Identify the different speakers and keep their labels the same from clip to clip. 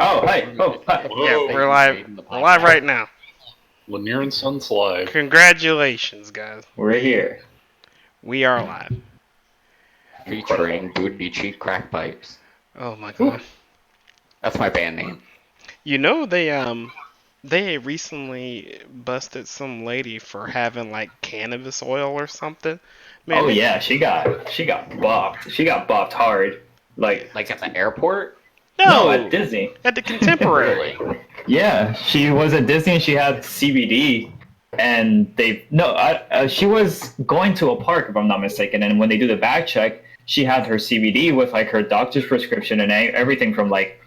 Speaker 1: Oh, hi. Oh, hi.
Speaker 2: Yeah,
Speaker 3: Whoa.
Speaker 2: we're live. We're live right now.
Speaker 3: Lanier and Sons live.
Speaker 2: Congratulations, guys.
Speaker 1: We're here.
Speaker 2: We are live.
Speaker 4: Featuring Booty Cheek Crack Pipes.
Speaker 2: Oh my
Speaker 1: Ooh.
Speaker 2: god.
Speaker 4: That's my band name.
Speaker 2: You know they recently busted some lady for having like cannabis oil or something. Man,
Speaker 1: Oh
Speaker 2: they,
Speaker 1: yeah, she got bopped. She got bopped hard. Like
Speaker 4: Like at the airport?
Speaker 1: no,
Speaker 2: no,
Speaker 1: at Disney.
Speaker 2: at the Contemporary.
Speaker 4: Really?
Speaker 1: Yeah, she was at Disney and she had CBD, and she was going to a park if I'm not mistaken. And when they do the bag check, she had her CBD with like her doctor's prescription and everything from like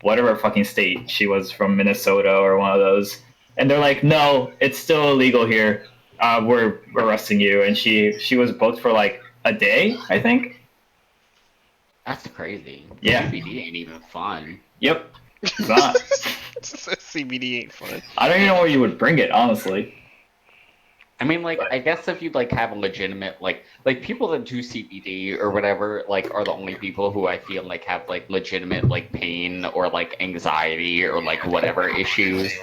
Speaker 1: whatever fucking state she was from, Minnesota or one of those. And they're like, no, it's still illegal here. We're arresting you. And she was booked for like a day, I think.
Speaker 4: That's crazy.
Speaker 1: Yeah.
Speaker 4: CBD ain't even fun.
Speaker 1: Yep. It's not.
Speaker 2: CBD ain't fun.
Speaker 1: I don't even know where you would bring it, honestly.
Speaker 4: I mean, like, I guess if you like have a legitimate like people that do CBD or whatever, like, are the only people who I feel like have like legitimate like pain or like anxiety or like whatever issues.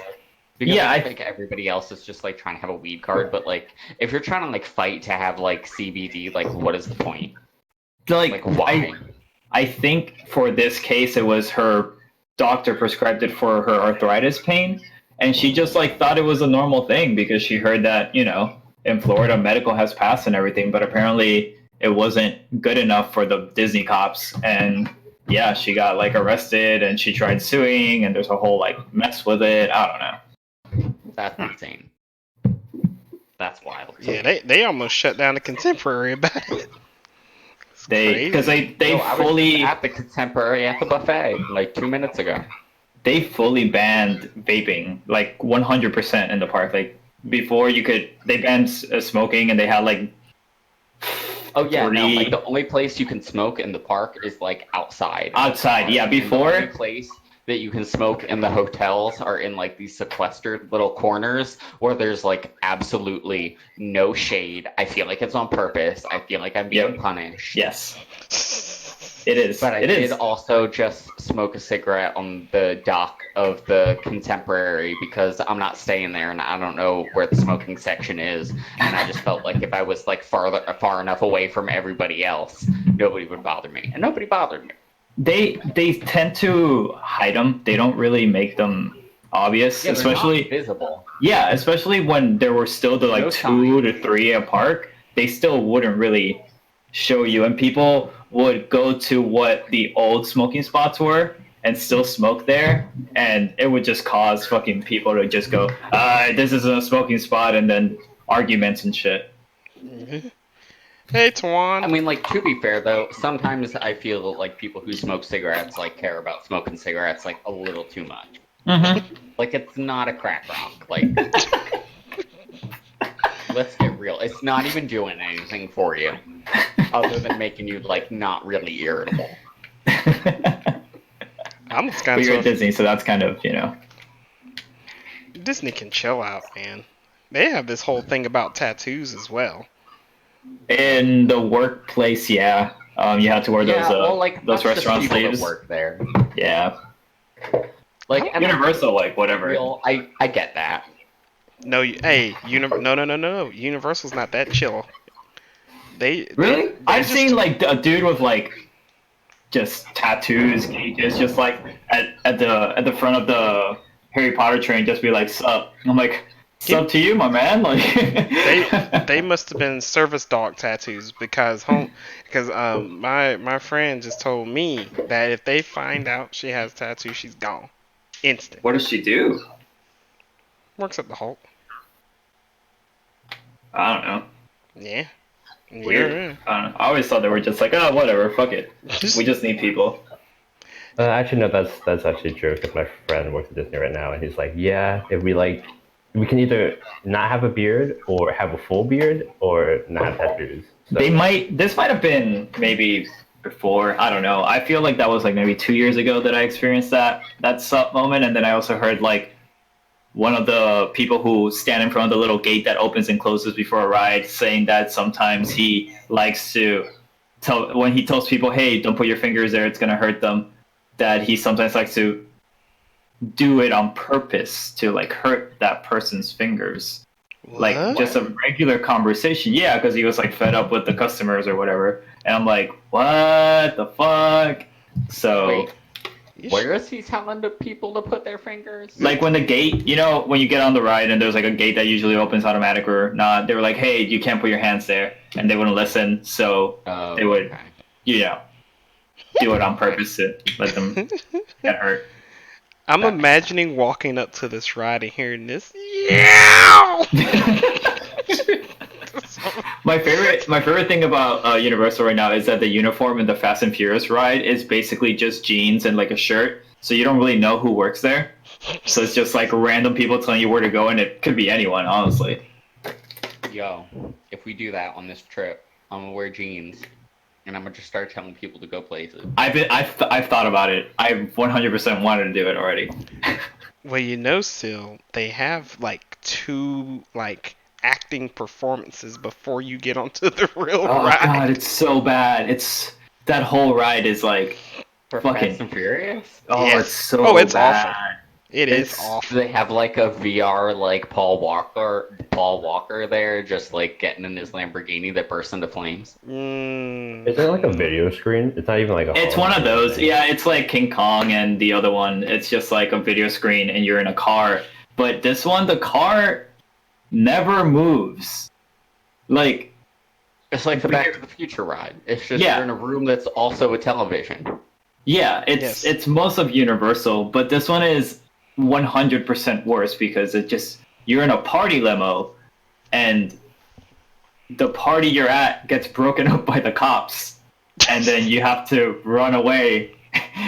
Speaker 4: Because
Speaker 1: Yeah,
Speaker 4: I think everybody else is just like trying to have a weed card, but like if you're trying to like fight to have like CBD, like what is the point? Like why?
Speaker 1: I think for this case, it was her doctor prescribed it for her arthritis pain, and she just like thought it was a normal thing because she heard that in Florida medical has passed and everything, but apparently it wasn't good enough for the Disney cops, and yeah, she got like arrested and she tried suing, and there's a whole like mess with it. I don't know.
Speaker 4: That's insane. That's wild.
Speaker 2: Yeah, they almost shut down the Contemporary about it. It's crazy.
Speaker 1: Because they
Speaker 4: No, I was
Speaker 1: fully
Speaker 4: just at the Contemporary at the buffet like 2 minutes ago.
Speaker 1: they fully banned vaping like 100% in the park. Like before they banned smoking, and they had like
Speaker 4: Oh yeah, no,
Speaker 1: 3
Speaker 4: like the only place you can smoke in the park is like outside.
Speaker 1: outside. Yeah,
Speaker 4: And the
Speaker 1: before
Speaker 4: only place that you can smoke in the hotels are in like these sequestered little corners where there's like absolutely no shade. I feel like it's on purpose. I feel like I'm being
Speaker 1: Yep.
Speaker 4: punished.
Speaker 1: yes, it is.
Speaker 4: But I
Speaker 1: It
Speaker 4: did
Speaker 1: is.
Speaker 4: also just smoke a cigarette on the dock of the Contemporary because I'm not staying there and I don't know where the smoking section is. And I just felt like if I was like far enough away from everybody else, nobody would bother me. And nobody bothered me.
Speaker 1: They tend to hide them. They don't really make them obvious,
Speaker 4: Yeah, they're
Speaker 1: especially
Speaker 4: not visible.
Speaker 1: yeah, especially when there were still the like
Speaker 4: No
Speaker 1: 2 to 3 a park. They still wouldn't really show you, and people would go to what the old smoking spots were and still smoke there, and it would just cause fucking people to just go, this isn't a smoking spot, and then arguments and shit.
Speaker 2: Hey, Twan.
Speaker 4: I mean, like, to be fair, though, sometimes I feel like people who smoke cigarettes, like, care about smoking cigarettes, like, a little too much.
Speaker 1: Mm-hmm.
Speaker 4: Like, it's not a crack rock. Like, let's get real. It's not even doing anything for you other than making you, like, not really irritable.
Speaker 2: I'm just
Speaker 1: But
Speaker 2: kind
Speaker 1: you're at
Speaker 2: of
Speaker 1: Disney, so that's kind of
Speaker 2: Disney can chill out, man. They have this whole thing about tattoos as well.
Speaker 1: in the workplace. Yeah, you have to wear
Speaker 4: Yeah,
Speaker 1: those
Speaker 4: well, like,
Speaker 1: those
Speaker 4: that's just
Speaker 1: restaurant
Speaker 4: people
Speaker 1: sleeves.
Speaker 4: that work there.
Speaker 1: Yeah,
Speaker 4: Like, and
Speaker 1: Universal, like whatever.
Speaker 4: real, I get that.
Speaker 2: No, no. Universal's not that chill. They
Speaker 1: Really?
Speaker 2: they
Speaker 1: I've
Speaker 2: just-
Speaker 1: seen like a dude with like just tattoos, cages, just like at the front of the Harry Potter train, just be like, "Sup?" I'm like, "Sup to you, my man?" Like
Speaker 2: they must have been service dog tattoos because my friend just told me that if they find out she has tattoos, she's gone, instant.
Speaker 1: What does she do?
Speaker 2: Works at the Hulk.
Speaker 1: I don't know.
Speaker 2: Yeah.
Speaker 1: Weird.
Speaker 2: Yeah.
Speaker 1: I don't know. I always thought they were just like, "Oh, whatever, fuck it. We just need people."
Speaker 5: Actually, no, that's actually true because my friend works at Disney right now, and he's like, yeah, if we can either not have a beard or have a full beard or not have tattoos. So,
Speaker 1: This might have been maybe before, I don't know. I feel like that was like maybe 2 years ago that I experienced that sup moment, and then I also heard like one of the people who stand in front of the little gate that opens and closes before a ride saying that sometimes he likes to when he tells people, hey, don't put your fingers there, it's gonna hurt them, that he sometimes likes to do it on purpose to like hurt that person's fingers. Like
Speaker 2: What?
Speaker 1: just a regular conversation. Yeah, because he was like fed up with the customers or whatever. And I'm like, what the fuck? So
Speaker 4: Wait,
Speaker 2: You
Speaker 4: where is he telling the people to put their fingers?
Speaker 1: like when the gate, you know, when you get on the ride and there's like a gate that usually opens automatic or not, they were like, hey, you can't put your hands there. And they wouldn't listen. So
Speaker 4: Oh,
Speaker 1: they would,
Speaker 4: okay.
Speaker 1: you know, do it on purpose to let them get hurt.
Speaker 2: I'm imagining walking up to this ride and hearing this. Yeah.
Speaker 1: My favorite thing about Universal right now is that the uniform in the Fast and Furious ride is basically just jeans and like a shirt, so you don't really know who works there. So it's just like random people telling you where to go, and it could be anyone, honestly.
Speaker 4: Yo, if we do that on this trip, I'm gonna wear jeans, and I'm gonna just start telling people to go places.
Speaker 1: I've thought about it. I 100% wanted to do it already.
Speaker 2: Well, you know, still they have like 2 like acting performances before you get onto the real
Speaker 1: Oh
Speaker 2: ride.
Speaker 1: god, it's so bad. That whole ride is like
Speaker 4: For
Speaker 1: fucking.
Speaker 4: Fast and Furious?
Speaker 1: Oh,
Speaker 2: Yes.
Speaker 1: it's so
Speaker 2: Oh, it's
Speaker 1: bad.
Speaker 2: awful. It is
Speaker 1: It's-
Speaker 2: awful.
Speaker 4: Do they have like a VR like Paul Walker there, just like getting in his Lamborghini that bursts into flames?
Speaker 5: Is there like a video screen? It's not even like a.
Speaker 1: It's one of those. Yeah, it's like King Kong and the other one. It's just like a video screen and you're in a car. But this one, the car never moves. Like,
Speaker 4: It's like the Back to the Future ride. It's just
Speaker 1: Yeah.
Speaker 4: you're in a room that's also a television.
Speaker 1: yeah,
Speaker 2: Yes.
Speaker 1: it's most of Universal, but this one is 100% worse because you're in a party limo and the party you're at gets broken up by the cops and then you have to run away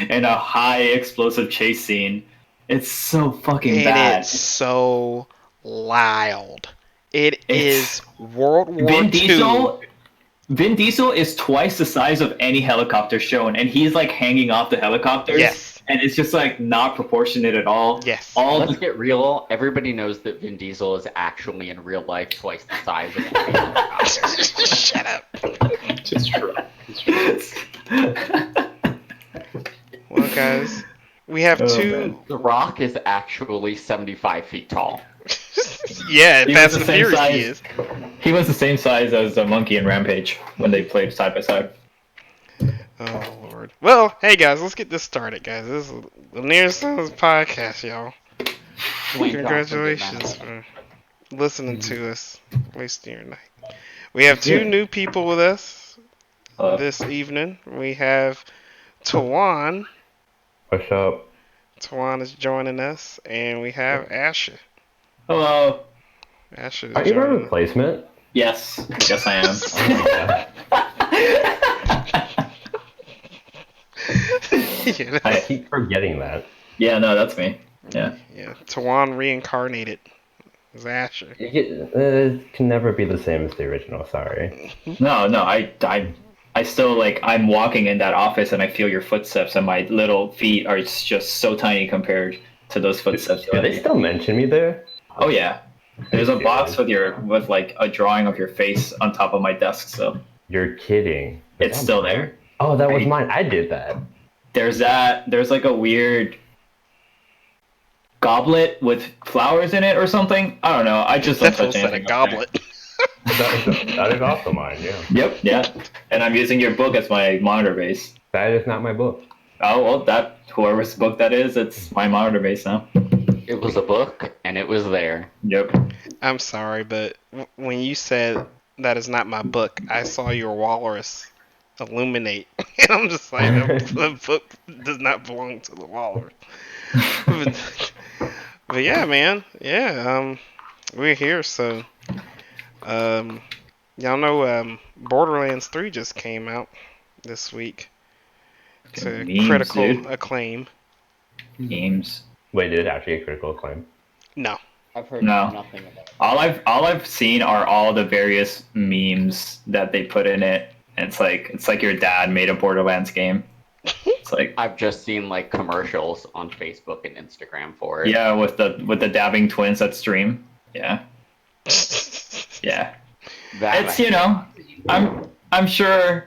Speaker 1: in a high explosive chase scene. It's so fucking bad.
Speaker 2: It is so loud. It
Speaker 1: It's-
Speaker 2: is World War
Speaker 1: Vin
Speaker 2: II.
Speaker 1: Diesel is twice the size of any helicopter shown, and he's like hanging off the helicopters.
Speaker 2: Yes.
Speaker 1: And it's just like not proportionate at all.
Speaker 2: Yes.
Speaker 1: All
Speaker 4: Let's
Speaker 1: the
Speaker 4: get real. Everybody knows that Vin Diesel is actually in real life twice the size of a helicopter.
Speaker 2: Shut up.
Speaker 3: It's true. It's true.
Speaker 2: Well, guys, we have
Speaker 1: Oh,
Speaker 2: 2.
Speaker 1: man.
Speaker 4: The Rock is actually 75 feet tall.
Speaker 2: Yeah,
Speaker 1: He
Speaker 2: Fast
Speaker 1: was
Speaker 2: and
Speaker 1: the same
Speaker 2: Furious
Speaker 1: size.
Speaker 2: he is.
Speaker 1: He was the same size as the monkey in Rampage when they played side by side.
Speaker 2: Oh Lord. Well, hey guys, let's get this started, guys. This is the Lanier Sons podcast, y'all.
Speaker 4: Dwayne
Speaker 2: Congratulations
Speaker 4: Johnson
Speaker 2: for listening to us, wasting your night. We have 2 new people with us this evening. We have Tawan.
Speaker 5: What's up?
Speaker 2: Tawan is joining us, and we have Asher.
Speaker 1: Hello.
Speaker 2: Asher is
Speaker 5: Are you my
Speaker 2: joining us.
Speaker 5: replacement?
Speaker 1: Yes. Yes, I am.
Speaker 2: Yeah,
Speaker 5: I keep forgetting that.
Speaker 1: Yeah, no, that's me. Yeah.
Speaker 2: yeah. Tawan reincarnated as Asher.
Speaker 5: It can never be the same as the original. Sorry.
Speaker 1: No, I still like I'm walking in that office and I feel your footsteps and my little feet are just so tiny compared to those footsteps.
Speaker 5: Do they still mention me there?
Speaker 1: Oh yeah. There's a box with like a drawing of your face on top of my desk, so
Speaker 5: You're kidding.
Speaker 1: it's still there.
Speaker 5: Oh, that was mine. I did that.
Speaker 1: There's like a weird goblet with flowers in it or something. I don't know. I just don't
Speaker 2: Definitely
Speaker 1: touch
Speaker 2: said a
Speaker 1: anything. up there.
Speaker 2: goblet.
Speaker 5: That is also mine. Yeah.
Speaker 1: Yep, yeah. And I'm using your book as my monitor base.
Speaker 5: That is not my book.
Speaker 1: Oh well, whoever's book that is, it's my monitor base now.
Speaker 4: It was a book, and it was there.
Speaker 1: Yep.
Speaker 2: I'm sorry, but when you said that is not my book, I saw your walrus illuminate, and I'm just like, the book does not belong to the walrus. But yeah, man, yeah, we're here, so y'all know Borderlands 3 just came out this week to
Speaker 1: Memes,
Speaker 2: critical
Speaker 1: dude.
Speaker 2: acclaim.
Speaker 1: Games.
Speaker 5: Wait, did it actually get critical acclaim?
Speaker 2: No.
Speaker 4: I've heard
Speaker 1: No.
Speaker 4: nothing about it.
Speaker 1: All I've seen are all the various memes that they put in it. And it's like your dad made a Borderlands game. It's like
Speaker 4: I've just seen like commercials on Facebook and Instagram for it.
Speaker 1: yeah, with the dabbing twins that stream. Yeah. Yeah.
Speaker 4: That
Speaker 1: It's I'm sure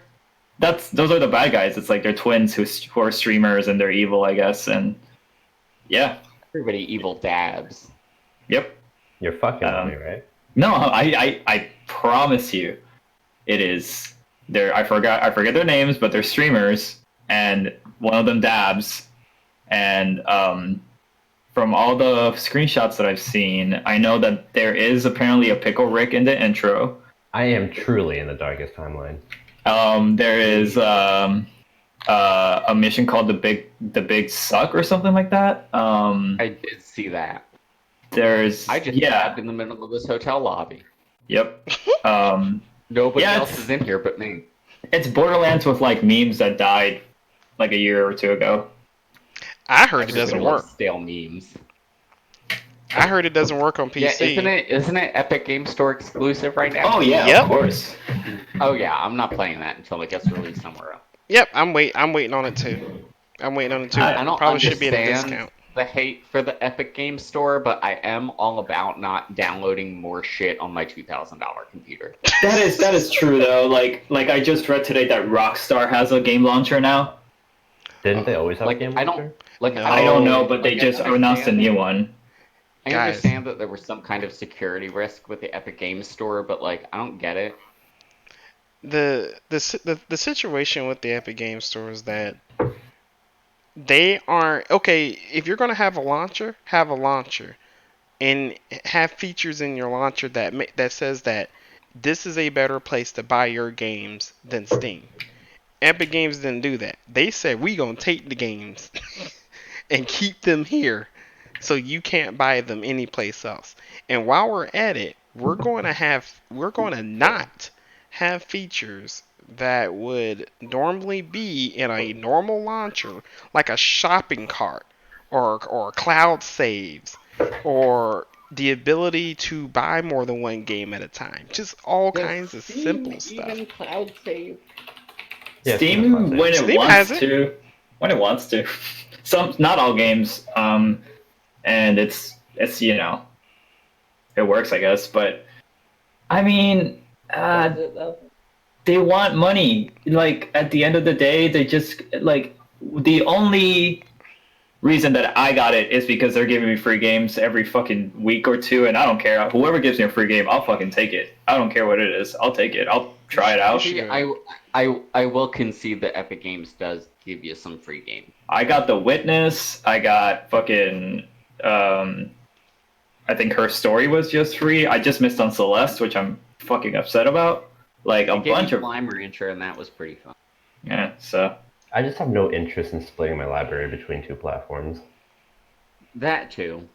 Speaker 1: those are the bad guys. It's like they're twins who are streamers and they're evil, I guess. And yeah,
Speaker 4: Everybody evil dabs.
Speaker 1: Yep.
Speaker 5: You're fucking
Speaker 1: Um,
Speaker 5: with me, right?
Speaker 1: No, I promise you, it is. I forget their names, but they're streamers, and one of them dabs, and from all the screenshots that I've seen, I know that there is apparently a pickle Rick in the intro.
Speaker 5: I am truly in the darkest timeline.
Speaker 1: There is a mission called the big suck or something like that.
Speaker 4: I did see that.
Speaker 1: There's
Speaker 4: I just dabbed in the middle of this hotel lobby.
Speaker 1: Yep.
Speaker 4: Nobody
Speaker 1: Yeah,
Speaker 4: else is in here but me.
Speaker 1: It's Borderlands with like memes that died like a year or two ago.
Speaker 2: I heard it
Speaker 4: Everybody
Speaker 2: doesn't
Speaker 4: loves
Speaker 2: work.
Speaker 4: Stale memes.
Speaker 2: I heard it doesn't work on PC.
Speaker 4: Yeah, isn't it Epic Game Store exclusive right now?
Speaker 1: Oh yeah,
Speaker 2: Yep.
Speaker 1: of course.
Speaker 4: Oh yeah, I'm not playing that until it gets released somewhere else.
Speaker 2: Yep, I'm waiting on it too. I'm waiting on it too.
Speaker 4: I don't
Speaker 2: Probably should be at a
Speaker 4: understand
Speaker 2: discount.
Speaker 4: the hate for the Epic Game Store, but I am all about not downloading more shit on my $2,000 computer.
Speaker 1: That is true though. Like I just read today that Rockstar has a game launcher now.
Speaker 5: Didn't they always have
Speaker 4: Like
Speaker 5: a game
Speaker 4: I don't
Speaker 5: launcher?
Speaker 4: like
Speaker 2: No.
Speaker 1: I don't know, but they
Speaker 4: like,
Speaker 1: just
Speaker 4: I
Speaker 1: announced a
Speaker 4: understand-
Speaker 1: new one.
Speaker 4: I
Speaker 2: Guys.
Speaker 4: understand that there was some kind of security risk with the Epic Game Store, but like I don't get it.
Speaker 2: The situation with the Epic Game Store is that they aren't okay. If you're gonna have a launcher, and have features in your launcher that says that this is a better place to buy your games than Steam. Epic Games didn't do that. They said we gonna take the games and keep them here, so you can't buy them anyplace else. And while we're at it, we're going to not have features that would normally be in a normal launcher, like a shopping cart or cloud saves or the ability to buy more than one game at a time. Just all kinds of simple stuff.
Speaker 4: Even cloud save.
Speaker 5: Yeah,
Speaker 1: Steam when it
Speaker 2: Steam
Speaker 1: wants
Speaker 2: has it.
Speaker 1: to. When it wants to. Not all games. And it's it works, I guess. But I mean, they want money. Like at the end of the day, they just like the only reason that I got it is because they're giving me free games every fucking week or two, and I don't care. Whoever gives me a free game, I'll fucking take it. I don't care what it is. I'll take it. I'll try it out.
Speaker 4: See, I will concede that Epic Games does give you some free game.
Speaker 1: I got The Witness. I got fucking. I think Her Story was just free. I just missed on Celeste, which I'm fucking upset about. Like a bunch of.
Speaker 4: Lime Rancher, and that was pretty fun.
Speaker 1: Yeah. So.
Speaker 5: I just have no interest in splitting my library between two platforms.
Speaker 4: That too.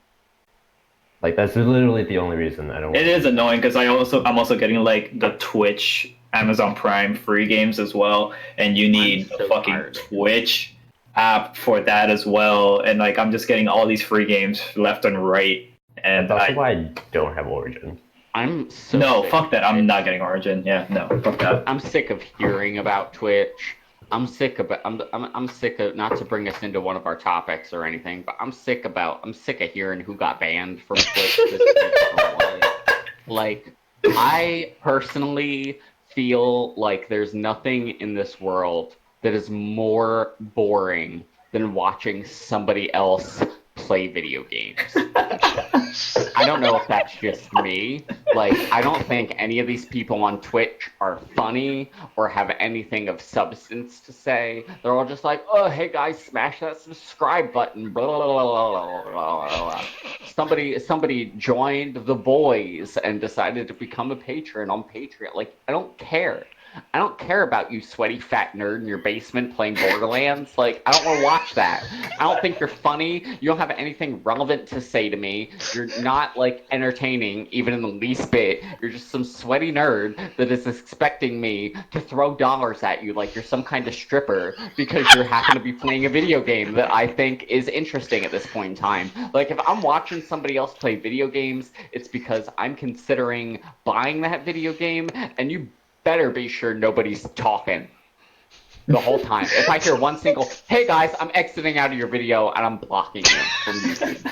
Speaker 5: Like that's literally the only reason I don't.
Speaker 1: It is annoying because I'm also getting like the Twitch, Amazon Prime free games as well, and you need
Speaker 4: I'm so
Speaker 1: a fucking
Speaker 4: tired.
Speaker 1: Twitch app for that as well, and like I'm just getting all these free games left and right, and
Speaker 5: That's also why I don't have Origin.
Speaker 4: I'm so
Speaker 1: no,
Speaker 4: sick
Speaker 1: fuck
Speaker 4: of
Speaker 1: that. I'm
Speaker 4: Twitch.
Speaker 1: not getting Origin. Yeah, no, fuck that.
Speaker 4: I'm sick of hearing about Twitch. I'm sick of not to bring us into one of our topics or anything, but I'm sick of hearing who got banned from Twitch. Like, I personally feel like there's nothing in this world that is more boring than watching somebody else play video games. I don't know if that's just me. Like, I don't think any of these people on Twitch are funny or have anything of substance to say. They're all just like, oh, hey guys, smash that subscribe button. Blah, blah, blah, blah, blah, blah. Somebody joined the boys and decided to become a patron on Patreon. Like, I don't care. I don't care about you sweaty fat nerd in your basement playing Borderlands. Like, I don't want to watch that. I don't think you're funny. You don't have anything relevant to say to me. You're not, like, entertaining, even in the least bit. You're just some sweaty nerd that is expecting me to throw dollars at you like you're some kind of stripper because you happen to be playing a video game that I think is interesting at this point in time. Like, if I'm watching somebody else play video games, it's because I'm considering buying that video game, and you better be sure nobody's talking the whole time. If I hear one single, hey guys, I'm exiting out of your video and I'm blocking you from YouTube.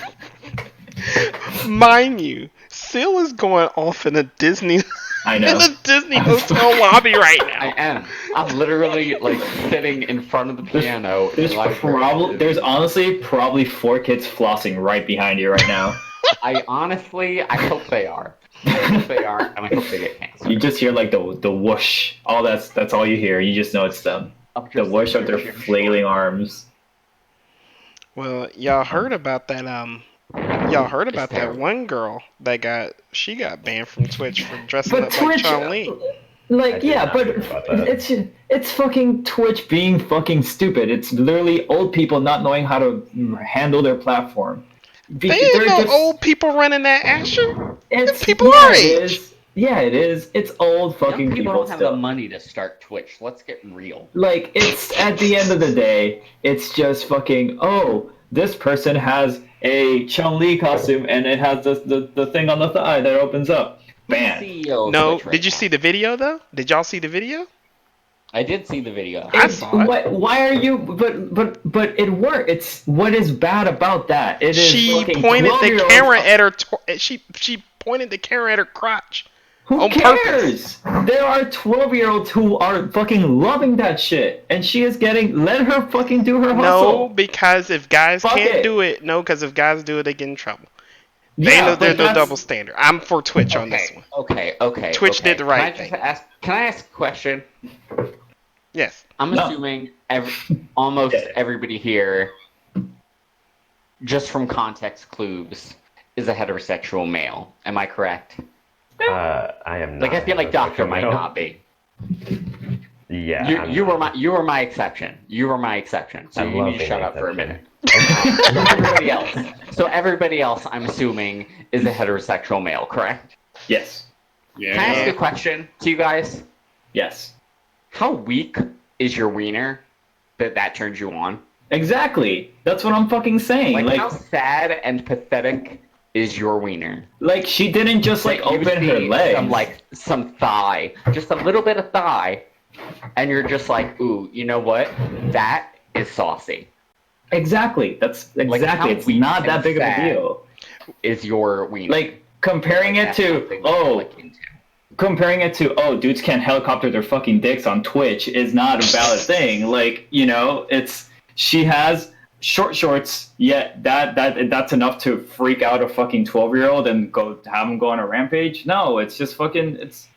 Speaker 2: Mind you, Seal is going off in a Disney
Speaker 1: I
Speaker 2: in
Speaker 1: know.
Speaker 2: the Disney hotel lobby right
Speaker 4: I
Speaker 2: now.
Speaker 4: am. I'm literally like sitting in front of the piano. in
Speaker 1: There's
Speaker 4: the library.
Speaker 1: there's honestly probably 4 kids flossing right behind you right now.
Speaker 4: I hope they are. I hope they are, and I hope they get cancer.
Speaker 1: You just hear like the whoosh. All that's all you hear. You just know it's them. The whoosh of their flailing arms.
Speaker 2: Well, y'all heard about that? Y'all heard about that
Speaker 4: terrible.
Speaker 2: one girl that got banned from Twitch for dressing
Speaker 1: But
Speaker 2: up like
Speaker 1: Twitch,
Speaker 2: Chun Li.
Speaker 5: I
Speaker 1: like
Speaker 5: did
Speaker 1: yeah,
Speaker 5: not
Speaker 1: but
Speaker 5: hear about that.
Speaker 1: it's fucking Twitch being fucking stupid. It's literally old people not knowing how to handle their platform.
Speaker 2: They ain't
Speaker 1: They're
Speaker 2: no
Speaker 1: just-
Speaker 2: old people running that Asher.
Speaker 1: It's
Speaker 2: people
Speaker 1: yeah,
Speaker 2: our
Speaker 1: it
Speaker 2: age.
Speaker 1: is. Yeah, it is. It's old fucking
Speaker 4: Young people
Speaker 1: people
Speaker 4: don't have
Speaker 1: still.
Speaker 4: the money to start Twitch. Let's get real.
Speaker 1: Like, it's at the end of the day, it's just fucking, oh, this person has a Chun-Li costume and it has the thing on the thigh that opens up. Ban.
Speaker 4: CEO of
Speaker 2: No,
Speaker 4: Twitch right
Speaker 2: did you
Speaker 4: now.
Speaker 2: see the video though? Did y'all see the video?
Speaker 4: I did see the video.
Speaker 2: I saw it.
Speaker 1: Why are you? But it worked. It's what is bad about that? It is
Speaker 2: She
Speaker 1: fucking
Speaker 2: pointed the
Speaker 1: 12-year-olds.
Speaker 2: camera at her. She pointed the camera at her crotch.
Speaker 1: Who
Speaker 2: on
Speaker 1: cares? There are 12-year-olds who are fucking loving that shit, and she is getting. Let her fucking do her
Speaker 2: No,
Speaker 1: hustle.
Speaker 2: because if guys
Speaker 1: Fuck
Speaker 2: can't
Speaker 1: it.
Speaker 2: do it, no, because if guys do it, they get in trouble.
Speaker 1: Yeah,
Speaker 2: There's
Speaker 1: but
Speaker 2: no
Speaker 1: that's-
Speaker 2: double standard. I'm for Twitch on this one.
Speaker 4: Okay.
Speaker 2: Twitch
Speaker 4: okay.
Speaker 2: did the right
Speaker 4: Can I
Speaker 2: thing.
Speaker 4: just ask? Can I ask a question?
Speaker 2: Yes.
Speaker 4: I'm
Speaker 1: No.
Speaker 4: assuming almost
Speaker 1: Okay.
Speaker 4: everybody here, just from context clues, is a heterosexual male. Am I correct?
Speaker 5: I am not.
Speaker 4: Like I feel like Doctor might
Speaker 5: no.
Speaker 4: not be.
Speaker 5: Yeah.
Speaker 4: You were my exception. You were my exception. So
Speaker 5: I'm
Speaker 4: you need to
Speaker 5: loving
Speaker 4: shut
Speaker 5: the
Speaker 4: up for a
Speaker 5: exception.
Speaker 4: minute. Everybody else. So everybody else, I'm assuming, is a heterosexual male, correct?
Speaker 1: Yes.
Speaker 3: Yeah.
Speaker 4: Can I ask a question to you guys?
Speaker 1: Yes.
Speaker 4: How weak is your wiener that turns you on?
Speaker 1: Exactly. That's what I'm fucking saying.
Speaker 4: Like how sad and pathetic is your wiener?
Speaker 1: Like she didn't just like
Speaker 4: That you
Speaker 1: open her
Speaker 4: see
Speaker 1: legs.
Speaker 4: some thigh, just a little bit of thigh, and you're just like, ooh, you know what? That is saucy.
Speaker 1: Exactly. That's
Speaker 4: Like,
Speaker 1: exactly.
Speaker 4: how
Speaker 1: It's
Speaker 4: weak
Speaker 1: not
Speaker 4: and
Speaker 1: that big of a
Speaker 4: sad.
Speaker 1: deal.
Speaker 4: Is your wiener?
Speaker 1: Like comparing it
Speaker 4: That's
Speaker 1: to
Speaker 4: something you're, like, into.
Speaker 1: dudes can't helicopter their fucking dicks on Twitch is not a valid thing. Like, you know, she has short shorts, yet that's enough to freak out a fucking 12-year-old and have him go on a rampage. No, it's just fucking it's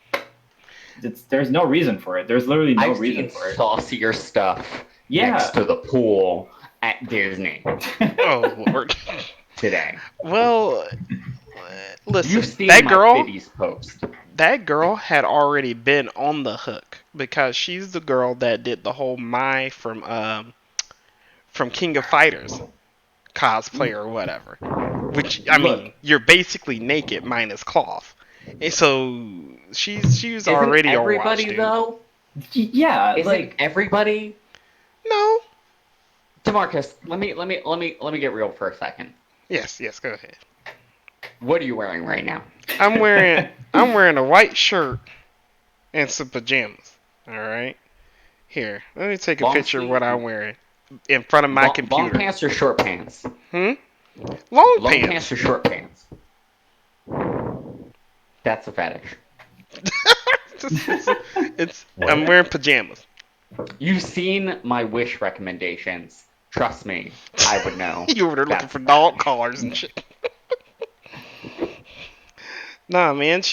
Speaker 1: there's no reason for it. There's literally no
Speaker 4: I've
Speaker 1: reason
Speaker 4: seen
Speaker 1: for it.
Speaker 4: saucier stuff
Speaker 1: Yeah.
Speaker 4: next to the pool at Disney
Speaker 2: Oh Lord.
Speaker 4: today.
Speaker 2: Well, listen,
Speaker 4: You've seen
Speaker 2: that
Speaker 4: my
Speaker 2: girl.
Speaker 4: Biddy's post.
Speaker 2: That girl had already been on the hook because she's the girl that did the whole Mai from King of Fighters cosplay or whatever. Which I mean,
Speaker 1: Look.
Speaker 2: you're basically naked minus cloth, and so she's
Speaker 4: Isn't
Speaker 2: already a watch,
Speaker 4: everybody
Speaker 2: dude.
Speaker 4: though?
Speaker 1: Yeah,
Speaker 4: Isn't
Speaker 1: like
Speaker 4: everybody?
Speaker 2: No.
Speaker 4: DeMarcus, let me get real for a second.
Speaker 2: Yes, go ahead.
Speaker 4: What are you wearing right now?
Speaker 2: I'm wearing a white shirt and some pajamas. All right. Here, let me take a
Speaker 4: Long
Speaker 2: picture of
Speaker 4: sleeve?
Speaker 2: what I'm wearing in front of my
Speaker 4: Long
Speaker 2: computer.
Speaker 4: pants or short pants?
Speaker 2: Long
Speaker 4: Long
Speaker 2: pants.
Speaker 4: pants or short pants? That's a fetish.
Speaker 2: I'm wearing pajamas.
Speaker 4: You've seen my Wish recommendations. Trust me, I would know.
Speaker 2: You over there looking
Speaker 4: That's
Speaker 2: for
Speaker 4: a
Speaker 2: dog
Speaker 4: fetish.
Speaker 2: collars and shit. Nah, man.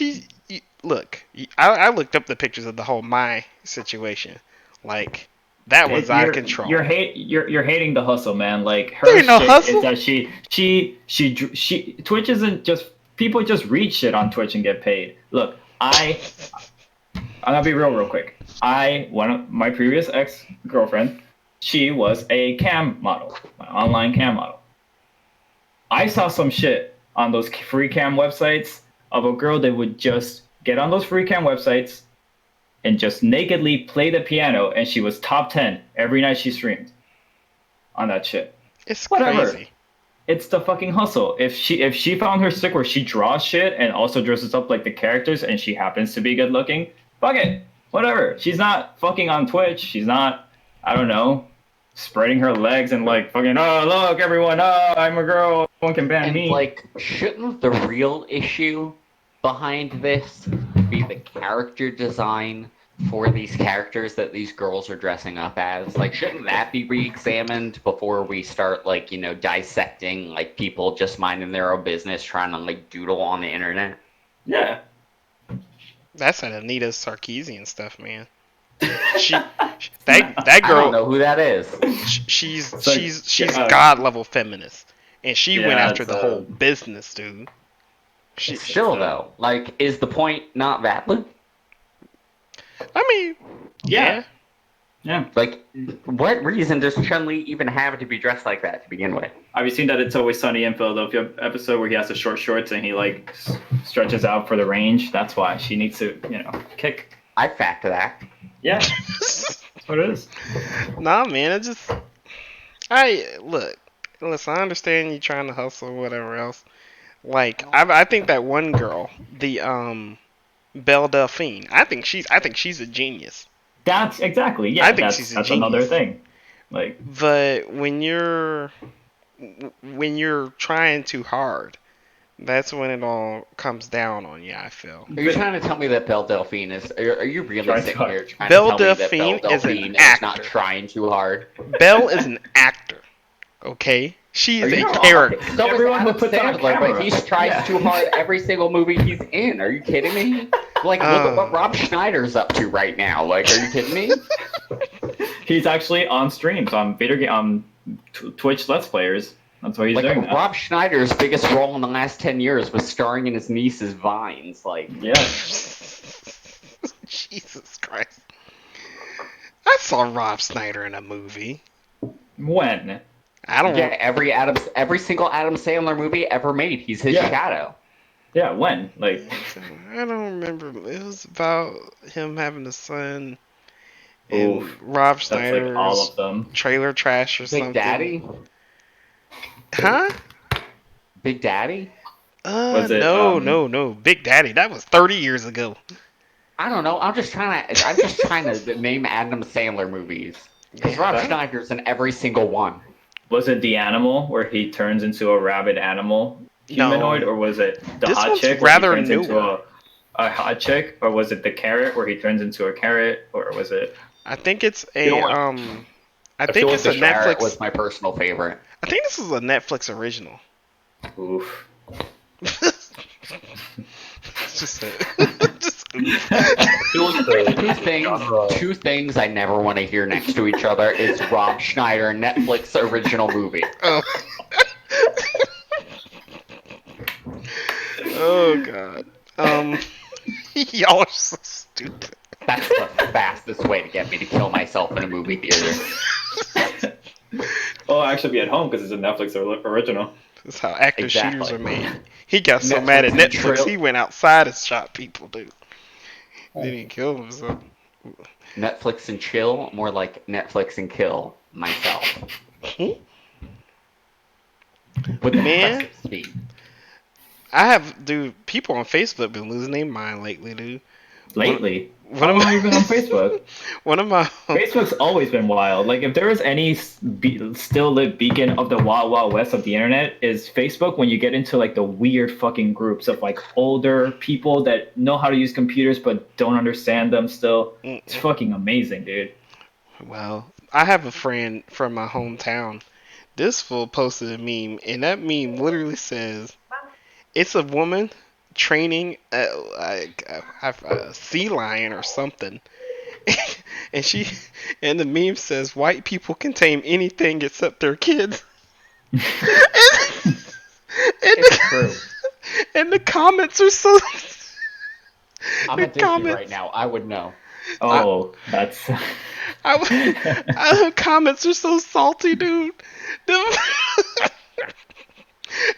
Speaker 2: Look. I looked up the pictures of the whole Mai situation. Like that was out of control.
Speaker 1: You're hating the hustle, man. Like her
Speaker 2: There ain't no
Speaker 1: shit
Speaker 2: hustle.
Speaker 1: is that she Twitch isn't just people just read shit on Twitch and get paid. Look, I'm gonna be real quick. One of my previous ex-girlfriend, she was a cam model, an online cam model. I saw some shit on those free cam websites of a girl that would just get on those free cam websites and just nakedly play the piano, and she was top 10 every night she streamed on that shit.
Speaker 2: It's
Speaker 1: Whatever.
Speaker 2: crazy.
Speaker 1: It's the fucking hustle. If she found her stick where she draws shit and also dresses up like the characters and she happens to be good looking, fuck it. Whatever. She's not fucking on Twitch. She's not, I don't know, spreading her legs and like fucking, oh, look, everyone, oh, I'm a girl. No one can ban
Speaker 4: And
Speaker 1: me.
Speaker 4: like, shouldn't the real issue behind this should be the character design for these characters that these girls are dressing up as? Like, shouldn't that be re-examined before we start, like, dissecting, like, people just minding their own business, trying to, like, doodle on the internet?
Speaker 1: Yeah.
Speaker 2: That's that Anita Sarkeesian stuff, man. She, that
Speaker 4: I don't
Speaker 2: girl,
Speaker 4: know who that is.
Speaker 2: she's
Speaker 1: It's like,
Speaker 2: she's
Speaker 1: yeah.
Speaker 2: god level feminist, and she went
Speaker 1: Yeah,
Speaker 2: after
Speaker 1: it's,
Speaker 2: the whole business, dude. She,
Speaker 4: Still, though, like, is the point not valid?
Speaker 2: I mean, yeah.
Speaker 1: Yeah.
Speaker 4: Like, what reason does Chun-Li even have to be dressed like that to begin with?
Speaker 1: Have you seen that It's Always Sunny in Philadelphia episode where he has the short shorts and he like stretches out for the range? That's why she needs to, kick.
Speaker 4: I fact that.
Speaker 1: Yeah. That's what it is.
Speaker 2: Nah, man, listen. I understand you trying to hustle, or whatever else. Like, I think that one girl, the Belle Delphine, I think she's a genius.
Speaker 1: That's exactly. Yeah.
Speaker 2: I think
Speaker 1: that's
Speaker 2: she's a
Speaker 1: that's
Speaker 2: genius.
Speaker 1: another thing. Like,
Speaker 2: But when you're trying too hard, that's when it all comes down on you, I feel.
Speaker 4: Are you trying to tell me that Belle Delphine is? Are you really
Speaker 1: Trying
Speaker 4: sitting
Speaker 1: to-
Speaker 4: here trying
Speaker 2: Belle
Speaker 4: to tell me that
Speaker 2: Delphine
Speaker 4: Belle
Speaker 2: is an
Speaker 4: Delphine is not
Speaker 2: actor.
Speaker 4: trying too hard?
Speaker 2: Belle is an actor, okay? She is
Speaker 4: Are
Speaker 2: a
Speaker 4: you
Speaker 2: character.
Speaker 4: So
Speaker 1: Everyone
Speaker 4: is
Speaker 1: who
Speaker 4: Adam
Speaker 1: puts on a
Speaker 4: Sandler,
Speaker 1: camera.
Speaker 4: but he tries
Speaker 1: Yeah.
Speaker 4: too hard every single movie he's in. Are you kidding me? Like, look at what Rob Schneider's up to right now. Like, are you kidding me?
Speaker 1: he's actually on streams on video game on Twitch Let's Players. That's why he's
Speaker 4: Like,
Speaker 1: doing that.
Speaker 4: Rob Schneider's biggest role in the last 10 years was starring in his niece's Vines. Like,
Speaker 1: Yeah.
Speaker 2: Jesus Christ. I saw Rob Schneider in a movie.
Speaker 1: When?
Speaker 2: I don't
Speaker 4: yeah, every single Adam Sandler movie ever made, he's his
Speaker 1: Yeah.
Speaker 4: shadow.
Speaker 1: Yeah. When? Like.
Speaker 2: I don't remember. It was about him having a son and
Speaker 1: Oof.
Speaker 2: Rob
Speaker 1: That's
Speaker 2: Schneider's
Speaker 1: like all of them.
Speaker 2: trailer trash or something.
Speaker 4: Big Daddy?
Speaker 2: Huh?
Speaker 4: Big Daddy?
Speaker 1: Was it,
Speaker 2: No. Big Daddy. That was 30 years ago.
Speaker 4: I don't know. I'm just trying to name Adam Sandler movies. Because Rob
Speaker 1: Yeah.
Speaker 4: Schneider's in every single one.
Speaker 1: Was it the animal where he turns into a rabid animal humanoid,
Speaker 2: No.
Speaker 1: or was it the
Speaker 2: This
Speaker 1: hot
Speaker 2: one's
Speaker 1: chick where he
Speaker 2: rather
Speaker 1: turns into
Speaker 2: newer.
Speaker 1: a hot chick, or was it the carrot where he turns into a carrot, or was it?
Speaker 2: I think it's a
Speaker 3: You know what?
Speaker 2: I
Speaker 3: feel
Speaker 2: think
Speaker 3: like
Speaker 2: it's
Speaker 3: the
Speaker 2: a
Speaker 4: Carrot
Speaker 2: Netflix.
Speaker 4: was my personal favorite.
Speaker 2: I think this is a Netflix original.
Speaker 1: Oof.
Speaker 2: It's just a, just
Speaker 3: I feel like the
Speaker 4: Two things I never want to hear next to each other is Rob Schneider Netflix original movie.
Speaker 2: oh. Oh god. Y'all are so stupid.
Speaker 4: That's the fastest way to get me to kill myself in a movie theater.
Speaker 1: Oh, I'll actually be at home because it's a Netflix original.
Speaker 2: That's how active
Speaker 4: Exactly.
Speaker 2: shooters are made. He got so
Speaker 4: Netflix
Speaker 2: mad at
Speaker 4: and
Speaker 2: Netflix,
Speaker 4: Trill.
Speaker 2: he went outside and shot people, dude. Then he killed himself.
Speaker 4: Netflix and chill, more like Netflix and kill myself. With
Speaker 2: Man.
Speaker 4: impressive speed.
Speaker 2: Dude, people on Facebook been losing their mind lately, dude.
Speaker 1: Lately,
Speaker 2: One of
Speaker 1: how long
Speaker 2: my,
Speaker 1: have you been on Facebook?
Speaker 2: one of my,
Speaker 1: Facebook's always been wild. Like, if there was any still lit beacon of the wild, wild west of the internet, is Facebook. When you get into like the weird fucking groups of like older people that know how to use computers but don't understand them still, it's fucking amazing, dude.
Speaker 2: well, I have a friend from my hometown. This fool posted a meme, and that meme literally says, "It's a woman training a sea lion or something," and the meme says, "White people can tame anything except their kids." and,
Speaker 4: It's true.
Speaker 2: and the comments are so.
Speaker 4: I'm
Speaker 2: the
Speaker 4: at Disney
Speaker 2: comments-
Speaker 4: right now. I would know.
Speaker 1: Oh, that's.
Speaker 2: The comments are so salty, dude.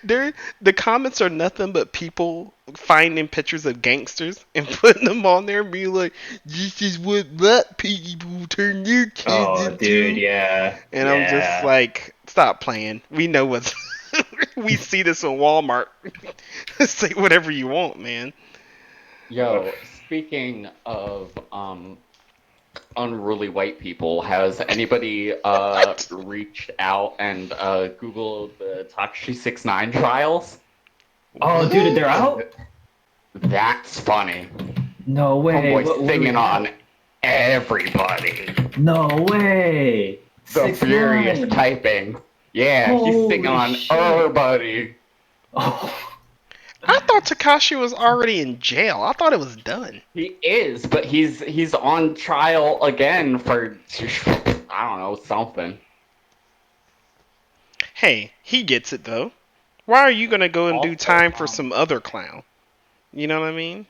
Speaker 2: The comments are nothing but people finding pictures of gangsters and putting them on there and being like, "This is what black people turn their kids
Speaker 1: Oh,
Speaker 2: into."
Speaker 1: dude, yeah.
Speaker 2: And I'm just like, stop playing. We know what's. We see this in Walmart. Say whatever you want, man.
Speaker 4: Yo, speaking of unruly white people, has anybody reached out and Googled the Takashi 6ix9ine trials?
Speaker 1: Oh, dude, they're out.
Speaker 4: That's funny.
Speaker 1: No way.
Speaker 4: Homeboy
Speaker 1: What
Speaker 4: singing
Speaker 1: we
Speaker 4: on
Speaker 1: have?
Speaker 4: everybody.
Speaker 1: No way.
Speaker 4: The
Speaker 1: 6ix9ine.
Speaker 4: furious typing. Yeah, he's singing
Speaker 1: Holy
Speaker 4: on
Speaker 1: shit.
Speaker 4: everybody.
Speaker 1: Oh.
Speaker 2: I thought Takashi was already in jail. I thought it was done.
Speaker 4: He is, but he's on trial again for I don't know something.
Speaker 2: Hey, he gets it though. Why are you gonna go and do
Speaker 4: Also,
Speaker 2: time for some other clown? You know what I mean?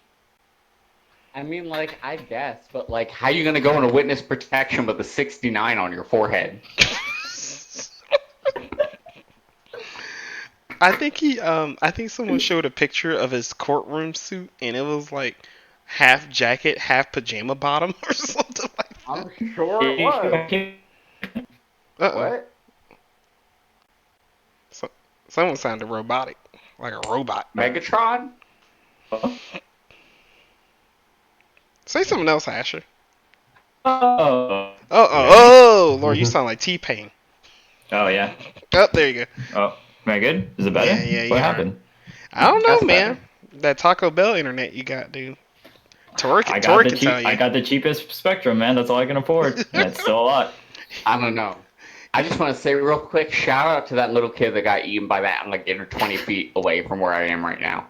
Speaker 4: I mean, like, I guess, but like, how you gonna go into witness protection with a 69 on your forehead?
Speaker 2: I think someone showed a picture of his courtroom suit and it was like half jacket, half pajama bottom or something like that.
Speaker 4: I'm sure it was.
Speaker 2: Uh-oh.
Speaker 4: What?
Speaker 2: Someone sounded robotic. Like a robot.
Speaker 4: Megatron?
Speaker 2: Say something else, Asher.
Speaker 1: Oh.
Speaker 2: Oh, Lord, you sound like T-Pain.
Speaker 1: Oh yeah.
Speaker 2: Oh, there you go.
Speaker 1: Oh, am I good? Is it better?
Speaker 2: Yeah,
Speaker 1: What
Speaker 2: you are.
Speaker 1: happened?
Speaker 2: I don't know,
Speaker 1: That's
Speaker 2: man.
Speaker 1: better.
Speaker 2: That Taco Bell internet you got, dude. Tori
Speaker 1: I
Speaker 2: can tell you.
Speaker 1: got the cheapest Spectrum, man. That's all I can afford. And it's still a lot.
Speaker 4: I don't know. I just want to say real quick, shout out to that little kid that got eaten by that alligator 20 feet away from where I am right now.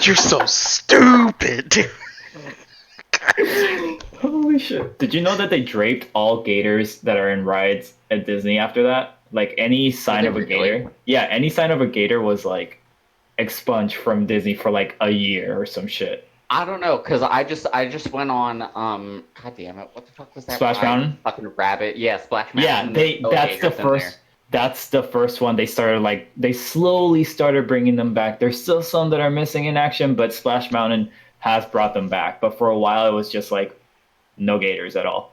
Speaker 2: You're so stupid, dude.
Speaker 1: Holy shit. Did you know that they draped all gators that are in rides at Disney after that? Like any sign
Speaker 4: they
Speaker 1: of a
Speaker 4: really?
Speaker 1: gator. Yeah, any sign of a gator was like expunged from Disney for like a year or some shit.
Speaker 4: I don't know, cause I just went on God damn it, what the fuck was that?
Speaker 1: Splash
Speaker 4: ride?
Speaker 1: Mountain?
Speaker 4: Fucking rabbit. Yeah, Splash
Speaker 1: Yeah,
Speaker 4: Mountain.
Speaker 1: that's the first one they started like they slowly started bringing them back. There's still some that are missing in action, but Splash Mountain has brought them back. But for a while it was just like no gators at all.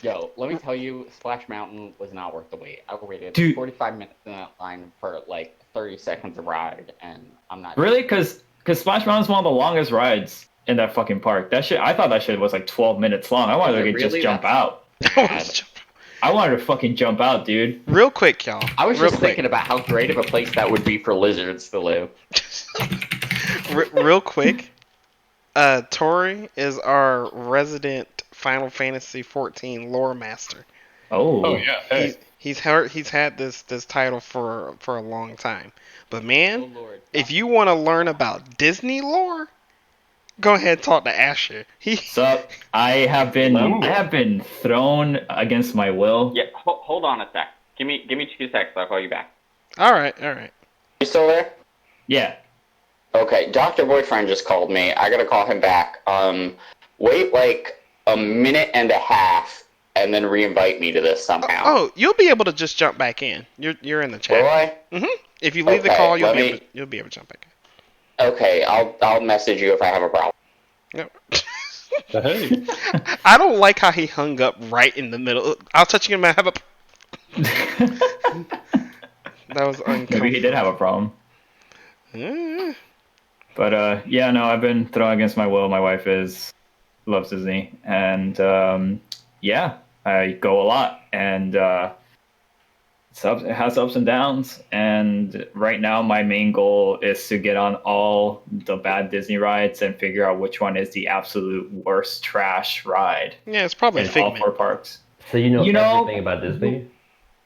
Speaker 4: Yo, let me tell you, Splash Mountain was not worth the wait. I waited
Speaker 1: Dude.
Speaker 4: 45 minutes in that line for like 30 seconds of ride, and I'm not.
Speaker 1: Really? Because Splash Mountain is one of the longest rides in that fucking park. That shit, I thought that shit was like 12 minutes long. I wanted to just
Speaker 4: Really?
Speaker 1: jump
Speaker 4: That's
Speaker 1: out.
Speaker 4: bad.
Speaker 1: I wanted to fucking jump out, dude.
Speaker 2: Real quick, y'all.
Speaker 4: I was
Speaker 2: Real
Speaker 4: just
Speaker 2: quick.
Speaker 4: thinking about how great of a place that would be for lizards to live.
Speaker 2: Real quick. Tori is our resident Final Fantasy 14 lore master.
Speaker 1: Oh.
Speaker 3: yeah. Hey.
Speaker 2: He's had this title for a long time. But man,
Speaker 4: Oh Lord.
Speaker 2: if you want to learn about Disney lore, go ahead and talk to Asher.
Speaker 1: So I have been thrown against my will.
Speaker 4: Yeah, hold on a sec. Give me 2 seconds. I'll call you back.
Speaker 2: All right.
Speaker 4: You still there?
Speaker 1: Yeah.
Speaker 4: Okay, Dr. Boyfriend just called me. I gotta call him back. Wait like a minute and a half, and then re-invite me to this somehow.
Speaker 2: Oh, you'll be able to just jump back in. You're in the chat.
Speaker 4: Will I?
Speaker 2: If you leave the
Speaker 4: Okay,
Speaker 2: call, you'll
Speaker 4: let
Speaker 2: be able to jump back in.
Speaker 4: Okay, I'll message you if I have a problem.
Speaker 2: Yep.
Speaker 3: Hey.
Speaker 2: I don't like how he hung up right in the middle. I'll touch you and I have a. That was uncomfortable.
Speaker 1: Maybe he did have a problem.
Speaker 2: Mm.
Speaker 1: But yeah, no, I've been thrown against my will. My wife loves Disney, and yeah, I go a lot, and it has ups and downs. And right now, my main goal is to get on all the bad Disney rides and figure out which one is the absolute worst trash ride
Speaker 2: Yeah, it's probably
Speaker 1: in all
Speaker 2: Figment.
Speaker 1: 4 parks.
Speaker 5: So you know everything about
Speaker 1: everything
Speaker 5: Disney?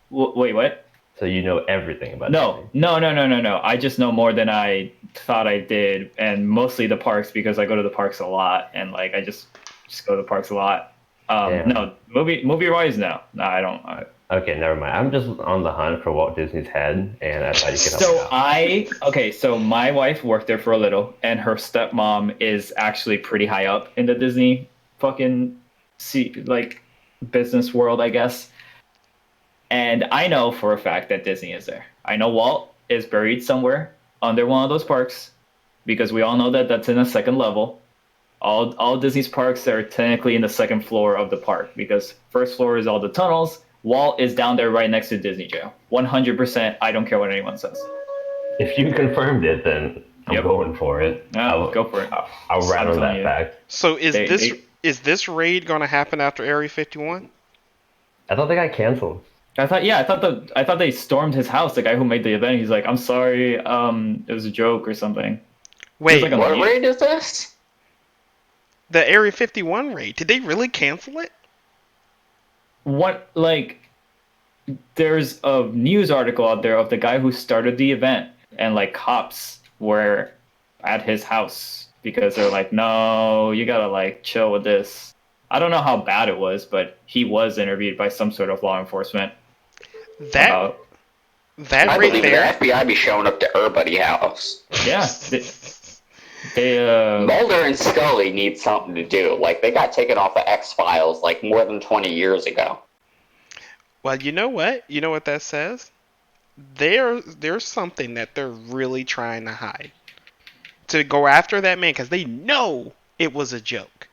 Speaker 1: Wait, what?
Speaker 5: So you know everything about
Speaker 1: No. I just know more than I thought I did, and mostly the parks because I go to the parks a lot, and like I just go to the parks a lot.
Speaker 5: Yeah.
Speaker 1: No, movie wise, no, I don't.
Speaker 5: Disney? Okay, never mind. I'm just on the hunt for Walt Disney's head, and I thought you could help me out.
Speaker 1: So my wife worked there for a little, and her stepmom is actually pretty high up in the Disney fucking business world, I guess. And I know for a fact that Disney is there. I know Walt is buried somewhere under one of those parks, because we all know that that's in the 2nd level. All Disney's parks are technically in the 2nd floor of the park, because 1st floor is all the tunnels. Walt is down there right next to Disney Jail. 100%. I don't care what anyone says.
Speaker 5: If you confirmed it, then I'm going for it.
Speaker 1: No, go for it.
Speaker 5: I'll rat on
Speaker 1: telling
Speaker 5: that
Speaker 1: you.
Speaker 5: fact.
Speaker 2: So is this raid going to happen after Area 51?
Speaker 5: I thought they got canceled.
Speaker 1: I thought they stormed his house. The guy who made the event, he's like, "I'm sorry, it was a joke or something."
Speaker 2: Wait,
Speaker 1: Like
Speaker 4: What raid is this?
Speaker 2: The Area 51 raid. Did they really cancel it?
Speaker 1: What, like, there's a news article out there of the guy who started the event, and like cops were at his house because they're like, no, you gotta like chill with this. I don't know how bad it was, but he was interviewed by some sort of law enforcement.
Speaker 2: That
Speaker 4: I
Speaker 2: right
Speaker 4: believe
Speaker 2: there.
Speaker 4: the FBI be showing up to everybody's house.
Speaker 1: Yeah, they
Speaker 4: Mulder and Scully need something to do. Like, they got taken off of X-Files like more than 20 years ago.
Speaker 2: Well, you know what? You know what that says? There's something that they're really trying to hide. To go after that man because they know it was a joke.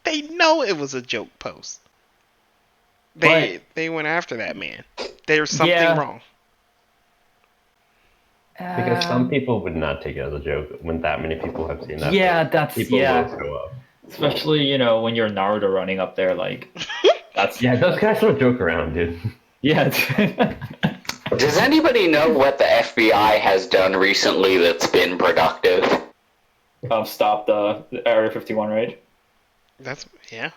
Speaker 2: They know it was a joke post. They went after that man. There's something wrong.
Speaker 5: Because some people would not take it as a joke when that many people have seen that.
Speaker 1: Yeah,
Speaker 5: but
Speaker 1: that's
Speaker 5: people will show up.
Speaker 1: Especially, you know, when you're Naruto running up there, like that's
Speaker 5: Those guys don't joke around, dude.
Speaker 1: yeah.
Speaker 4: Does anybody know what the FBI has done recently that's been productive?
Speaker 1: Stop the Area 51 raid.
Speaker 2: That's yeah.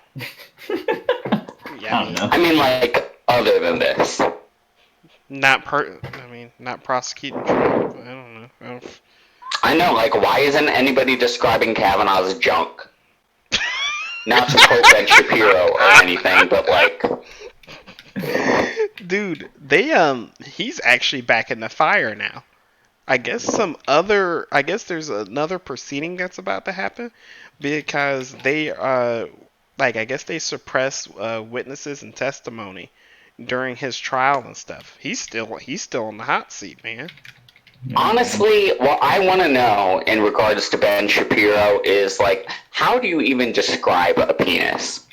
Speaker 1: I don't know.
Speaker 4: I mean, like, other than this.
Speaker 2: Not prosecuting Trump. I don't know.
Speaker 4: I know, like, why isn't anybody describing Kavanaugh as junk? Not to quote Ben Shapiro or anything, but like...
Speaker 2: Dude, he's actually back in the fire now. I guess there's another proceeding that's about to happen because they I guess they suppress witnesses and testimony during his trial and stuff. He's still in the hot seat, man.
Speaker 4: Honestly, what I want to know in regards to Ben Shapiro is, like, how do you even describe a penis?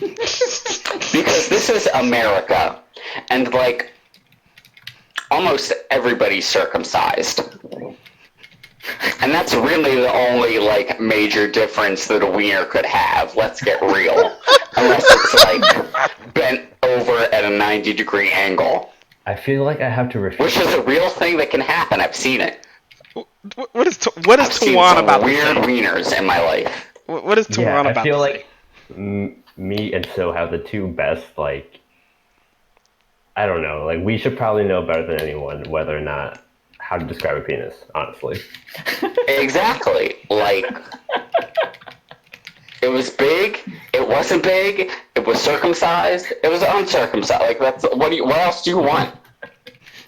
Speaker 4: Because this is America, and, like, almost everybody's circumcised. And that's really the only, like, major difference that a wiener could have. Let's get real. Unless it's, like, bent over at a 90-degree angle.
Speaker 5: I feel like I have to refute.
Speaker 4: Which is a real thing that can happen. I've seen it.
Speaker 2: What is
Speaker 4: I've seen
Speaker 2: Tawana
Speaker 4: some
Speaker 2: about
Speaker 4: weird
Speaker 2: to say?
Speaker 4: wieners in my life.
Speaker 2: What is Tawana about
Speaker 5: I feel
Speaker 2: to
Speaker 5: like
Speaker 2: say?
Speaker 5: me and Sil have the two best, like, I don't know, like, we should probably know better than anyone whether or not how to describe a penis, honestly.
Speaker 4: Exactly. Like, it was big, it wasn't big, it was circumcised, it was uncircumcised. Like, that's, what else do you want?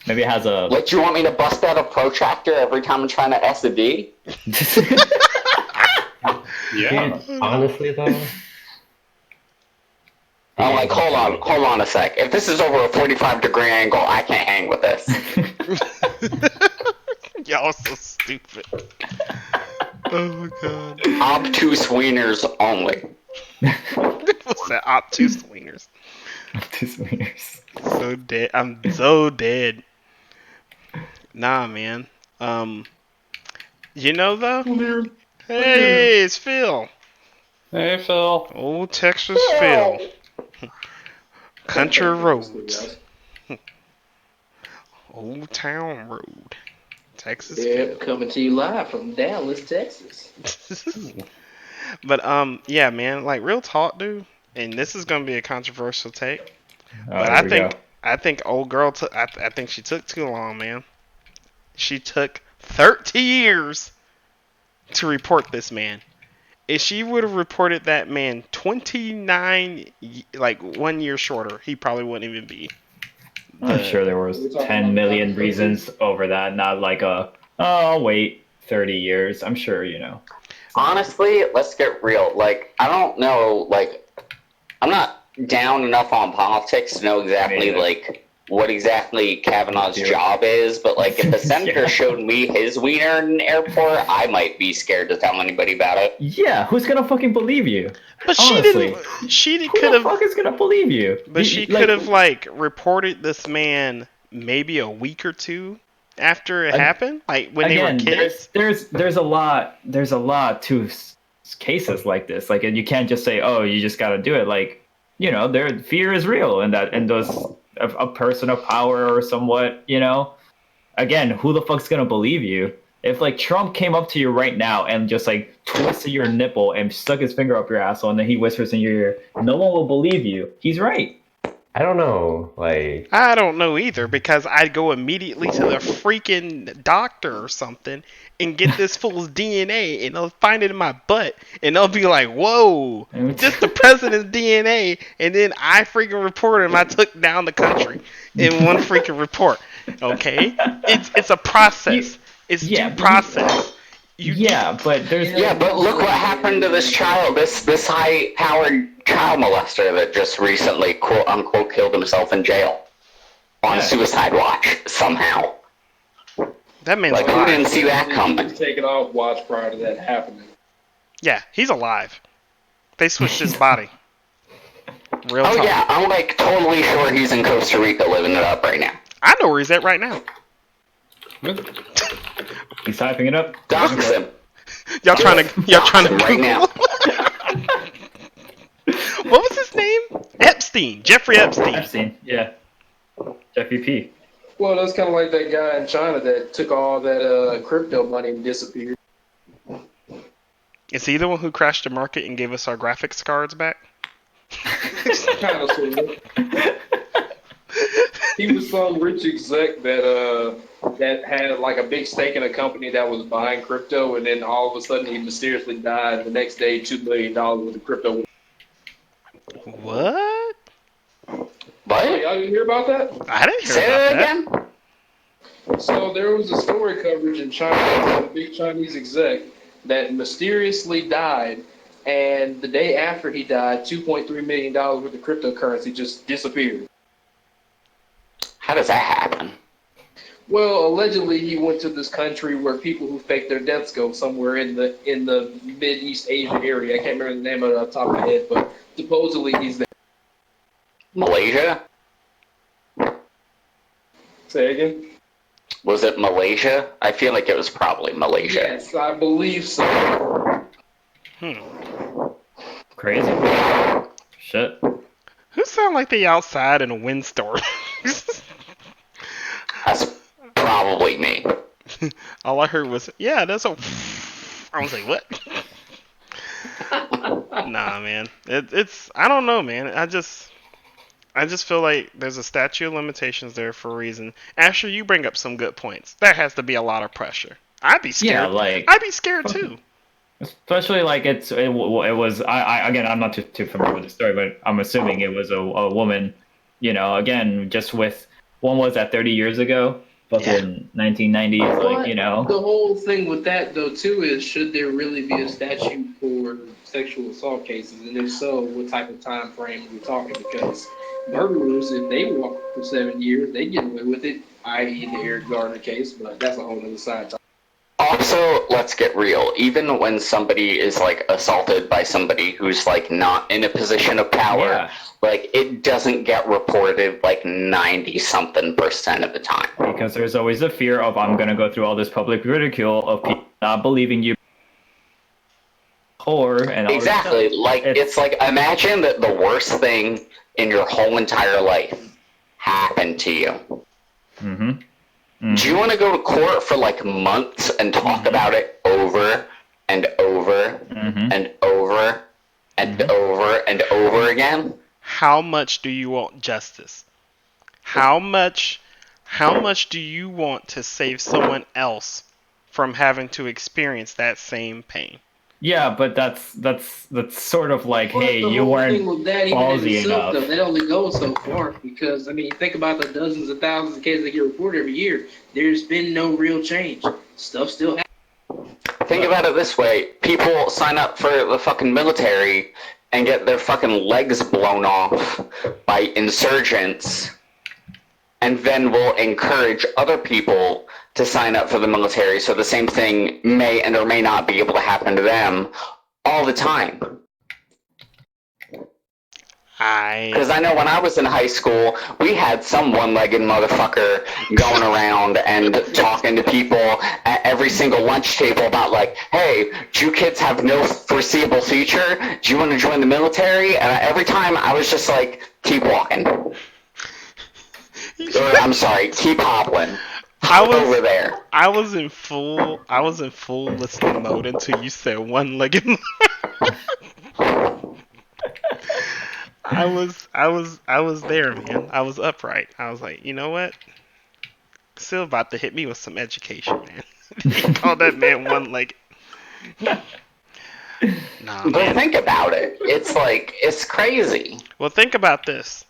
Speaker 1: Maybe it has a.
Speaker 4: Like, do you want me to bust out a protractor every time I'm trying to S a D?
Speaker 3: Yeah.
Speaker 5: Dude, honestly, though,
Speaker 4: I'm like, hold on a sec. If this is over a 45-degree angle, I can't hang with this.
Speaker 2: Y'all are so stupid. Oh my god.
Speaker 4: Obtuse wieners only.
Speaker 2: What's that? Obtuse wieners.
Speaker 1: Obtuse wieners.
Speaker 2: So dead. I'm so dead. Nah, man. You know though? Hey, it's Phil.
Speaker 3: Hey, Phil.
Speaker 2: Old Texas Phil. Country roads. Old Town Road. Texas
Speaker 6: Yeah, coming to you live from Dallas, Texas.
Speaker 2: But yeah, man, like real talk, dude. And this is gonna be a controversial take, but I think old girl I think she took too long, man. She took 30 years to report this man. If she would have reported that man 29, like 1 year shorter, he probably wouldn't even be.
Speaker 1: I'm sure there was 10 million reasons over that, not like I'll wait 30 years. I'm sure, you know.
Speaker 4: Honestly, let's get real. Like, I don't know, like, I'm not down enough on politics to know exactly, like, what exactly Kavanaugh's job is, but, like, if the senator showed me his wiener in an airport, I might be scared to tell anybody about it.
Speaker 1: Yeah, who's gonna fucking believe you?
Speaker 2: But
Speaker 1: Honestly.
Speaker 2: she
Speaker 1: Who
Speaker 2: could
Speaker 1: the
Speaker 2: have,
Speaker 1: fuck is gonna believe you?
Speaker 2: but she could have, like, reported this man maybe a week or two after it happened, like when they were kids.
Speaker 1: There's a lot to cases like this. Like, and you can't just say, oh, you just gotta do it. Like, you know, their fear is real, and those a person of power or somewhat, you know. Again, who the fuck's gonna believe you? If like Trump came up to you right now and just like twisted your nipple and stuck his finger up your asshole and then he whispers in your ear, no one will believe you. He's right.
Speaker 5: I don't know. Like,
Speaker 2: I don't know either because I'd go immediately to the freaking doctor or something and get this fool's DNA and they'll find it in my butt and they'll be like, whoa, this the president's DNA, and then I freaking report him. I took down the country in one freaking report. Okay? It's a process. It's due process.
Speaker 1: But there's
Speaker 4: Yeah, but look what happened to this child, this high-powered child molester that just recently, quote-unquote, killed himself in jail on suicide watch somehow.
Speaker 2: That man's
Speaker 4: like, who
Speaker 2: alive.
Speaker 4: didn't see that
Speaker 6: He
Speaker 4: coming?
Speaker 6: was taken off watch prior to that happening.
Speaker 2: Yeah, he's alive. They switched his body. Real
Speaker 4: Oh
Speaker 2: talk.
Speaker 4: yeah, I'm like totally sure he's in Costa Rica living it up right now.
Speaker 2: I know where he's at right now.
Speaker 1: he's typing it up.
Speaker 4: Dox him
Speaker 2: Y'all trying to
Speaker 4: right now.
Speaker 2: What was his name? Epstein. Jeffrey Epstein.
Speaker 1: Epstein, yeah. Jeffy P.
Speaker 6: Well, that's kind of like that guy in China that took all that crypto money and disappeared.
Speaker 2: Is he the one who crashed the market and gave us our graphics cards back?
Speaker 6: Kind of, sort of. He was some rich exec that had like a big stake in a company that was buying crypto, and then all of a sudden he mysteriously died. The next day, $2 billion worth of crypto.
Speaker 2: What?
Speaker 4: What?
Speaker 6: Y'all didn't hear about that?
Speaker 2: I didn't hear
Speaker 4: Say
Speaker 2: about
Speaker 4: that
Speaker 2: that.
Speaker 4: again?
Speaker 6: So there was a story coverage in China, a big Chinese exec that mysteriously died, and the day after he died, $2.3 million worth of cryptocurrency just disappeared.
Speaker 4: How does that happen?
Speaker 6: Well, allegedly he went to this country where people who fake their deaths go, somewhere in the Mid-East Asia area. I can't remember the name of it off the top of my head, but supposedly he's there.
Speaker 4: Malaysia?
Speaker 6: Say again?
Speaker 4: Was it Malaysia? I feel like it was probably Malaysia.
Speaker 6: Yes, I believe so.
Speaker 1: Crazy. Shit.
Speaker 2: Who sound like they outside in a windstorm?
Speaker 4: That's probably me.
Speaker 2: All I heard was, yeah, that's a... I was like, what? Nah, man. It's... I don't know, man. I just feel like there's a statute of limitations there for a reason. Asher, you bring up some good points. There has to be a lot of pressure. I'd be scared.
Speaker 1: Yeah, like...
Speaker 2: I'd be scared too.
Speaker 1: Especially like it was I again, I'm not too familiar with the story, but I'm assuming it was a woman, you know, again, just with one was that 30 years ago, fucking 1990s, like, you know.
Speaker 6: The whole thing with that, though, too, is should there really be a statute for sexual assault cases? And if so, what type of time frame are we talking? Because murderers, if they walk for 7 years, they get away with it, i.e. the Eric Garner case, but that's a whole other side topic.
Speaker 4: Also, let's get real. Even when somebody is like assaulted by somebody who's like not in a position of power, like it doesn't get reported like 90-something% of the time.
Speaker 1: Because there's always a fear of I'm gonna go through all this public ridicule of people not believing you. And all
Speaker 4: Exactly. Like it's like imagine that the worst thing in your whole entire life happened to you.
Speaker 1: Mm-hmm. Mm-hmm.
Speaker 4: Do you want to go to court for like months and talk about it over and over and over and over and over again?
Speaker 2: How much do you want justice? How much do you want to save someone else from having to experience that same pain?
Speaker 1: Yeah, but that's sort of like,
Speaker 6: Well,
Speaker 1: hey,
Speaker 6: the
Speaker 1: you
Speaker 6: whole
Speaker 1: weren't
Speaker 6: thing with that, even in
Speaker 1: ballsy
Speaker 6: itself,
Speaker 1: enough.
Speaker 6: though, that only goes so far because, I mean, think about the dozens of thousands of cases that get reported every year. There's been no real change. Stuff still happens.
Speaker 4: Think about it this way. People sign up for the fucking military and get their fucking legs blown off by insurgents and then will encourage other people to sign up for the military so the same thing may and or may not be able to happen to them all the time. Because I know when I was in high school, we had some one-legged motherfucker going around and talking to people at every single lunch table about like, hey, do you kids have no foreseeable future? Do you want to join the military? And every time I was just like, keep walking. Or, I'm sorry, keep hobbling.
Speaker 2: I was
Speaker 4: over there.
Speaker 2: I was in full listening mode until you said one-legged. I was there, man. I was upright. I was like, you know what? Still about to hit me with some education, man. He called that man one-legged. Nah,
Speaker 4: But
Speaker 2: man.
Speaker 4: think about it. It's like, it's crazy.
Speaker 2: Well, think about this.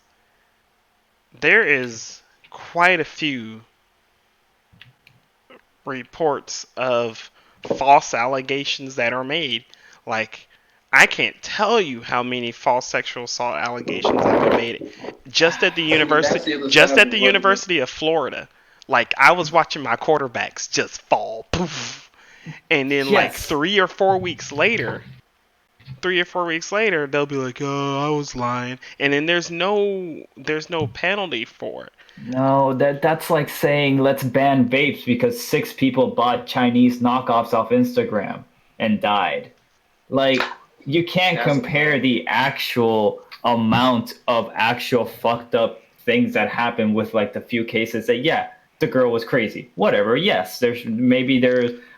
Speaker 2: There is quite a few reports of false allegations that are made. Like, I can't tell you how many false sexual assault allegations have been made just at the University of Florida. Like, I was watching my quarterbacks just fall, poof, and then like
Speaker 1: Yes.
Speaker 2: 3 or 4 weeks later, they'll be like, "Oh, I was lying," and then there's no penalty for it.
Speaker 1: No, that's like saying let's ban vapes because 6 people bought Chinese knockoffs off Instagram and died. Like, you can't
Speaker 6: That's
Speaker 1: compare the actual amount of actual fucked up things that happen with like the few cases that, yeah, the girl was crazy. Whatever. Yes, there's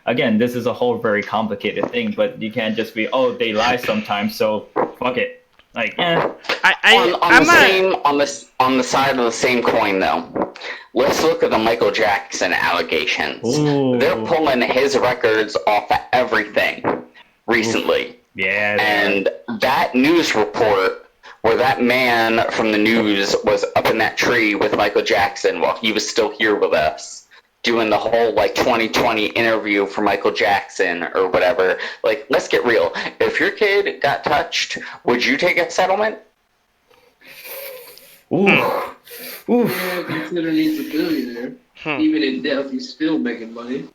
Speaker 1: again, this is a whole very complicated thing, but you can't just be, oh, they lie sometimes, so fuck it. Like,
Speaker 4: On the side of the same coin, though, let's look at the Michael Jackson allegations.
Speaker 1: Ooh.
Speaker 4: They're pulling his records off of everything recently.
Speaker 1: Yeah.
Speaker 4: And that news report where that man from the news was up in that tree with Michael Jackson while he was still here with us, doing the whole like 2020 interview for Michael Jackson or whatever. Like, let's get real. If your kid got touched, would you take a settlement?
Speaker 1: Ooh. Ooh.
Speaker 6: Yeah, consider he's a billionaire. Even in death, he's still making money.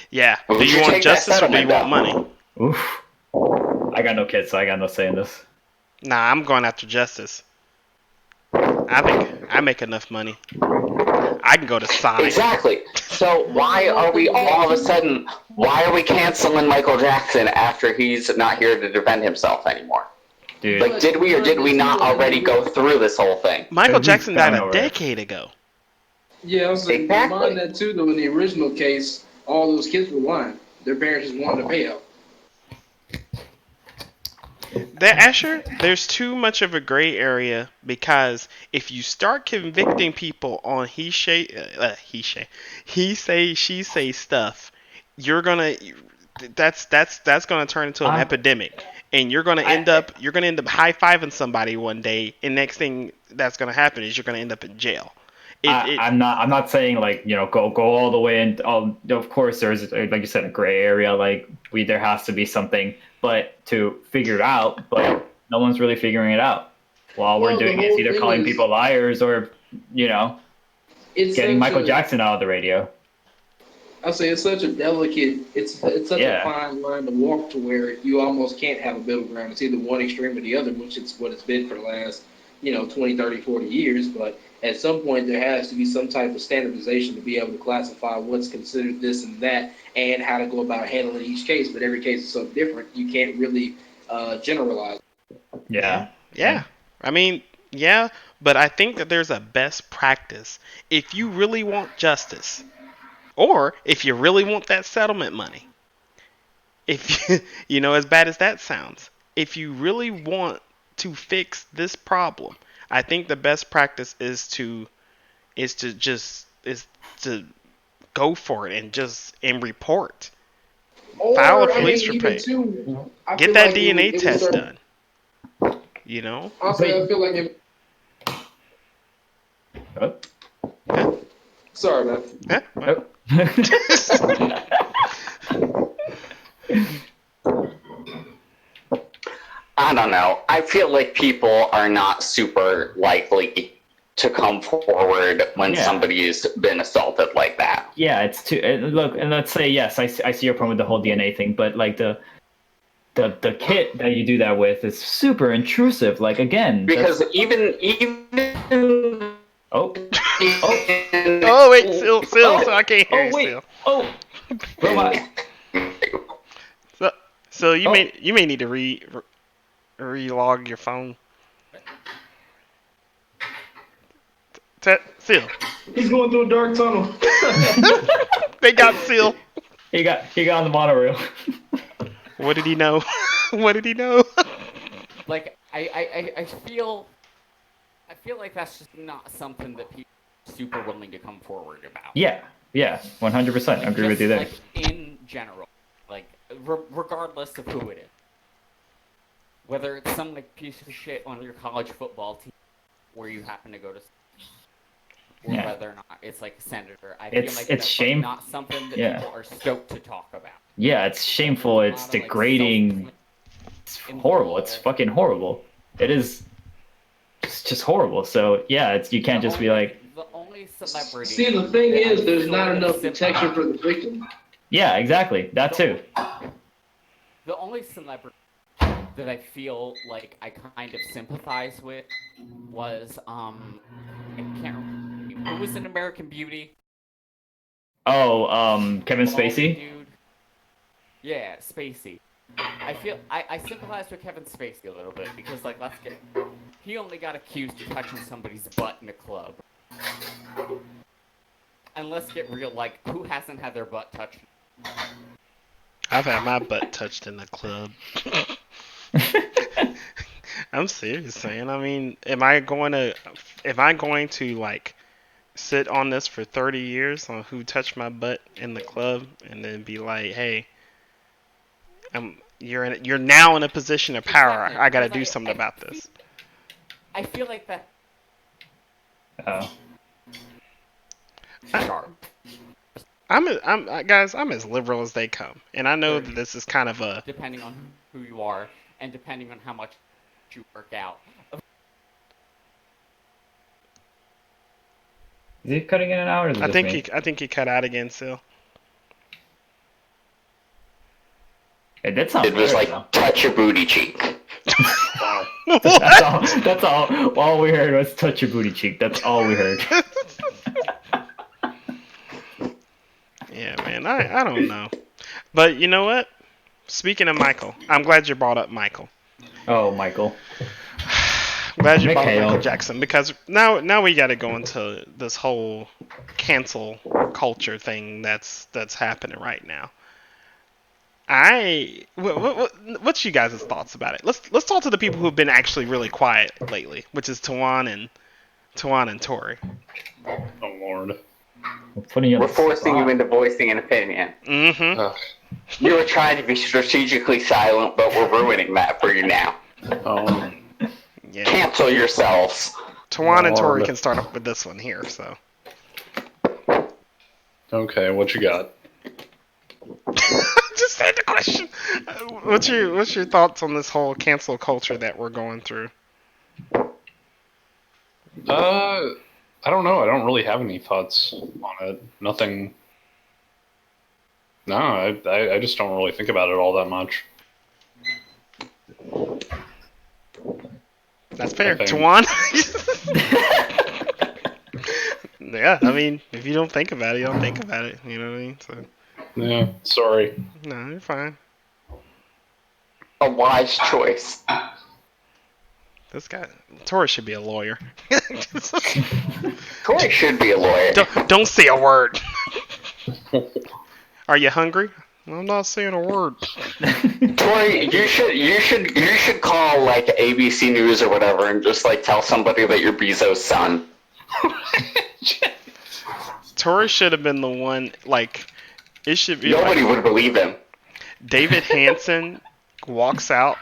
Speaker 2: Yeah.
Speaker 4: Would
Speaker 2: Do you
Speaker 4: you
Speaker 2: want
Speaker 4: take that
Speaker 2: justice or do you want
Speaker 4: settlement,
Speaker 2: money?
Speaker 1: Oof. I got no kids, so I got no say in this.
Speaker 2: Nah, I'm going after justice. I think I make enough money. I can go to Sonic.
Speaker 4: Exactly. So why are we canceling Michael Jackson after he's not here to defend himself anymore?
Speaker 1: Dude.
Speaker 4: Like, did we or did we not already go through this whole thing?
Speaker 2: Michael
Speaker 1: Dude,
Speaker 2: Jackson died a
Speaker 1: over it.
Speaker 2: decade ago.
Speaker 6: Yeah, I was like,
Speaker 4: Exactly.
Speaker 6: mind that too, though, in the original case, all those kids were lying. Their parents just wanted a payout.
Speaker 2: That Asher, there's too much of a gray area because if you start convicting people on he say, she say stuff, that's gonna turn into an epidemic, and you're gonna end up high fiving somebody one day, and next thing that's gonna happen is you're gonna end up in jail.
Speaker 1: I'm not saying like, go all the way, and of course there's, like you said, a gray area. Like, there has to be something, but to figure it out, but no one's really figuring it out. While we're
Speaker 6: Well,
Speaker 1: doing
Speaker 6: the
Speaker 1: it,
Speaker 6: whole
Speaker 1: either
Speaker 6: thing
Speaker 1: calling
Speaker 6: is-
Speaker 1: people liars or
Speaker 6: It's
Speaker 1: getting
Speaker 6: such
Speaker 1: Michael
Speaker 6: a-
Speaker 1: Jackson out of the radio.
Speaker 6: I'll say it's such a delicate, it's such a fine line to walk to where you almost can't have a middle ground. It's either one extreme or the other, which is what it's been for the last, 20, 30, 40 years. But at some point, there has to be some type of standardization to be able to classify what's considered this and that and how to go about handling each case. But every case is so different, you can't really generalize.
Speaker 1: Yeah.
Speaker 2: Yeah. I mean, yeah, but I think that there's a best practice. If you really want justice, or if you really want that settlement money, if as bad as that sounds, if you really want to fix this problem, I think the best practice is to go for it and report.
Speaker 6: Or,
Speaker 2: File a police
Speaker 6: even
Speaker 2: report.
Speaker 6: too, I
Speaker 2: Get
Speaker 6: feel
Speaker 2: that
Speaker 6: like
Speaker 2: DNA
Speaker 6: it would
Speaker 2: test
Speaker 6: start-
Speaker 2: done.
Speaker 6: Honestly, I feel like it.
Speaker 1: Oh.
Speaker 6: Sorry, man.
Speaker 2: Huh?
Speaker 4: I don't know. I feel like people are not super likely to come forward when somebody's been assaulted like that.
Speaker 1: Yeah, it's too. Look, and let's say yes, I see your point with the whole DNA thing, but like the kit that you do that with is super intrusive. Like, again,
Speaker 4: Because even
Speaker 1: oh
Speaker 2: wait, still, so I can't hear you
Speaker 1: wait
Speaker 2: still.
Speaker 1: oh robot.
Speaker 2: So you may need to relog your phone. Still.
Speaker 6: He's going through a dark tunnel.
Speaker 2: They got Seal.
Speaker 1: He got on the monorail.
Speaker 2: What did he know? What did he know?
Speaker 4: Like I feel like that's just not something that people are super willing to come forward about.
Speaker 1: Yeah, 100%. Agree with you there.
Speaker 4: Like in general, like regardless of who it is, whether it's some like piece of shit on your college football team where you happen to go to, or whether or not it's like a senator. I feel like that's like not something that people are stoked to talk about.
Speaker 1: Yeah, it's shameful. It's degrading. It's horrible. It's fucking horrible. It is. It's just horrible. So yeah, you can't just be like.
Speaker 4: The only celebrity.
Speaker 6: See, the thing is, there's not enough protection for the victim.
Speaker 1: Yeah, exactly. That too.
Speaker 4: The only celebrity that I feel like I kind of sympathize with was I can't remember who was in American Beauty.
Speaker 1: Oh, Kevin Spacey.
Speaker 4: Dude. Yeah, Spacey. I sympathize with Kevin Spacey a little bit because like he only got accused of touching somebody's butt in a club. And let's get real, like who hasn't had their butt touched?
Speaker 2: I've had my butt touched in the club. I'm serious, man. I mean, am I going to like sit on this for 30 years on who touched my butt in the club and then be like, hey, you're now in a position of power.
Speaker 4: Exactly.
Speaker 2: I got to do something about this.
Speaker 4: I feel like that.
Speaker 1: Oh.
Speaker 4: Sharp.
Speaker 2: Guys, I'm as liberal as they come, and I know that this is kind of a.
Speaker 4: Depending on who you are, and depending on how much you work out.
Speaker 1: Is he cutting in an hour? Or is it
Speaker 2: I
Speaker 1: just
Speaker 2: think
Speaker 1: me?
Speaker 2: I think he cut out again, Sil.
Speaker 1: It did sound
Speaker 7: It was
Speaker 1: weird,
Speaker 7: like,
Speaker 1: though.
Speaker 7: touch your booty cheek.
Speaker 1: That's all. All we heard was touch your booty cheek. That's all we heard.
Speaker 2: Yeah, man, I don't know. But you know what? Speaking of Michael, I'm glad you brought up Michael.
Speaker 1: Oh, Michael.
Speaker 2: I'm glad you brought up
Speaker 1: Mikhail.
Speaker 2: Michael Jackson because now we got to go into this whole cancel culture thing that's happening right now. What's you guys' thoughts about it? Let's talk to the people who've been actually really quiet lately, which is Tawan and Tori.
Speaker 3: Oh Lord.
Speaker 7: We're forcing you into voicing an opinion.
Speaker 2: Mm-hmm.
Speaker 3: Ugh.
Speaker 7: You were trying to be strategically silent, but we're ruining that for you now.
Speaker 2: Yeah.
Speaker 7: Cancel yourselves.
Speaker 2: Tawan and Tori
Speaker 3: Lord.
Speaker 2: can start up with this one here. So.
Speaker 3: Okay, what you got?
Speaker 2: Just had the question. What's your thoughts on this whole cancel culture that we're going through?
Speaker 3: I don't know. I don't really have any thoughts on it. Nothing. No, I just don't really think about it all that much.
Speaker 2: That's fair.
Speaker 3: Nothing.
Speaker 2: Tawan? Yeah, I mean, if you don't think about it, you don't think about it. You know what I mean? So,
Speaker 3: Yeah, sorry.
Speaker 2: no, you're fine.
Speaker 7: A wise choice.
Speaker 2: This guy, Tori should be a lawyer.
Speaker 7: Troy should be a lawyer.
Speaker 2: Don't say a word. Are you hungry? I'm not saying a word.
Speaker 7: Tori, you should call like ABC News or whatever and just like tell somebody that you're Bezos' son.
Speaker 2: Tori should have been the one. Like, it should be.
Speaker 7: Nobody
Speaker 2: like,
Speaker 7: would believe him.
Speaker 2: David Hansen walks out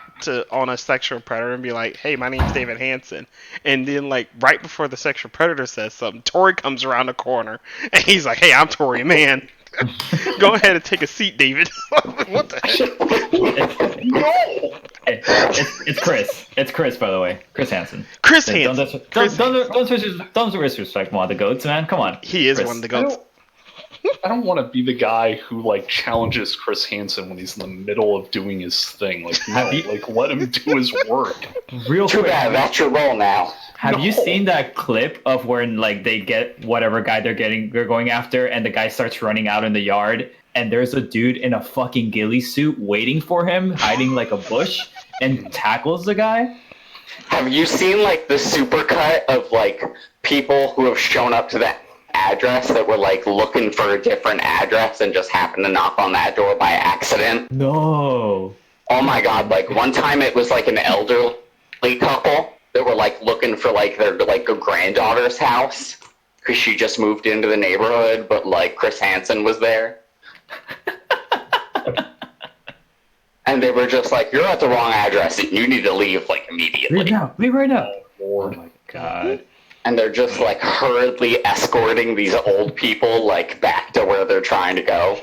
Speaker 2: on a sexual predator and be like, "Hey, my name's David Hansen," and then like right before the sexual predator says something, Tori comes around the corner and he's like, "Hey, I'm Tori, man. Go ahead and take a seat, David." What the heck?
Speaker 7: No!
Speaker 1: It's Chris. It's Chris, by the way. Chris Hansen.
Speaker 2: Chris
Speaker 1: Don't,
Speaker 2: Hansen.
Speaker 1: don't disrespect one of the goats, man. Come on.
Speaker 2: He is
Speaker 1: Chris.
Speaker 2: one of the goats.
Speaker 3: I don't want to be the guy who like challenges Chris Hansen when he's in the middle of doing his thing. Like, no,
Speaker 1: Have you-
Speaker 3: like let him do his work.
Speaker 1: Real
Speaker 7: Too
Speaker 1: quick.
Speaker 7: bad, that's your role now.
Speaker 1: Have you
Speaker 3: No.
Speaker 1: seen that clip of when like they get whatever guy they're going after, and the guy starts running out in the yard, and there's a dude in a fucking ghillie suit waiting for him, hiding like a bush, and tackles the guy?
Speaker 7: Have you seen like the supercut of like people who have shown up to the address that were like looking for a different address and just happened to knock on that door by accident.
Speaker 1: No.
Speaker 7: Oh my god, like one time it was like an elderly couple that were like looking for like their like a granddaughter's house because she just moved into the neighborhood, but like Chris Hansen was there. And they were just like, you're at the wrong address and you need to leave like immediately.
Speaker 1: Leave now. Leave right now.
Speaker 3: Lord.
Speaker 1: Oh my god.
Speaker 7: And they're just like hurriedly escorting these old people like back to where they're trying to go.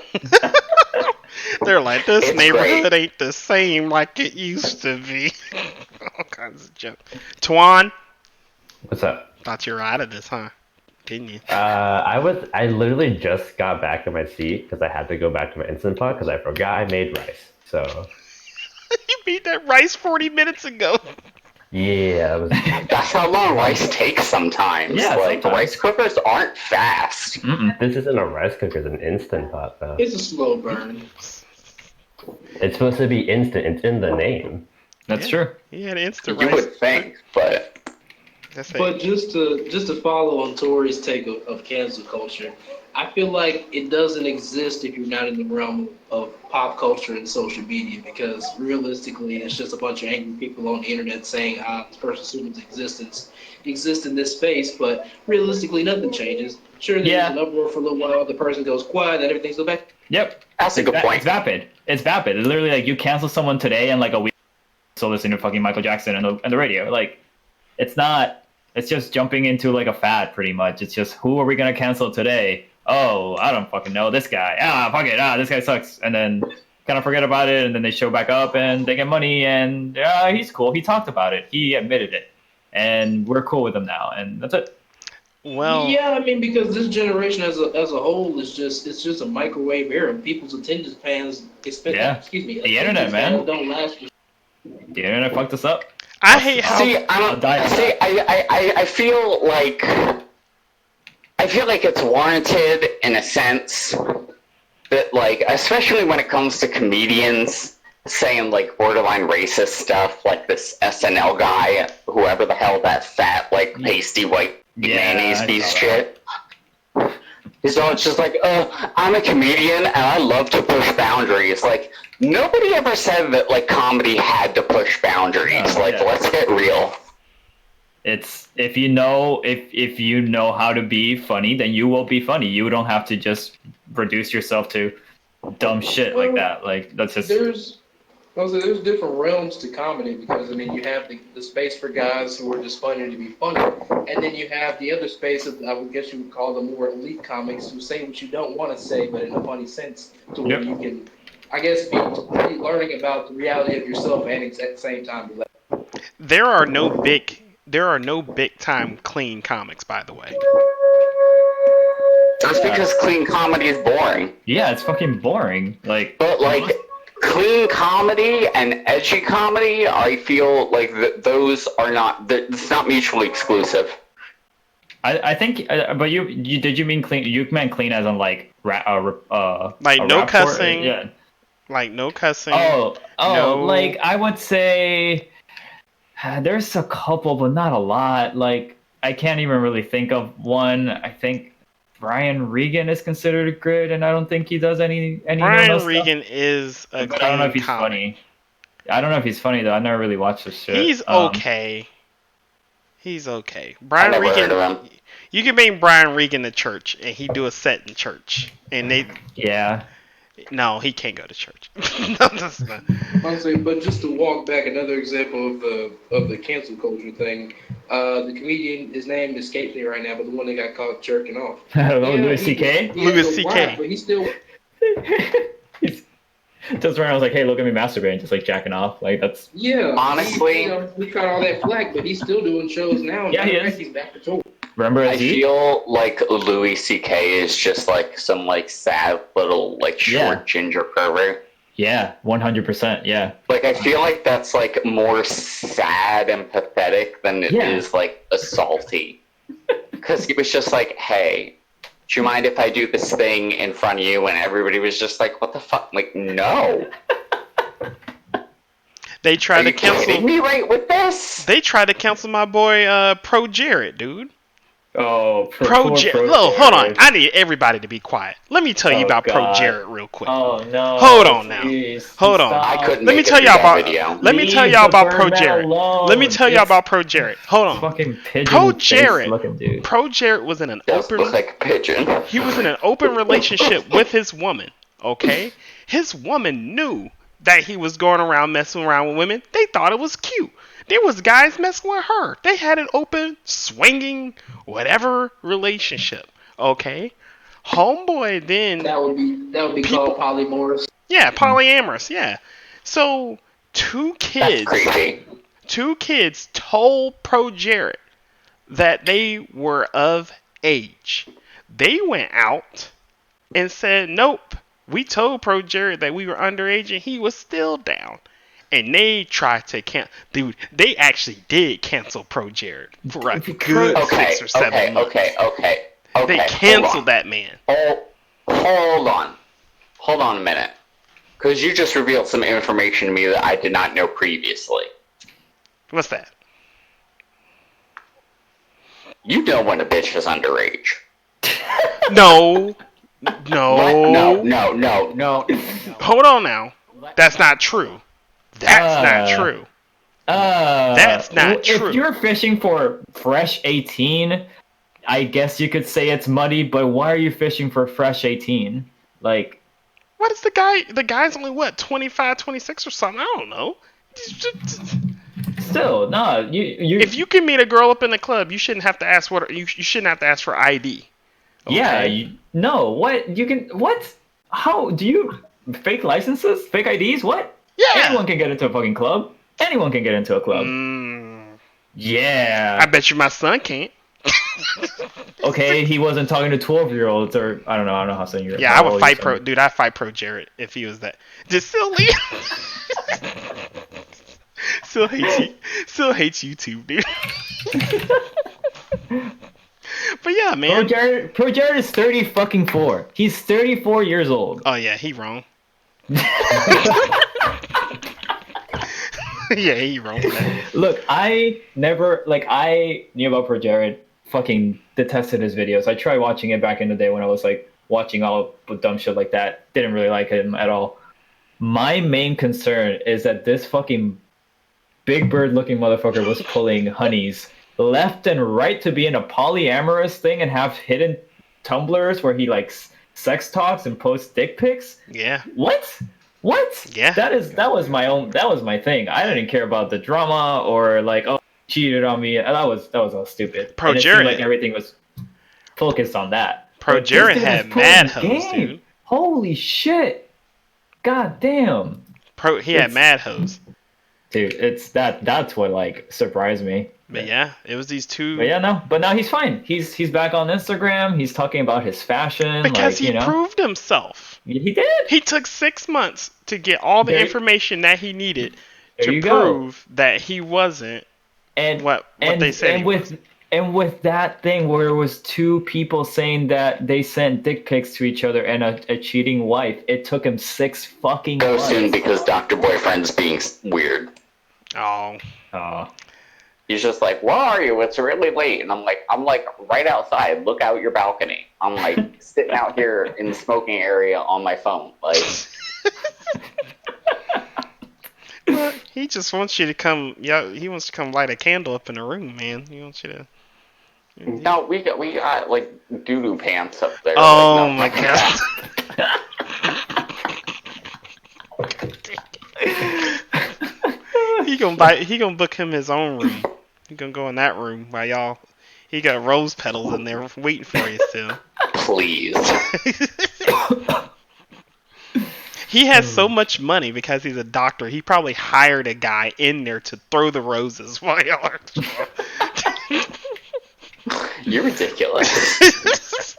Speaker 2: They're like, this
Speaker 7: It's
Speaker 2: neighborhood
Speaker 7: great.
Speaker 2: ain't the same like it used to be. All kinds of jokes. Twan,
Speaker 5: What's up?
Speaker 2: thought you were out of this, huh? Didn't you?
Speaker 5: I literally just got back in my seat because I had to go back to my Instant Pot because I forgot I made rice. So
Speaker 2: You made that rice 40 minutes ago.
Speaker 5: yeah, it was.
Speaker 7: That's how long rice takes sometimes.
Speaker 1: Yeah,
Speaker 7: like
Speaker 1: sometimes.
Speaker 7: rice cookers aren't fast.
Speaker 1: Mm-mm.
Speaker 5: This isn't a rice cooker; it's an Instant Pot, though.
Speaker 6: It's a slow burn.
Speaker 5: It's supposed to be instant. It's in the name.
Speaker 1: That's
Speaker 2: Yeah.
Speaker 1: true.
Speaker 2: He had instant
Speaker 7: You
Speaker 2: rice.
Speaker 7: would think, but
Speaker 2: That's it.
Speaker 6: But just to follow on Tori's take of cancel culture, I feel like it doesn't exist if you're not in the realm of pop culture and social media, because realistically, it's just a bunch of angry people on the internet saying, this person's human's existence exists in this space, but realistically, nothing changes. Sure, there's
Speaker 1: Yeah.
Speaker 6: an uproar for a little while, the person goes quiet, then everything's go back.
Speaker 1: Yep.
Speaker 7: that's a good
Speaker 1: It's
Speaker 7: point.
Speaker 1: vapid. It's vapid. It's literally like you cancel someone today and like a week so listen to fucking Michael Jackson on the radio. Like, it's not. It's just jumping into like a fad, pretty much. It's just, who are we gonna cancel today? Oh, I don't fucking know. This guy. Fuck it. This guy sucks. And then kind of forget about it, and then they show back up and they get money, and he's cool. He talked about it. He admitted it, and we're cool with him now, and that's it.
Speaker 2: Well,
Speaker 6: Yeah, I mean, because this generation as a whole is just a microwave era. People's attention spans,
Speaker 1: Yeah.
Speaker 6: excuse me,
Speaker 1: The internet,
Speaker 6: attention
Speaker 1: man.
Speaker 6: spans don't last.
Speaker 1: The internet fucked us up.
Speaker 2: I hate how.
Speaker 7: See, I feel like it's warranted in a sense that, like, especially when it comes to comedians saying like borderline racist stuff, like this SNL guy, whoever the hell that fat, like pasty white mayonnaise
Speaker 1: I
Speaker 7: piece
Speaker 1: saw
Speaker 7: shit. He's all just like, I'm a comedian and I love to push boundaries. Like, nobody ever said that like comedy had to push boundaries.
Speaker 1: No,
Speaker 7: like,
Speaker 1: yeah.
Speaker 7: let's get real.
Speaker 1: It's if you know how to be funny, then you will be funny. You don't have to just reduce yourself to dumb shit like that. Like, that's just
Speaker 6: There's different realms to comedy, because I mean you have the space for guys who are just funny to be funny, and then you have the other space of, I would guess you would call the more elite comics, who say what you don't want to say, but in a funny sense, to where
Speaker 1: Yep.
Speaker 6: you can, I guess, be learning about the reality of yourself and at the same time.
Speaker 2: There are no big time clean comics, by the way.
Speaker 7: That's because clean comedy is boring.
Speaker 1: yeah, it's fucking boring. Like,
Speaker 7: But like clean comedy and edgy comedy, I feel like those are not. It's not mutually exclusive.
Speaker 1: I think, but you did you mean clean? You meant clean as in like
Speaker 2: Like
Speaker 1: a
Speaker 2: no
Speaker 1: rap
Speaker 2: cussing.
Speaker 1: Yeah.
Speaker 2: Like no cussing.
Speaker 1: Oh,
Speaker 2: No.
Speaker 1: like I would say there's a couple, but not a lot. Like, I can't even really think of one. I think Brian Regan is considered good, and I don't think he does any
Speaker 2: Brian
Speaker 1: normal stuff.
Speaker 2: Regan is a
Speaker 1: But I don't know if
Speaker 2: clean
Speaker 1: he's
Speaker 2: comic.
Speaker 1: funny. I don't know if he's funny though. I never really watched this shit.
Speaker 2: He's okay. He's okay. Brian
Speaker 7: never heard of
Speaker 2: Regan. You can bring Brian Regan to church, and he do a set in church, and they.
Speaker 1: Yeah.
Speaker 2: No, he can't go to church. No, that's not.
Speaker 6: Honestly, but just to walk back, another example of the cancel culture thing. The comedian, his name escapes me right now, but the one that got caught jerking off.
Speaker 1: Louis C.K.
Speaker 2: Louis C.K.
Speaker 6: But he still.
Speaker 1: He's just around. I was like, hey, look at me masturbating, just like jacking off. Like, that's
Speaker 6: Yeah.
Speaker 7: Honestly-
Speaker 6: we tried all that flack, but he's still doing shows now. And
Speaker 1: Yeah, he
Speaker 6: matter of
Speaker 1: is.
Speaker 6: fact, he's back to tour.
Speaker 1: remember
Speaker 7: I
Speaker 1: Aziz?
Speaker 7: feel like Louis C.K. is just like some like sad little like short
Speaker 1: Yeah.
Speaker 7: ginger pervert.
Speaker 1: Yeah, 100%. Yeah.
Speaker 7: Like, I feel like that's like more sad and pathetic than it is
Speaker 1: Yeah.
Speaker 7: like assaulty. Because he was just like, hey, do you mind if I do this thing in front of you? And everybody was just like, what the fuck? Like, no.
Speaker 2: They
Speaker 7: Are
Speaker 2: tried to
Speaker 7: you kidding
Speaker 2: cancel.
Speaker 7: me right with this?
Speaker 2: They tried to cancel my boy Pro Jared, dude.
Speaker 1: Oh,
Speaker 2: Pro Jared. Look, hold on. I need everybody to be quiet. Let me tell you about Pro Jared real quick.
Speaker 1: Oh no!
Speaker 2: Hold on now.
Speaker 1: Please,
Speaker 2: Hold on.
Speaker 1: stop.
Speaker 7: I couldn't
Speaker 2: Let me
Speaker 7: make it
Speaker 2: tell
Speaker 7: through
Speaker 2: y'all
Speaker 7: that
Speaker 2: about.
Speaker 7: video.
Speaker 2: Let me tell
Speaker 1: Leave
Speaker 2: y'all
Speaker 1: the
Speaker 2: about Pro
Speaker 1: Birdman
Speaker 2: Jared.
Speaker 1: alone.
Speaker 2: Let me tell y'all
Speaker 1: It's
Speaker 2: about Pro Jared. Hold on.
Speaker 1: fucking pigeon
Speaker 2: Pro
Speaker 1: face
Speaker 2: Jared.
Speaker 1: looking dude.
Speaker 2: Pro Jared was in an
Speaker 7: Just
Speaker 2: open.
Speaker 7: look like a pigeon.
Speaker 2: He was in an open relationship with his woman. Okay, his woman knew that he was going around messing around with women. They thought it was cute. There was guys messing with her. They had an open, swinging, whatever relationship. Okay, homeboy then.
Speaker 6: That would be called polymorphs.
Speaker 2: Yeah, polyamorous. Yeah. So two
Speaker 7: That's
Speaker 2: kids.
Speaker 7: creepy.
Speaker 2: Two kids told Pro Jared that they were of age. They went out and said, nope, we told Pro Jared that we were underage and he was still down. And they tried to cancel. Dude, they actually did cancel Pro Jared for a good
Speaker 7: Okay,
Speaker 2: 6 or 7 months.
Speaker 7: okay.
Speaker 2: They canceled that man.
Speaker 7: Hold on. Hold on a minute. Because you just revealed some information to me that I did not know previously.
Speaker 2: What's that?
Speaker 7: You know when a bitch is underage.
Speaker 2: No.
Speaker 7: What?
Speaker 2: No.
Speaker 7: No.
Speaker 2: Hold on now. That's not true. That's not true. That's not true.
Speaker 1: If you're fishing for fresh 18, I guess you could say it's muddy, but why are you fishing for fresh 18? Like,
Speaker 2: what is the guy? The guy's only what, 25, 26 or something? I don't know.
Speaker 1: still, no, you.
Speaker 2: If you can meet a girl up in the club, you shouldn't have to ask you shouldn't have to ask for ID. Okay?
Speaker 1: Yeah, no, what? You can, what? How, do you, fake licenses? Fake IDs? What?
Speaker 2: Yeah.
Speaker 1: Anyone can get into a fucking club. Anyone can get into a club. Yeah.
Speaker 2: I bet you my son can't.
Speaker 1: Okay, he wasn't talking to 12-year-olds, or I don't know how soon you're.
Speaker 2: Yeah, I would fight Pro. Dude, I'd fight Pro Jared if he was that. Just silly. Still hates you. Still hates YouTube, dude. But yeah, man.
Speaker 1: Pro Jared is 34. He's 34 years old.
Speaker 2: Oh yeah, he wrong. Yeah, he wrong for that.
Speaker 1: Look, I knew about Pro Jared. Fucking detested his videos. I tried watching it back in the day when I was like watching all dumb shit like that. Didn't really like him at all. My main concern is that this fucking Big Bird looking motherfucker was pulling honeys left and right to be in a polyamorous thing and have hidden Tumblrs where he like sex talks and posts dick pics.
Speaker 2: Yeah.
Speaker 1: What?
Speaker 2: Yeah.
Speaker 1: That was my thing. I didn't care about the drama or like, oh, cheated on me. That was all stupid.
Speaker 2: Pro
Speaker 1: and it
Speaker 2: Jared,
Speaker 1: seemed like everything was focused on that.
Speaker 2: Pro
Speaker 1: But
Speaker 2: Jared
Speaker 1: this dude
Speaker 2: had
Speaker 1: was pulling
Speaker 2: mad hoes,
Speaker 1: game.
Speaker 2: dude.
Speaker 1: Holy shit! God damn.
Speaker 2: He had mad hoes.
Speaker 1: Dude, that's what like surprised me.
Speaker 2: But yeah, it was these two.
Speaker 1: But yeah, no. But now he's fine. He's back on Instagram. He's talking about his fashion.
Speaker 2: Because
Speaker 1: like,
Speaker 2: he proved himself.
Speaker 1: He did.
Speaker 2: He took 6 months to get all the information that he needed to prove that he wasn't what they said.
Speaker 1: And with that thing where it was two people saying that they sent dick pics to each other and a cheating wife, it took him 6 fucking months.
Speaker 7: So soon because Dr. Boyfriend's being weird.
Speaker 2: Oh.
Speaker 7: He's just like, where are you? It's really late. And I'm like right outside. Look out your balcony. I'm like sitting out here in the smoking area on my phone. Like,
Speaker 2: he just wants you to come. Yeah, he wants to come light a candle up in the room, man. He wants you to.
Speaker 7: no, we got like doo-doo pants up there.
Speaker 2: Oh
Speaker 7: like, no,
Speaker 2: my god. He gonna book him his own room. He gonna go in that room while he got rose petals in there waiting for you still.
Speaker 7: Please.
Speaker 2: He has so much money because he's a doctor. He probably hired a guy in there to throw the roses while y'all are.
Speaker 7: You're ridiculous.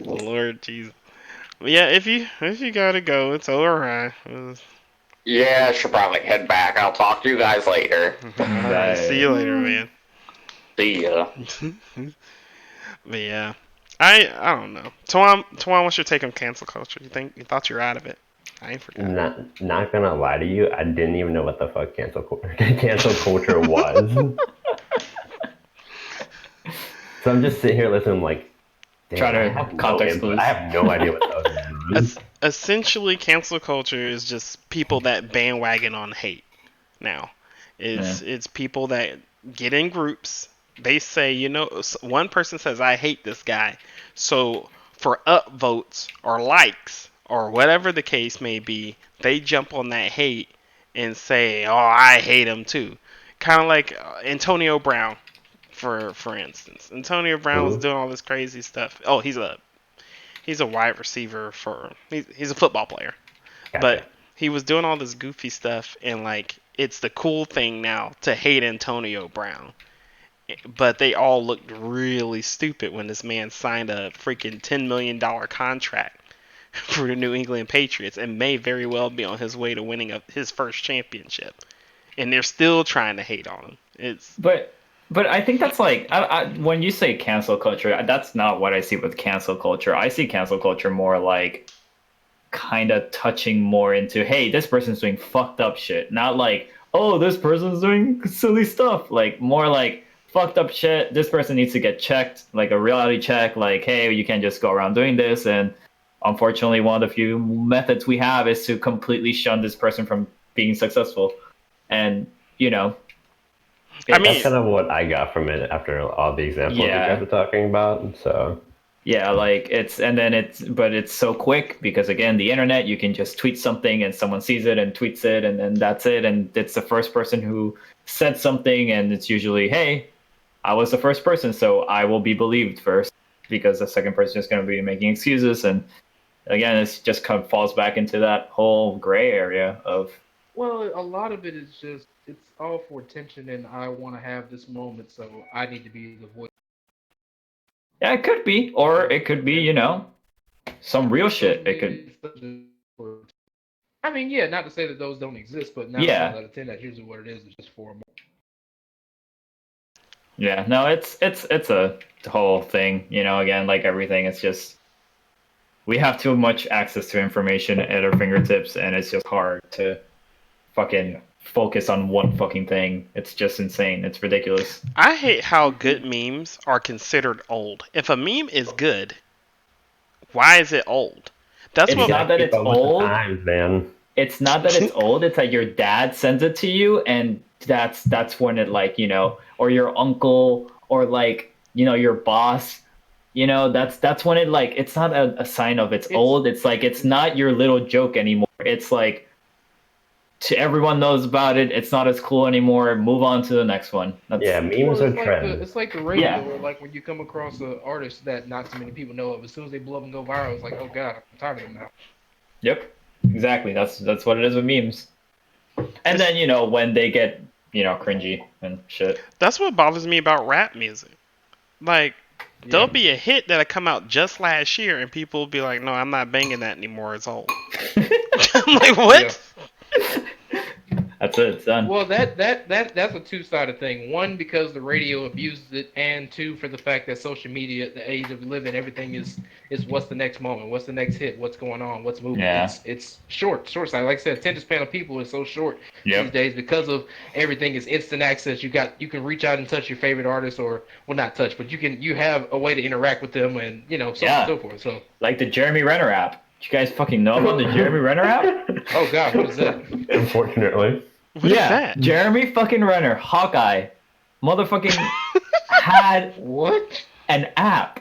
Speaker 2: Lord Jesus. But yeah, if you gotta go, it's alright.
Speaker 7: Yeah, I should probably head back. I'll talk to you guys later.
Speaker 2: Alright, see you later, man.
Speaker 7: See ya.
Speaker 2: But yeah, I don't know. Tuan, what's your take on cancel culture? You thought you were out of it? I ain't forgot.
Speaker 5: Not gonna lie to you, I didn't even know what the fuck cancel culture was. So I'm just sitting here listening, like, damn,
Speaker 1: Try to
Speaker 5: I have
Speaker 1: context
Speaker 5: input.
Speaker 1: clues.
Speaker 5: I have no idea what that was going on.
Speaker 2: Essentially, cancel culture is just people that bandwagon on hate. Now, it's people that get in groups. They say, one person says, "I hate this guy," so for upvotes or likes or whatever the case may be, they jump on that hate and say, "Oh, I hate him too." Kind of like Antonio Brown, for instance. Antonio Brown was
Speaker 5: Who?
Speaker 2: doing all this crazy stuff. Oh, he's a wide receiver he's a football player.
Speaker 5: Gotcha.
Speaker 2: But he was doing all this goofy stuff, and like it's the cool thing now to hate Antonio Brown. But they all looked really stupid when this man signed a freaking $10 million contract for the New England Patriots and may very well be on his way to winning his first championship. And they're still trying to hate on him.
Speaker 1: But I think that's like when you say cancel culture, that's not what I see with cancel culture. I see cancel culture more like kind of touching more into, hey, this person's doing fucked up shit, not like, oh, this person's doing silly stuff. Like more like fucked up shit. This person needs to get checked, like a reality check. Like, hey, you can't just go around doing this. And unfortunately, one of the few methods we have is to completely shun this person from being successful. And
Speaker 5: That's kind of what I got from it after all the examples you guys were talking about. So
Speaker 1: yeah, like but it's so quick because again, the internet, you can just tweet something and someone sees it and tweets it, and then that's it. And it's the first person who said something, and it's usually, hey, I was the first person, so I will be believed first, because the second person is going to be making excuses. And again, it's just kind of falls back into that whole gray area of.
Speaker 6: Well, a lot of it is just, it's all for attention, and I want to have this moment, so I need to be the voice.
Speaker 1: Yeah, it could be, or it could be, some real shit. It could.
Speaker 6: I mean, yeah, not to say that those don't exist, but 9
Speaker 1: Yeah.
Speaker 6: times out of 10, that's usually what it is. It's just for more.
Speaker 1: Yeah, no, it's a whole thing, again, like everything, it's just we have too much access to information at our fingertips, and it's just hard to fucking focus on one fucking thing. It's just insane. It's ridiculous.
Speaker 2: I hate how good memes are considered old. If a meme is good, why is it old? That's
Speaker 1: It's
Speaker 2: what.
Speaker 1: not that it's old.
Speaker 5: Times, man.
Speaker 1: It's not that it's old. It's like your dad sends it to you, and that's when it, like, or your uncle, or like, your boss. That's when it, like, it's not a sign of it's old. It's like it's not your little joke anymore. It's like everyone knows about it. It's not as cool anymore. Move on to the next one.
Speaker 5: Memes are trend.
Speaker 6: It's like the radio, where, like, when you come across an artist that not too many people know of, as soon as they blow up and go viral, it's like, oh god, I'm tired of them now.
Speaker 1: Yep, exactly. That's what it is with memes. And then when they get cringy and shit.
Speaker 2: That's what bothers me about rap music. Like, there'll be a hit that'll come out just last year, and people will be like, "No, I'm not banging that anymore. It's old." I'm like, what?
Speaker 6: Yeah.
Speaker 1: That's it. It's done.
Speaker 6: Well, that's a two-sided thing. One, because the radio abuses it, and two, for the fact that social media, the age of we live in, everything is what's the next moment, what's the next hit, what's going on, what's moving.
Speaker 1: Yeah.
Speaker 6: It's short side. Like I said, attention span of people is so short
Speaker 1: Yep.
Speaker 6: these days because of everything is instant access. You can reach out and touch your favorite artist, or well, not touch, but you have a way to interact with them, and so on and so forth. So
Speaker 1: like the Jeremy Renner app. You guys fucking know about the Jeremy Renner app?
Speaker 6: oh god, what is that?
Speaker 5: Unfortunately.
Speaker 2: What is that?
Speaker 1: Jeremy fucking Renner, Hawkeye, motherfucking had
Speaker 6: What?
Speaker 1: an app.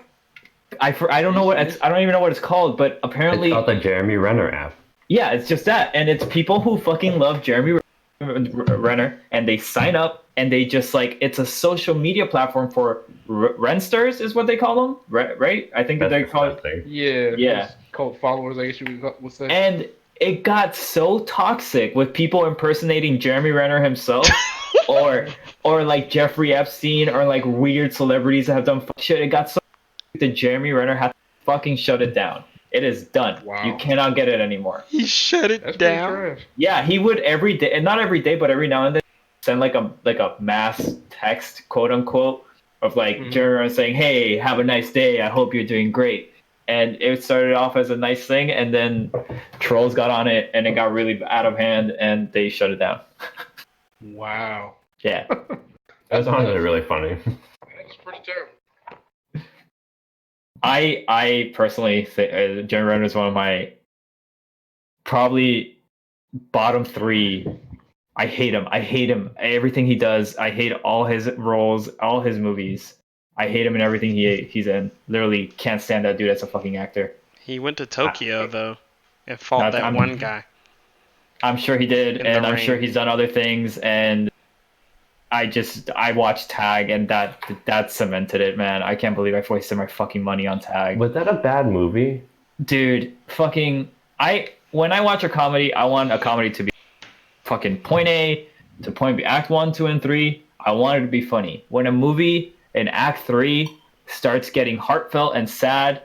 Speaker 1: I don't know I don't even know what it's called, but apparently
Speaker 5: It's called the Jeremy Renner app.
Speaker 1: Yeah, it's just that, and it's people who fucking love Jeremy Renner, and they sign up, and they just, like, it's a social media platform for Rensters is what they call them, right? I think that they call it.
Speaker 6: Yeah. Cult followers, I guess you would say.
Speaker 1: And it got so toxic with people impersonating Jeremy Renner himself, or like Jeffrey Epstein, or like weird celebrities that have done shit. It got so that Jeremy Renner had to fucking shut it down. It is done.
Speaker 6: Wow.
Speaker 1: You cannot get it anymore.
Speaker 2: He shut it
Speaker 6: That's
Speaker 2: down.
Speaker 6: pretty trash.
Speaker 1: Yeah, he would every day, and not every day, but every now and then, send like a mass text, quote unquote, of like Jeremy Renner saying, "Hey, have a nice day. I hope you're doing great." And it started off as a nice thing, and then trolls got on it, and it got really out of hand, and they shut it down.
Speaker 6: Wow.
Speaker 1: Yeah.
Speaker 5: That was honestly really funny.
Speaker 6: That's pretty terrible.
Speaker 1: I personally think Jeremy Renner is one of my probably bottom three. I hate him. I hate him. Everything he does. I hate all his roles, all his movies. I hate him in everything he's in. Literally can't stand that dude as a fucking actor.
Speaker 2: He went to Tokyo though, and fought
Speaker 1: Not-
Speaker 2: that
Speaker 1: I'm-
Speaker 2: one guy.
Speaker 1: I'm sure he did,
Speaker 2: In the
Speaker 1: and I'm sure
Speaker 2: rain.
Speaker 1: he's done other things. And I watched Tag, and that cemented it, man. I can't believe I wasted my fucking money on Tag.
Speaker 5: Was that a bad movie?
Speaker 1: Dude, fucking when I watch a comedy, I want a comedy to be fucking point A to point B, act 1, 2, and 3. I want it to be funny. When a movie in act 3 starts getting heartfelt and sad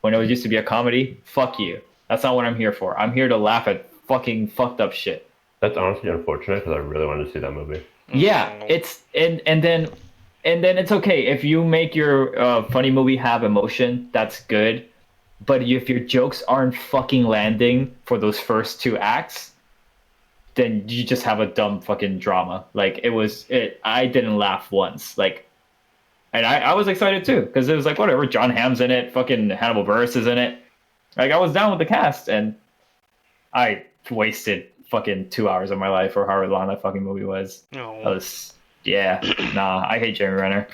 Speaker 1: when it used to be a comedy, fuck you. That's not what I'm here for. I'm here to laugh at fucking fucked up shit.
Speaker 5: That's honestly unfortunate because I really wanted to see that movie.
Speaker 1: Yeah, it's and then it's okay if you make your funny movie have emotion. That's good, but if your jokes aren't fucking landing for those first 2 acts, then you just have a dumb fucking drama. Like I didn't laugh once. Like, and I was excited too because it was like whatever. John Hamm's in it. Fucking Hannibal Buress is in it. Like I was down with the cast, and I wasted fucking 2 hours of my life or however long that fucking movie was.
Speaker 2: Oh.
Speaker 1: Nah, I hate Jeremy Renner.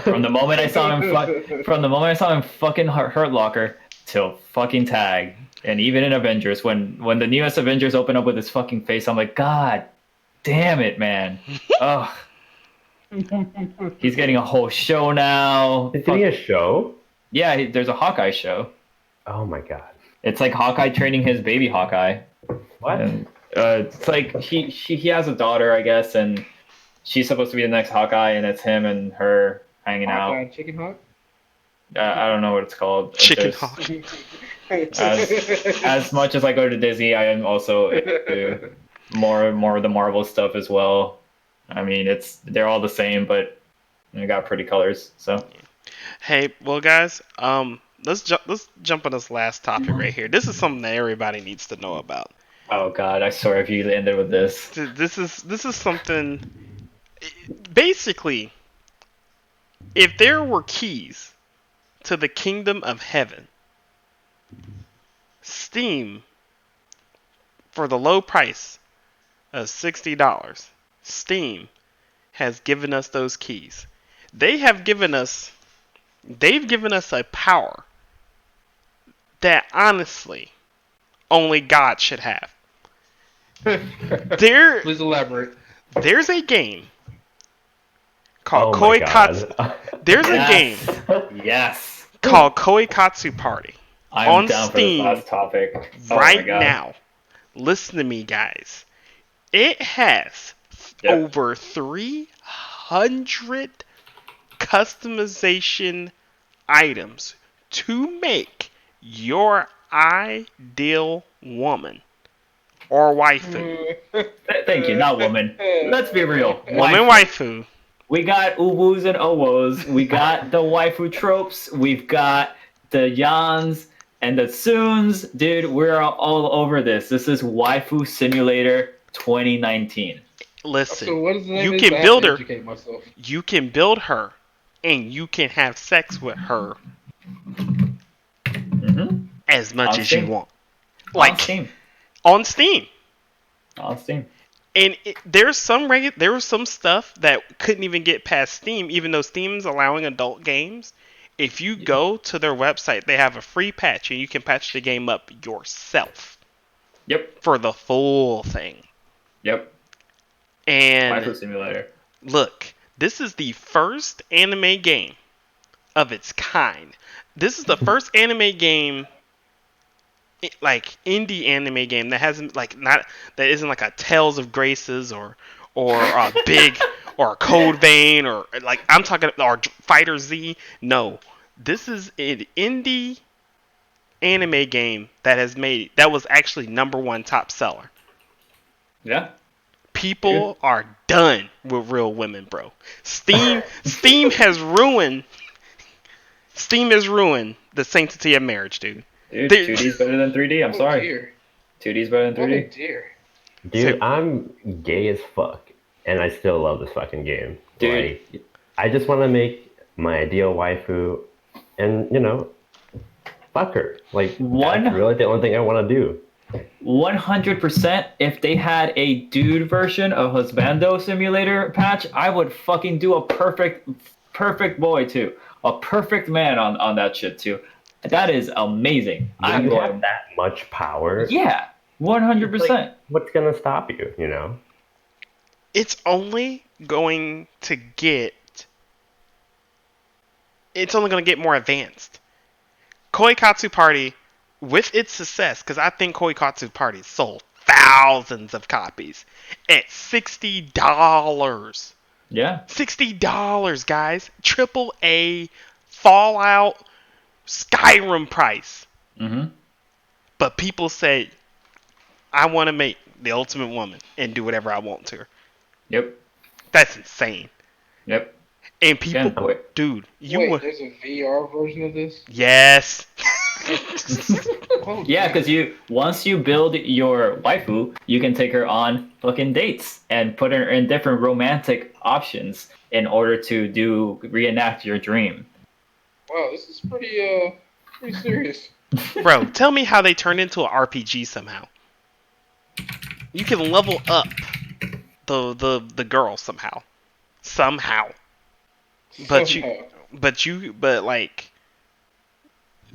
Speaker 1: From the moment I saw him fucking Hurt Locker till fucking Tag, and even in Avengers, when the newest Avengers open up with his fucking face, I'm like, God damn it, man. Ugh. He's getting a whole show now.
Speaker 5: Is he a show?
Speaker 1: Yeah, there's a Hawkeye show.
Speaker 5: Oh my god.
Speaker 1: It's like Hawkeye training his baby Hawkeye.
Speaker 5: What?
Speaker 1: And, it's like he has a daughter, I guess, and she's supposed to be the next Hawkeye, and it's him and her hanging
Speaker 6: Hawkeye,
Speaker 1: out.
Speaker 6: Chicken Hawk.
Speaker 1: I don't know what it's called.
Speaker 2: Chicken
Speaker 1: There's-
Speaker 2: Hawk.
Speaker 1: As much as I go to Disney, I am also into more of the Marvel stuff as well. I mean, they're all the same, but they got pretty colors. So
Speaker 2: Hey, well, guys, let's jump on this last topic right here. This is something that everybody needs to know about.
Speaker 1: oh god, I swear if you ended with this.
Speaker 2: This is something. Basically, if there were keys to the kingdom of heaven, Steam, for the low price of $60, Steam has given us those keys. They've given us a power that honestly only God should have.
Speaker 6: Please elaborate.
Speaker 2: There's a game called
Speaker 5: Oh my
Speaker 2: Koikatsu.
Speaker 5: god.
Speaker 2: There's a game
Speaker 1: Yes.
Speaker 2: called Koikatsu Party
Speaker 1: I'm
Speaker 2: on
Speaker 1: down
Speaker 2: Steam
Speaker 1: for this last topic. Oh my
Speaker 2: right
Speaker 1: God.
Speaker 2: now. Listen to me, guys. It has
Speaker 1: Yep.
Speaker 2: over 300 customization items to make your ideal woman or waifu.
Speaker 1: Thank you, not woman. Let's be real.
Speaker 2: Woman waifu.
Speaker 1: We got uwus and owos. We got the waifu tropes. We've got the yans and the soons. Dude, we're all over this. This is Waifu Simulator 2019.
Speaker 2: Listen,
Speaker 6: So what is the name
Speaker 2: you
Speaker 6: of
Speaker 2: can
Speaker 6: this? I have
Speaker 2: build
Speaker 6: to
Speaker 2: her.
Speaker 6: educate myself.
Speaker 2: You can build her, and you can have sex with her
Speaker 1: Mm-hmm.
Speaker 2: as much
Speaker 1: On
Speaker 2: as
Speaker 1: Steam.
Speaker 2: you want.
Speaker 1: On
Speaker 2: Like
Speaker 1: Steam.
Speaker 2: on Steam.
Speaker 1: On Steam.
Speaker 2: And there was some stuff that couldn't even get past Steam, even though Steam's allowing adult games. If you go to their website, they have a free patch, and you can patch the game up yourself
Speaker 1: Yep.
Speaker 2: for the full thing.
Speaker 1: Yep.
Speaker 2: And
Speaker 1: Waifu Simulator.
Speaker 2: look, this is the first anime game of its kind. This is the first anime game, like indie anime game that hasn't that isn't like a Tales of Graces or a big or a Code Vein or like I'm talking or Fighter Z. No, this is an indie anime game that was actually #1 top seller.
Speaker 1: Yeah.
Speaker 2: People are done with real women, bro. Steam has ruined the sanctity of marriage, dude.
Speaker 1: Dude,
Speaker 2: They-
Speaker 1: 2D's better than 3D. I'm sorry.
Speaker 6: Dear.
Speaker 1: 2D's better than
Speaker 6: Oh
Speaker 1: 3D.
Speaker 6: dear.
Speaker 5: Dude, I'm gay as fuck, and I still love this fucking game.
Speaker 1: Dude.
Speaker 5: Like, I just want to make my ideal waifu and fuck her. Like
Speaker 1: One-
Speaker 5: that's really the only thing I want to do.
Speaker 1: 100%. If they had a dude version of Husbando Simulator patch, I would fucking do a perfect boy too, a perfect man on that shit too. That is amazing.
Speaker 5: When
Speaker 1: I'm
Speaker 5: you
Speaker 1: going.
Speaker 5: have that much power.
Speaker 1: Yeah, 100%.
Speaker 5: What's gonna stop you? You know.
Speaker 2: It's only going to get. It's only going to get more advanced. Koikatsu Party, with its success, because I think Koikatsu Party sold thousands of copies at $60.
Speaker 1: Yeah.
Speaker 2: $60, guys. Triple A Fallout Skyrim price.
Speaker 1: Mm-hmm.
Speaker 2: But people say, I want to make the Ultimate Woman and do whatever I want to her.
Speaker 1: Yep.
Speaker 2: That's insane.
Speaker 1: Yep.
Speaker 2: And people,
Speaker 1: Again, wait.
Speaker 2: dude, you
Speaker 6: Wait,
Speaker 2: would.
Speaker 6: there's a VR version of this?
Speaker 2: Yes.
Speaker 6: Oh,
Speaker 1: Yeah, because once you build your waifu, you can take her on fucking dates and put her in different romantic options in order to reenact your dream.
Speaker 6: wow, this is pretty serious.
Speaker 2: Bro, tell me how they turned into an RPG somehow. You can level up the girl somehow. Somehow. But
Speaker 6: Somehow.
Speaker 2: but like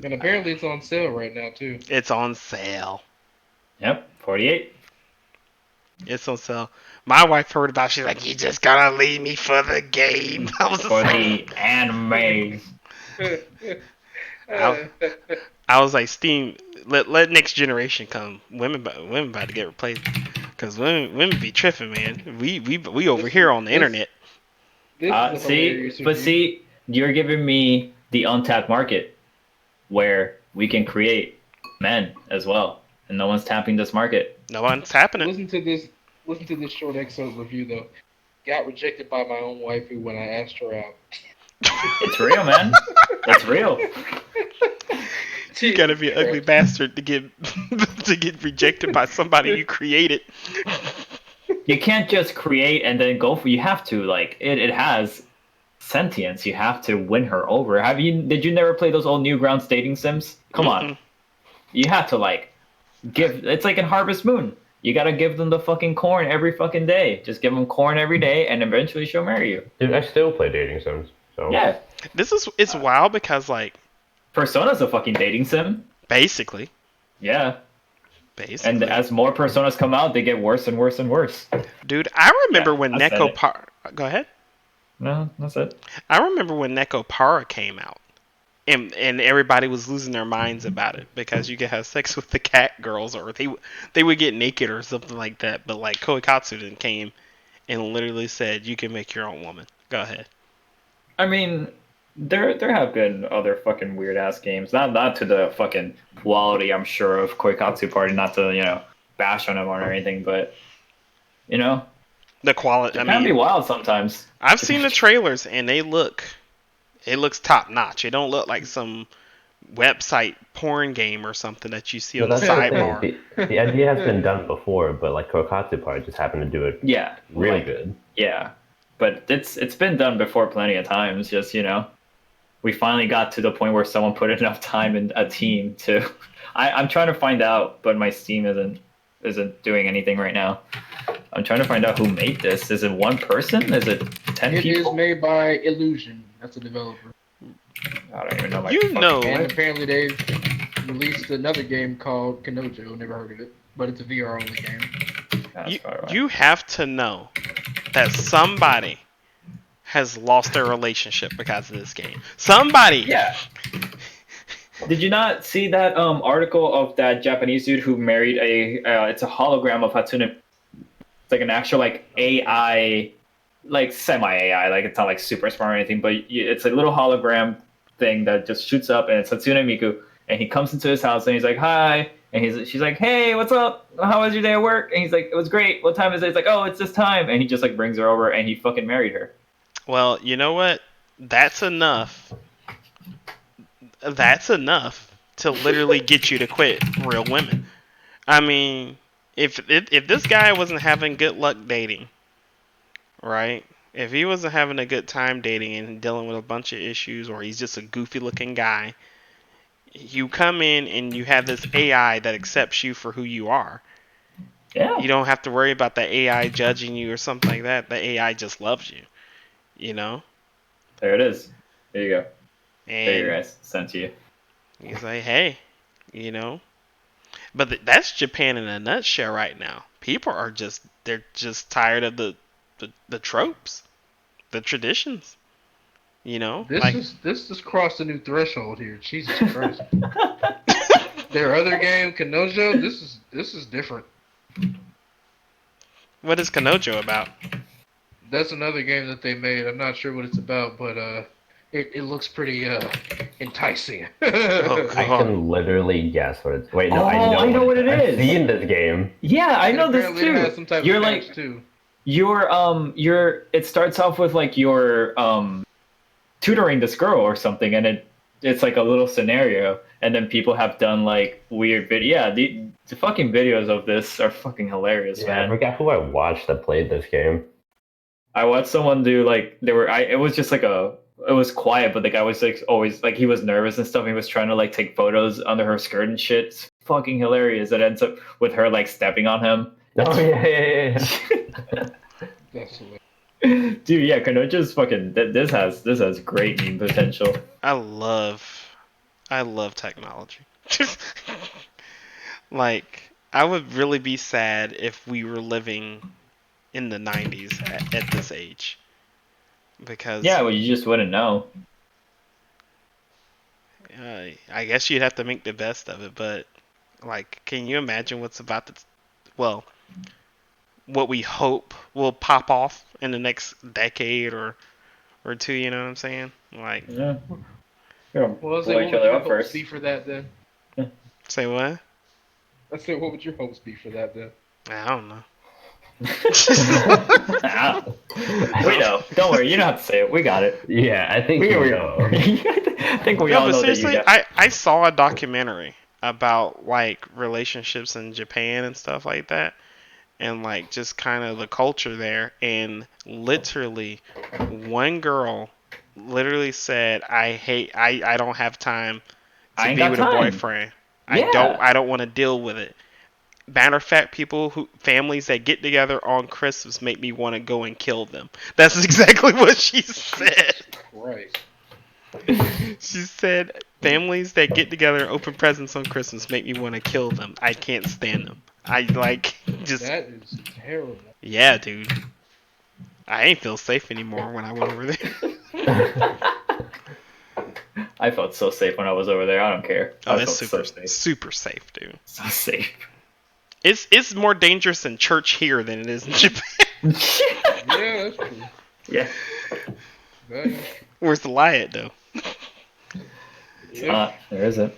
Speaker 6: And apparently it's on sale right now too.
Speaker 2: it's on sale.
Speaker 1: Yep. 48.
Speaker 2: It's on sale. My wife heard about it, she's like, you just gotta leave me for the game. I was just
Speaker 1: For
Speaker 2: like,
Speaker 1: the anime.
Speaker 2: I was like, Steam, let next generation come. Women about to get replaced. Cause women be tripping, man. We over here on the internet.
Speaker 6: This is a hilarious review.
Speaker 1: See, you're giving me the untapped market where we can create men as well, and no one's tapping this market.
Speaker 2: No one's happening.
Speaker 6: Listen to this short excerpt review though. Got rejected by my own waifu when I asked her out.
Speaker 1: It's real, man. It's real.
Speaker 2: You gotta be an ugly bastard to get to get rejected by somebody you created.
Speaker 1: You can't just create and then go for. You have to it has sentience. You have to win her over. Did you never play those old Newgrounds dating sims? Come on. You have to give. It's like in Harvest Moon. You gotta give them the fucking corn every fucking day. Just give them corn every day, and eventually she'll marry you.
Speaker 5: Dude, I still play dating sims. So
Speaker 1: Yeah.
Speaker 2: It's wild because
Speaker 1: Persona's a fucking dating sim.
Speaker 2: basically.
Speaker 1: Yeah. And as more personas come out, they get worse and worse and worse.
Speaker 2: Dude, I remember
Speaker 1: Yeah,
Speaker 2: when
Speaker 1: I said
Speaker 2: Neko
Speaker 1: it.
Speaker 2: Para. Go ahead.
Speaker 1: No, that's it.
Speaker 2: I remember when Neko Para came out, and everybody was losing their minds about it because you could have sex with the cat girls, or they would get naked or something like that. But Koikatsu then came and literally said you can make your own woman. Go ahead.
Speaker 1: I mean, there have been other fucking weird ass games. Not to the fucking quality, I'm sure, of Koikatsu Party. Not to bash on them or anything, but
Speaker 2: The quality.
Speaker 1: it can be wild sometimes.
Speaker 2: I've seen the trailers and it looks top notch. It don't look like some website porn game or something that you see on the
Speaker 5: that's the thing.
Speaker 2: sidebar.
Speaker 5: The idea has been done before, but Koikatsu Party just happened to do it
Speaker 1: Yeah,
Speaker 5: really good.
Speaker 1: Yeah, but it's been done before plenty of times. Just we finally got to the point where someone put enough time in a team to. I'm trying to find out, but my Steam isn't doing anything right now. I'm trying to find out who made this. Is it one person? Is it 10
Speaker 6: It
Speaker 1: people?
Speaker 6: is made by Illusion. That's a developer.
Speaker 1: I don't even know.
Speaker 6: And apparently they've released another game called Kanojo. Never heard of it, but it's a VR only game.
Speaker 2: You have to know that somebody has lost their relationship because of this game. Somebody.
Speaker 1: Yeah. Did you not see that article of that Japanese dude who married it's a hologram of Hatsune? It's like an actual AI, semi-AI. It's not super smart or anything, but it's a little hologram thing that just shoots up, and it's Hatsune Miku. And he comes into his house and he's like, "Hi," and she's like, "Hey, what's up? How was your day at work?" And he's like, "It was great. What time is it?" It's like, "Oh, it's this time." And he just brings her over, and he fucking married her.
Speaker 2: Well, you know what? That's enough. That's enough to literally get you to quit real women. I mean, if this guy wasn't having good luck dating, right? If he wasn't having a good time dating and dealing with a bunch of issues, or he's just a goofy looking guy, you come in and you have this AI that accepts you for who you are.
Speaker 1: Yeah.
Speaker 2: You don't have to worry about the AI judging you or something like that. The AI just loves you, you know?
Speaker 1: There it is. There you go. There you
Speaker 2: And
Speaker 1: guys. Sent to you.
Speaker 2: he's like, hey, you know? But that's Japan in a nutshell right now. People are they're just tired of the tropes, the traditions, you know? Like,
Speaker 6: This just crossed a new threshold here. Jesus Christ. Their other game, Kanojo, this is different.
Speaker 2: what is Kanojo about?
Speaker 6: That's another game that they made. I'm not sure what it's about, but it looks pretty enticing.
Speaker 2: Oh,
Speaker 5: I
Speaker 2: God.
Speaker 5: can literally guess what it's. Wait, no,
Speaker 1: Oh,
Speaker 5: I know what it is. I've
Speaker 1: is.
Speaker 5: seen this game.
Speaker 1: Yeah, I
Speaker 6: And
Speaker 1: know this
Speaker 6: apparently it has
Speaker 1: too.
Speaker 6: some type
Speaker 1: You're
Speaker 6: of
Speaker 1: like
Speaker 6: patch too.
Speaker 1: you're it starts off with like you're tutoring this girl or something, and it's like a little scenario, and then people have done like weird video. Yeah, the fucking videos of this are fucking hilarious,
Speaker 5: Yeah, I
Speaker 1: man.
Speaker 5: forgot who I watched that played this game.
Speaker 1: I watched someone do like it was just like it was quiet, but the guy was like always like he was nervous and stuff. He was trying to like take photos under her skirt and shit. It's fucking hilarious. It ends up with her like stepping on him.
Speaker 5: Oh yeah.
Speaker 6: That's hilarious.
Speaker 1: Dude, yeah, Kanojo's fucking. This has great meme potential.
Speaker 2: I love technology. Like, I would really be sad if we were living in the 90s at this age. Because
Speaker 1: Yeah, well, you just wouldn't know.
Speaker 2: I guess you'd have to make the best of it, but like, can you imagine what's about to, well, what we hope will pop off in the next decade or two, you know what I'm saying? Like,
Speaker 1: Yeah. Well,
Speaker 6: Well, I
Speaker 1: blow
Speaker 6: say,
Speaker 1: each
Speaker 6: what would
Speaker 1: other
Speaker 6: your
Speaker 1: up
Speaker 6: hopes
Speaker 1: first.
Speaker 6: be for that then?
Speaker 2: say what?
Speaker 6: I said, what would your hopes be for that then?
Speaker 2: I don't know.
Speaker 1: We know. Don't worry. You don't have to say it. We got it.
Speaker 5: Yeah, I think
Speaker 1: We
Speaker 5: you
Speaker 1: we
Speaker 5: know.
Speaker 1: I think we
Speaker 2: No,
Speaker 1: all
Speaker 2: but
Speaker 1: know that you
Speaker 2: seriously,
Speaker 1: got.
Speaker 2: I saw a documentary about like relationships in Japan and stuff like that, and like just kind of the culture there. And literally, one girl literally said, I don't have time
Speaker 1: I
Speaker 2: to
Speaker 1: ain't
Speaker 2: be
Speaker 1: got
Speaker 2: with
Speaker 1: time.
Speaker 2: a boyfriend.
Speaker 1: Yeah.
Speaker 2: I don't want to deal with it. Matter of fact, families that get together on Christmas make me want to go and kill them. That's exactly what she said.
Speaker 6: Christ.
Speaker 2: She said, families that get together and open presents on Christmas make me want to kill them. I can't stand them. I like just
Speaker 6: That is terrible.
Speaker 2: yeah, dude. I ain't feel safe anymore when I went over there.
Speaker 1: I felt so safe when I was over there. I don't care.
Speaker 2: Oh,
Speaker 1: I
Speaker 2: it's
Speaker 1: felt so safe.
Speaker 2: super safe, dude.
Speaker 1: So safe.
Speaker 2: It's more dangerous in church here than it is in Japan.
Speaker 6: Yeah, that's true.
Speaker 1: Yeah.
Speaker 6: That is true.
Speaker 2: Where's the lie at though?
Speaker 6: Yeah.
Speaker 1: There isn't.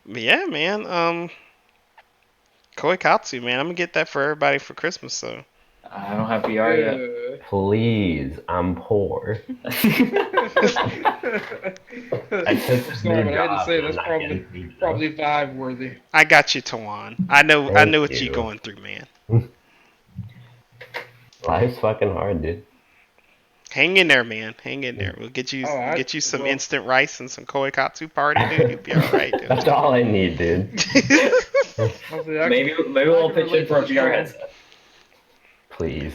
Speaker 2: But yeah, man. Koikatsu, man. I'm gonna get that for everybody for Christmas. So
Speaker 1: I don't have VR yet.
Speaker 5: Please, I'm poor. I took
Speaker 6: Sorry,
Speaker 5: the
Speaker 6: but I had to
Speaker 5: job
Speaker 6: say
Speaker 5: and
Speaker 6: that's
Speaker 5: I'm not getting paid, though.
Speaker 6: probably vibe worthy.
Speaker 2: I got you, Tawan. I know
Speaker 5: Thank
Speaker 2: what
Speaker 5: you.
Speaker 2: you're going through, man.
Speaker 5: Life's fucking hard, dude.
Speaker 2: Hang in there, man. Hang in there. We'll get you some
Speaker 6: well-
Speaker 2: instant rice and some Koikatsu party, dude. You'll be all right, dude.
Speaker 5: That's all I need, dude.
Speaker 6: Honestly,
Speaker 1: Maybe we'll pitch in for a VR headset.
Speaker 5: Please.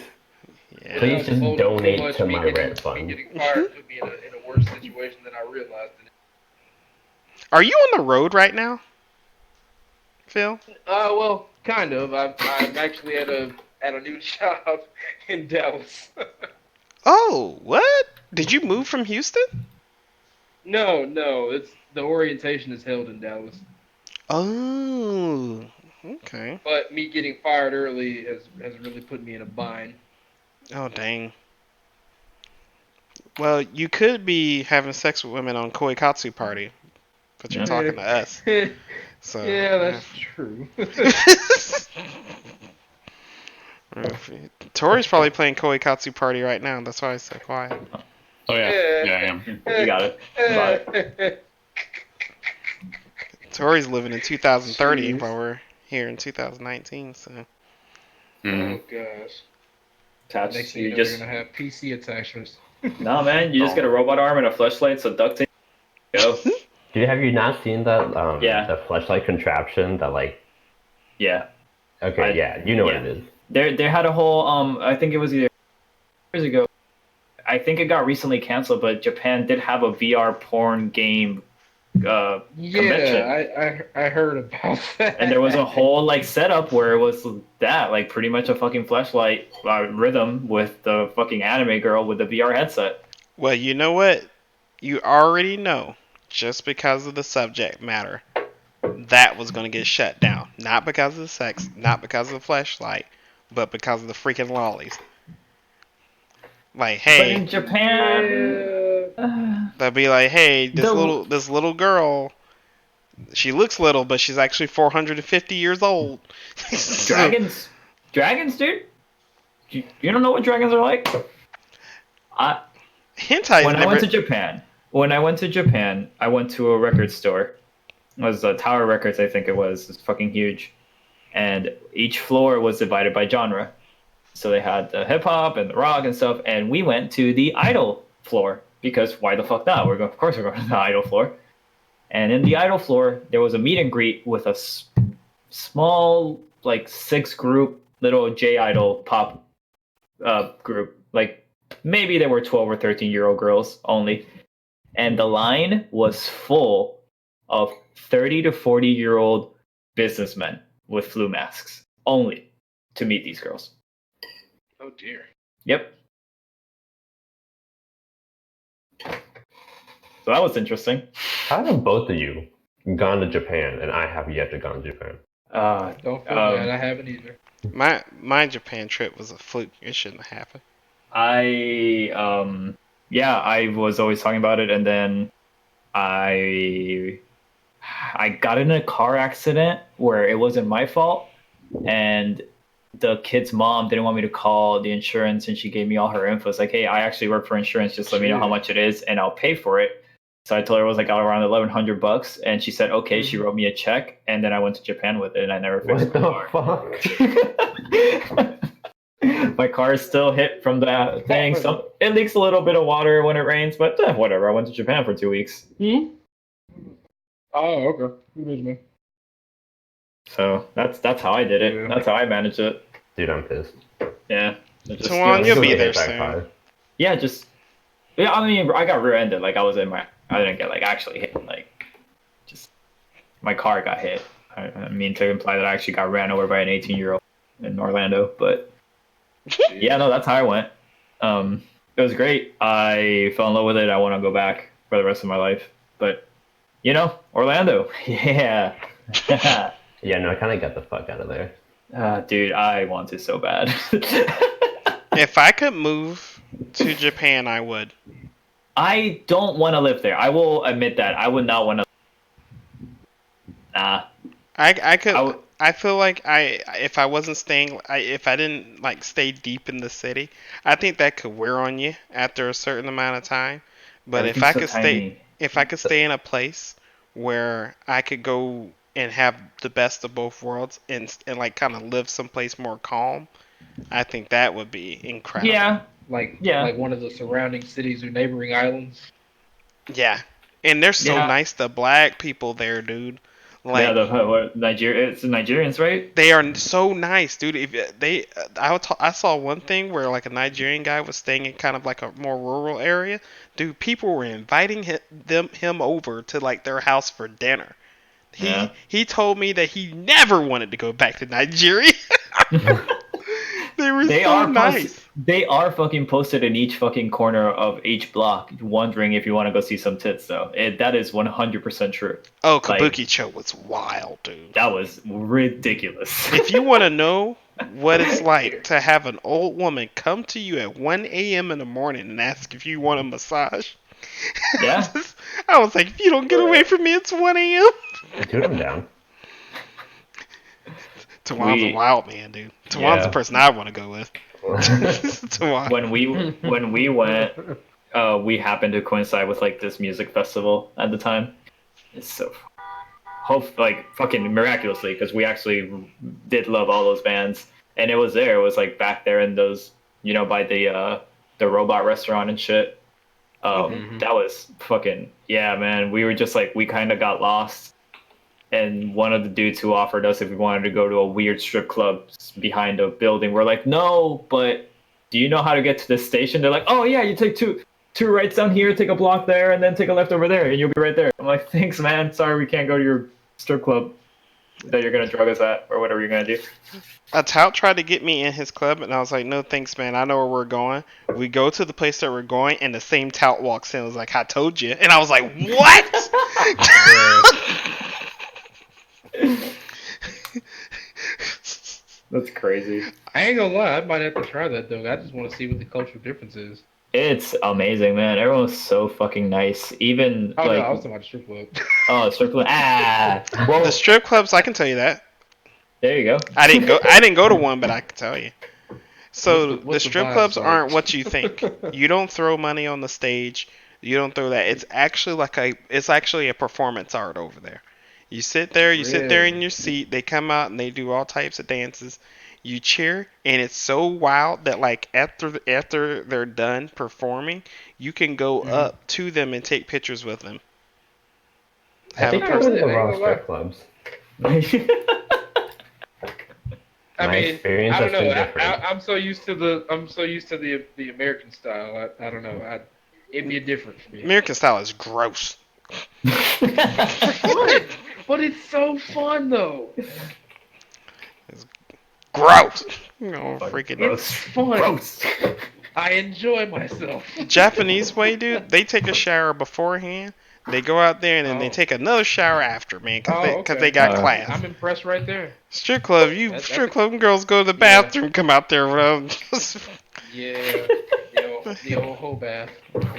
Speaker 2: Yeah.
Speaker 5: Please just
Speaker 6: Too
Speaker 5: donate
Speaker 6: much,
Speaker 5: to
Speaker 6: me
Speaker 5: my
Speaker 6: getting-
Speaker 5: rent
Speaker 6: me
Speaker 5: fund.
Speaker 6: getting fired put me in a worse situation than I realized.
Speaker 2: Are you on the road right now, Phil?
Speaker 6: Well, kind of. I'm actually at a new job in Dallas.
Speaker 2: Oh, what? Did you move from Houston?
Speaker 6: No, it's the orientation is held in Dallas.
Speaker 2: Oh, okay.
Speaker 6: But me getting fired early has really put me in a bind.
Speaker 2: Oh, dang. Well, you could be having sex with women on Koikatsu party, but you're
Speaker 1: Yeah.
Speaker 2: talking to us. So
Speaker 6: Yeah, that's true.
Speaker 2: Tori's probably playing Koikatsu party right now. That's why I said quiet.
Speaker 3: Oh yeah, yeah, I am.
Speaker 1: You got it. Got it.
Speaker 2: Tori's living in 2030
Speaker 6: Jeez.
Speaker 2: while we're here in 2019. So
Speaker 3: Mhm.
Speaker 6: Oh gosh.
Speaker 1: attached.
Speaker 6: Next thing you
Speaker 1: You
Speaker 6: know,
Speaker 1: just
Speaker 6: you're gonna have PC attachments.
Speaker 1: no man. You just get a robot arm and a fleshlight, so duct tape. Go.
Speaker 5: Have you not seen that
Speaker 1: Yeah.
Speaker 5: the fleshlight contraption that like
Speaker 1: Yeah.
Speaker 5: okay, yeah, you know what
Speaker 1: yeah.
Speaker 5: it is.
Speaker 1: They had a whole I think it was either years ago. I think it got recently canceled, but Japan did have a VR porn game convention.
Speaker 6: Yeah, I heard about that.
Speaker 1: And there was a whole like setup where it was that like pretty much a fucking fleshlight rhythm with the fucking anime girl with the VR headset.
Speaker 2: Well, you know what? You already know, just because of the subject matter, that was going to get shut down. Not because of the sex, not because of the flashlight, but because of the freaking lollies. Like,
Speaker 1: But
Speaker 2: hey,
Speaker 1: in Japan,
Speaker 2: they'll be like, hey,
Speaker 1: The-
Speaker 2: this little girl, she looks little, but she's actually 450 years old.
Speaker 1: dragons, dude. You don't know what dragons are like.
Speaker 2: Hentai
Speaker 1: When
Speaker 2: is
Speaker 1: I went
Speaker 2: never.
Speaker 1: to Japan, I went to a record store. It was Tower Records, I think it was. It's fucking huge, and each floor was divided by genre. So they had the hip hop and the rock and stuff, and we went to the idol floor because why the fuck not? Of course we're going to the idol floor. And in the idol floor, there was a meet and greet with a small, like 6 group little J idol pop group. Like maybe there were 12 or 13-year-old girls only, and the line was full of 30 to 40-year-old businessmen with flu masks only to meet these girls.
Speaker 6: Oh dear.
Speaker 1: Yep. So that was interesting.
Speaker 5: How have both of you gone to Japan and I have yet to gone to Japan?
Speaker 6: Don't feel bad. I haven't either.
Speaker 2: My Japan trip was a fluke. It shouldn't have happened.
Speaker 1: I was always talking about it, and then I got in a car accident where it wasn't my fault, and the kid's mom didn't want me to call the insurance, and she gave me all her info. It's like, hey, I actually work for insurance. Just let me know how much it is, and I'll pay for it. So I told her it was like around $1,100, and she said, okay. She wrote me a check, and then I went to Japan with it, and I never fixed
Speaker 5: What
Speaker 1: my car.
Speaker 5: the fuck?
Speaker 1: My car is still hit from the thing. It leaks a little bit of water when it rains, but whatever. I went to Japan for 2 weeks.
Speaker 6: Oh, okay.
Speaker 1: So that's how I did it.
Speaker 6: Yeah.
Speaker 1: That's how I managed it.
Speaker 5: Dude, I'm pissed.
Speaker 1: Yeah.
Speaker 2: Tawan, you'll be there soon.
Speaker 1: I mean, I got rear-ended. Like I didn't get like actually hit. Like just my car got hit. I mean to imply that I actually got ran over by an 18-year-old in Orlando, but yeah, no, that's how I went. It was great. I fell in love with it. I want to go back for the rest of my life. But Orlando, yeah.
Speaker 5: Yeah, no, I kind of got the fuck out of there.
Speaker 1: Dude, I want to so bad.
Speaker 2: If I could move to Japan, I would.
Speaker 1: I don't want to live there. I will admit that. I would not want to. Nah.
Speaker 2: I could. I feel like if I wasn't staying, if I didn't like stay deep in the city, I think that could wear on you after a certain amount of time. But if I could stay in a place where I could go and have the best of both worlds and like kind of live someplace more calm, I think that would be incredible.
Speaker 1: Yeah.
Speaker 6: Like
Speaker 1: Yeah.
Speaker 6: one of the surrounding cities or neighboring islands.
Speaker 2: Yeah. And they're so
Speaker 1: Yeah.
Speaker 2: nice, the black people there, dude. Like,
Speaker 1: yeah, it's the Nigerians, right?
Speaker 2: they are so nice, dude. I saw one thing where like a Nigerian guy was staying in kind of like a more rural area. Dude, people were inviting him over to like their house for dinner. He told me that he never wanted to go back to Nigeria. They were so nice.
Speaker 1: They are fucking posted in each fucking corner of each block, wondering if you want to go see some tits. Though that is 100% true.
Speaker 2: Oh, Kabukicho was wild, dude.
Speaker 1: That was ridiculous.
Speaker 2: If you want to know what it's like to have an old woman come to you at 1 a.m. in the morning and ask if you want a massage.
Speaker 1: Yeah.
Speaker 2: I was like, if you don't get away from me, it's 1 a.m.
Speaker 5: Dude, I'm down.
Speaker 2: Tawan's a wild man, dude. Tawan's the person I want to go with. Tawan.
Speaker 1: When we went, we happened to coincide with like this music festival at the time. It's so fucking miraculously, because we actually did love all those bands, and it was like back there in those by the robot restaurant and shit. That was fucking yeah, man. We were just like we kind of got lost, and one of the dudes who offered us if we wanted to go to a weird strip club behind a building, we're like, no, but do you know how to get to this station? They're like, oh yeah, you take two rights down here, take a block there, and then take a left over there, and you'll be right there. I'm like, thanks, man. Sorry, we can't go to your strip club that you're gonna drug us at or whatever you're gonna do.
Speaker 2: A tout tried to get me in his club, and I was like, no thanks, man. I know where we're going. We go to the place that we're going, and the same tout walks in and was like, I told you. And I was like, what?
Speaker 1: That's crazy.
Speaker 6: I ain't gonna lie, I might have to try that though. I just want to see what the cultural difference is.
Speaker 1: It's amazing, man. Everyone's so fucking nice. Even
Speaker 6: Oh
Speaker 1: like
Speaker 6: no, I was talking about the strip club.
Speaker 1: oh, strip club. Well,
Speaker 2: The strip clubs, I can tell you that.
Speaker 1: there you go.
Speaker 2: I didn't go to one, but I can tell you. So
Speaker 6: What's
Speaker 2: the
Speaker 6: the
Speaker 2: strip
Speaker 6: vibe
Speaker 2: clubs
Speaker 6: like?
Speaker 2: aren't what you think. You don't throw money on the stage. You don't throw that. It's actually a performance art over there. You sit there in your seat. They come out and they do all types of dances. You cheer, and it's so wild that like after they're done performing, you can go up to them and take pictures with them.
Speaker 5: I
Speaker 2: Have
Speaker 5: think
Speaker 2: a
Speaker 5: you're going to the
Speaker 6: person-
Speaker 5: wrong strip clubs.
Speaker 6: I
Speaker 5: My
Speaker 6: mean,
Speaker 5: experience
Speaker 6: I don't
Speaker 5: has
Speaker 6: know.
Speaker 5: been different.
Speaker 6: I'm so used to the American style. I don't know. It'd be different for me.
Speaker 2: American style is gross.
Speaker 6: But it's so fun though.
Speaker 2: Gross. No freaking.
Speaker 6: It's fun.
Speaker 1: Gross.
Speaker 6: I enjoy myself.
Speaker 2: Japanese way, dude. They take a shower beforehand. They go out there and then they take another shower after, man, because they got class.
Speaker 6: I'm impressed right there.
Speaker 2: Strip club, strip club girls go to the bathroom, come out there.
Speaker 6: Yeah, the old whole bath.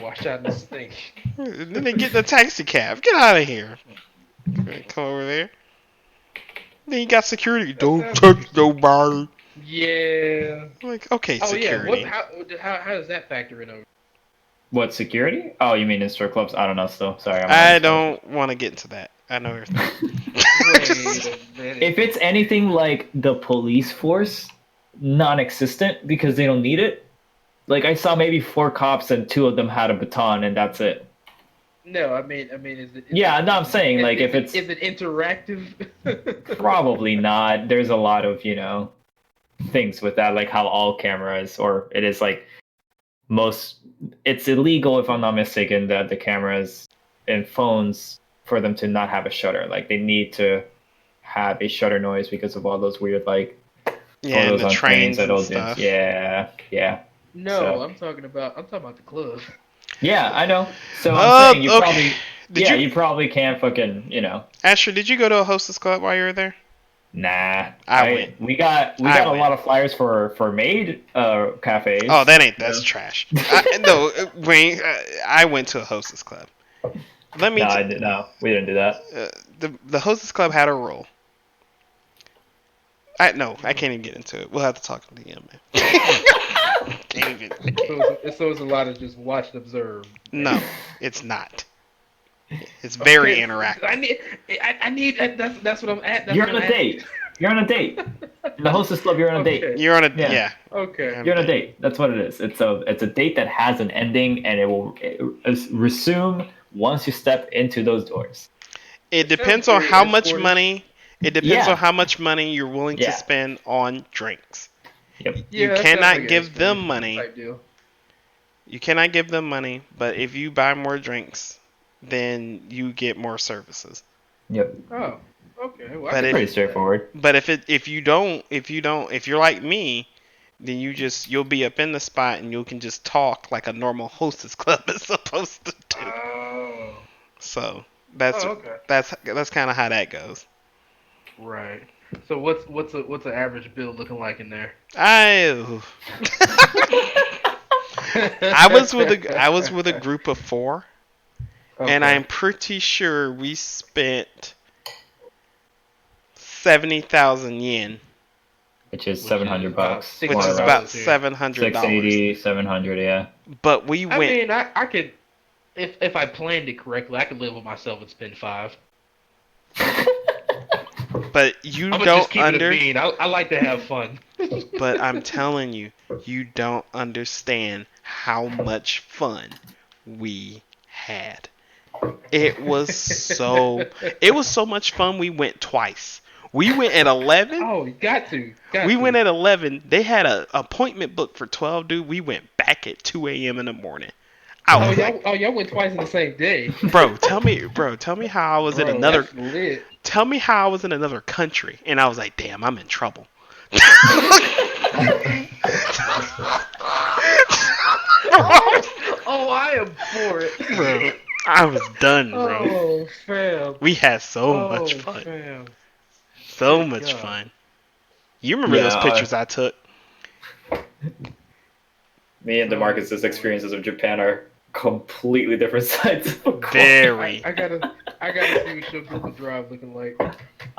Speaker 6: Wash out in the stink.
Speaker 2: Then they get in the taxi cab. Get out of here. Come over there. Then you got security. Don't touch nobody.
Speaker 6: Yeah.
Speaker 2: Like, okay,
Speaker 6: Oh
Speaker 2: security.
Speaker 6: yeah. How does that factor in over?
Speaker 1: What, security? Oh, you mean in strip clubs? I don't know. Still, sorry.
Speaker 2: I don't want to get into that. I know everything.
Speaker 6: Wait a minute.
Speaker 1: If it's anything like the police force, non-existent because they don't need it. Like I saw maybe 4 cops and 2 of them had a baton and that's it.
Speaker 6: No, I mean, is it?
Speaker 1: Yeah, no, I'm saying like if it's
Speaker 6: is it interactive?
Speaker 1: probably not. There's a lot of things with that, like how all cameras, or it is like it's illegal if I'm not mistaken that the cameras and phones for them to not have a shutter. Like they need to have a shutter noise because of all those weird like
Speaker 2: Yeah, and
Speaker 1: photos
Speaker 2: the
Speaker 1: on
Speaker 2: trains
Speaker 1: that
Speaker 2: and
Speaker 1: all
Speaker 2: stuff.
Speaker 1: Yeah.
Speaker 6: No,
Speaker 1: So-
Speaker 6: I'm talking about the club.
Speaker 1: Yeah, I know. So I'm saying you
Speaker 2: okay.
Speaker 1: probably you probably can't fucking
Speaker 2: Asher, did you go to a hostess club while you were there?
Speaker 1: Nah.
Speaker 2: I went.
Speaker 1: We got
Speaker 2: I
Speaker 1: a
Speaker 2: went.
Speaker 1: lot of flyers for maid cafes.
Speaker 2: Oh, that's trash. Wayne, I went to a hostess club. Let me.
Speaker 1: No, we didn't do that.
Speaker 2: The hostess club had a rule. I can't even get into it. We'll have to talk to the end, man. Can't even.
Speaker 6: So it's a lot of just watch and observe.
Speaker 2: No, it's not. It's very
Speaker 6: Okay,
Speaker 2: interactive.
Speaker 6: I need. That's what I'm at. That's
Speaker 1: You're
Speaker 6: what
Speaker 1: on
Speaker 6: I'm
Speaker 1: a date. You're on a date. In the hostess club, you're on a date.
Speaker 6: Okay.
Speaker 2: You're on a
Speaker 1: Yeah.
Speaker 6: Okay.
Speaker 1: You're on a date. That's what it is. It's a date that has an ending, and it will resume once you step into those doors.
Speaker 2: It depends
Speaker 6: Sounds
Speaker 2: on
Speaker 6: very
Speaker 2: how much
Speaker 6: escorted.
Speaker 2: money. It depends
Speaker 1: Yeah.
Speaker 2: on how much money you're willing to
Speaker 1: Yeah.
Speaker 2: spend on drinks.
Speaker 1: Yep.
Speaker 2: You
Speaker 6: that sounds
Speaker 2: cannot
Speaker 6: like an
Speaker 2: give them
Speaker 6: escorted
Speaker 2: money.
Speaker 6: type deal.
Speaker 2: You cannot give them money, but if you buy more drinks, then you get more services.
Speaker 1: Yep.
Speaker 6: Oh. Okay. Well,
Speaker 2: But
Speaker 6: I
Speaker 2: if-
Speaker 1: Pretty straightforward.
Speaker 2: But if you're like me, then you'll be up in the spot and you can just talk like a normal hostess club is supposed to do.
Speaker 6: Oh.
Speaker 2: So that's
Speaker 6: okay.
Speaker 2: that's kind of how that goes.
Speaker 6: Right. So what's an average bill looking like in there?
Speaker 2: I was with a group of 4, and I'm pretty sure we spent 70,000 yen,
Speaker 1: Which is
Speaker 6: Which is
Speaker 1: $700
Speaker 6: about
Speaker 1: bucks.
Speaker 2: which
Speaker 6: $600
Speaker 2: is
Speaker 1: more or
Speaker 2: about
Speaker 1: less.
Speaker 6: here.
Speaker 2: $700.
Speaker 1: 680, 700, yeah.
Speaker 2: But we
Speaker 6: I
Speaker 2: went.
Speaker 6: mean, I could, if I planned it correctly, I could live with myself and spend 5.
Speaker 2: But you
Speaker 6: I'm gonna
Speaker 2: don't
Speaker 6: just keep it a bean. I like to have fun.
Speaker 2: But I'm telling you, You don't understand how much fun we had. It was so much fun. We went twice. We went at 11.
Speaker 6: Oh, you got to.
Speaker 2: We went at 11. They had an appointment booked for 12, dude. We went back at 2 a.m. in the morning. I was like,
Speaker 6: y'all went twice in the same day.
Speaker 2: bro, tell me how I was in another.
Speaker 6: That's lit.
Speaker 2: Tell me how I was in another country, and I was like, damn, I'm in trouble.
Speaker 6: Oh, I am for it.
Speaker 2: Bro, I was done, bro.
Speaker 6: Oh, fam.
Speaker 2: We had so much fun.
Speaker 6: Fam.
Speaker 2: So
Speaker 6: Good
Speaker 2: much
Speaker 6: God.
Speaker 2: fun. You remember those pictures I took?
Speaker 1: Me and DeMarcus's experiences of Japan are completely different sides of a coin.
Speaker 2: Very.
Speaker 6: I gotta see what your Google Drive looking like.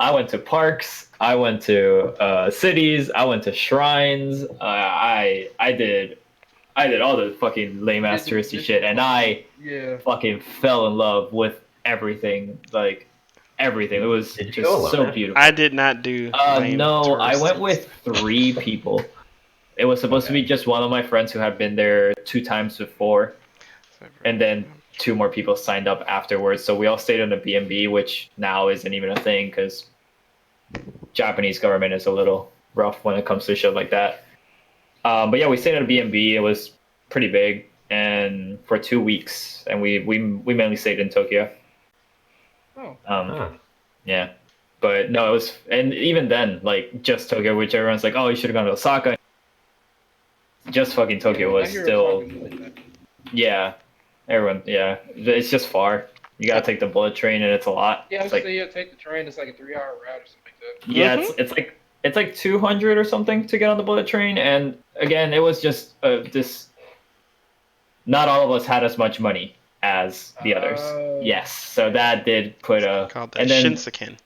Speaker 1: I went to parks. I went to cities. I went to shrines. I did all the fucking lame ass touristy shit, and I fucking fell in love with everything. Like everything. It was
Speaker 5: Did you
Speaker 1: just
Speaker 5: go alone?
Speaker 1: so beautiful.
Speaker 2: I did not do. lame
Speaker 1: No, I went
Speaker 2: touristies.
Speaker 1: with 3 people. It was supposed to be just one of my friends who had been there 2 times before, and then 2 more people signed up afterwards. So we all stayed in a B&B, which now isn't even a thing because Japanese government is a little rough when it comes to shit like that. But yeah, we stayed at a B&B. It was pretty big, and for 2 weeks, and we mainly stayed in Tokyo.
Speaker 6: Oh.
Speaker 1: Yeah, but no, it was, and even then, like just Tokyo, which everyone's like, oh, you should have gone to Osaka. Just fucking Tokyo was still, yeah, everyone, yeah, it's just far. You gotta take the bullet train, and it's a lot.
Speaker 6: Yeah, I
Speaker 1: It's
Speaker 6: was
Speaker 1: like,
Speaker 6: saying, take the train. It's like a 3-hour route or something like that.
Speaker 1: yeah, it's like 200 or something to get on the bullet train, and again, it was just this. Not all of us had as much money as the others. Yes, so that did put a.
Speaker 2: Called that
Speaker 1: And then,
Speaker 2: Shinseken.